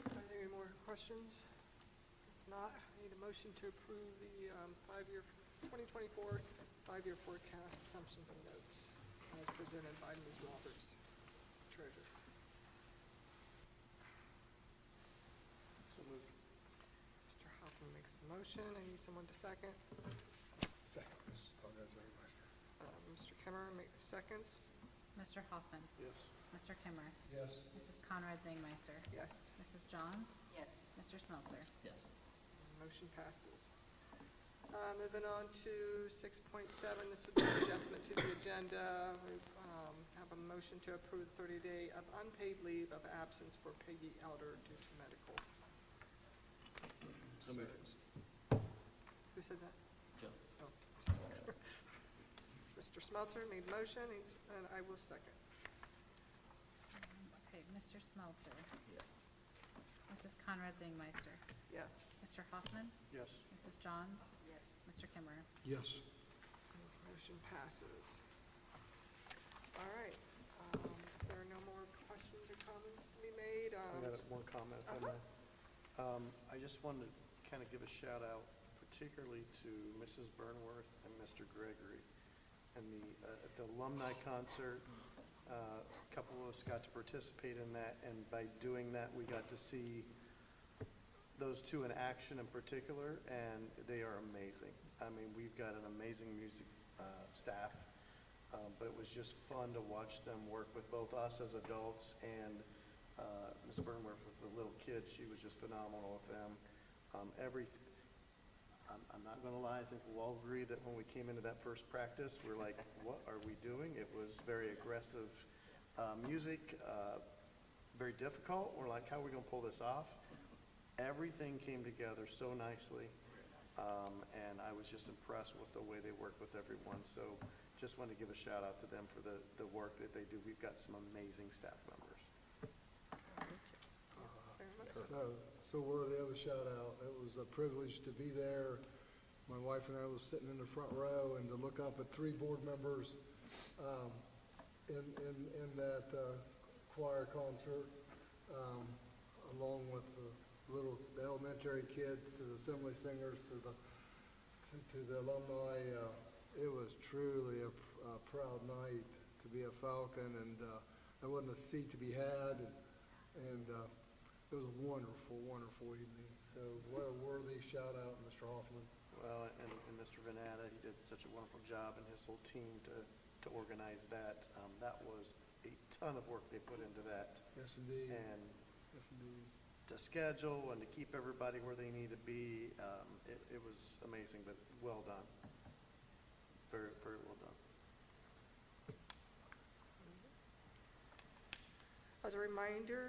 Are there any more questions? If not, I need a motion to approve the 2024 5-year forecast assumptions and notes as presented by Ms. Roberts, Treasurer. So moved. Mr. Hoffman makes the motion. I need someone to second. Second, Mrs. Conrad Zangmeister. Mr. Kimmer makes seconds. Mr. Hoffman. Yes. Mr. Kimmer. Yes. Mrs. Conrad Zangmeister. Yes. Mrs. Johns. Yes. Mr. Smeltzer. Yes. Motion passes. Moving on to 6.7, this would be an adjustment to the agenda. We have a motion to approve 30-day of unpaid leave of absence for Peggy Elder due to medical. So moved. Who said that? Joe. Oh. Mr. Smeltzer made motion, and I will second. Okay, Mr. Smeltzer. Yes. Mrs. Conrad Zangmeister. Yes. Mr. Hoffman. Yes. Mrs. Johns. Yes. Mr. Kimmer. Yes. Motion passes. All right. There are no more questions or comments to be made. I got one comment, if I may. I just wanted to kind of give a shout out, particularly to Mrs. Burnworth and Mr. Gregory. And the alumni concert, a couple of us got to participate in that, and by doing that, we got to see those two in action in particular, and they are amazing. I mean, we've got an amazing music staff, but it was just fun to watch them work with both us as adults and Ms. Burnworth with the little kids. She was just phenomenal with them. I'm not going to lie, I think we'll all agree that when we came into that first practice, we're like, what are we doing? It was very aggressive music, very difficult. We're like, how are we going to pull this off? Everything came together so nicely, and I was just impressed with the way they worked with everyone. So just wanted to give a shout out to them for the work that they do. We've got some amazing staff members. So worthy of a shout out. It was a privilege to be there. My wife and I was sitting in the front row, and to look up at 3 board members in that choir concert, along with the elementary kids, to the assembly singers, to the alumni. It was truly a proud night to be a Falcon, and there wasn't a seat to be had, and it was a wonderful, wonderful evening. So what a worthy shout out, Mr. Hoffman. Well, and Mr. Venata, he did such a wonderful job, and his whole team to organize that. That was a ton of work they put into that. Yes, indeed. And Yes, indeed. to schedule and to keep everybody where they need to be, it was amazing, but well done. Very, very well done. As a reminder,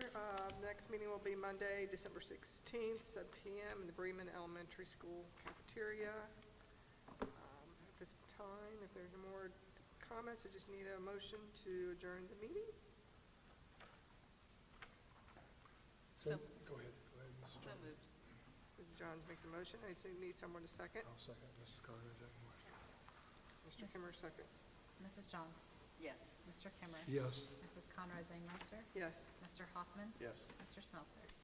next meeting will be Monday, December 16th, 7 p.m. in the Bremen Elementary School cafeteria. At this time, if there's no more comments, I just need a motion to adjourn the meeting. So, Go ahead, Mrs. so Jones. moved. Mrs. Johns makes the motion. I just need someone to second. I'll second Mrs. Conrad. Mr. Kimmer seconds. Mrs. Johns? Yes. Mr. Kimmer? Yes. Mrs. Conrad Zangmeister? Yes. Mr. Hoffman? Yes. Mr. Smeltzer?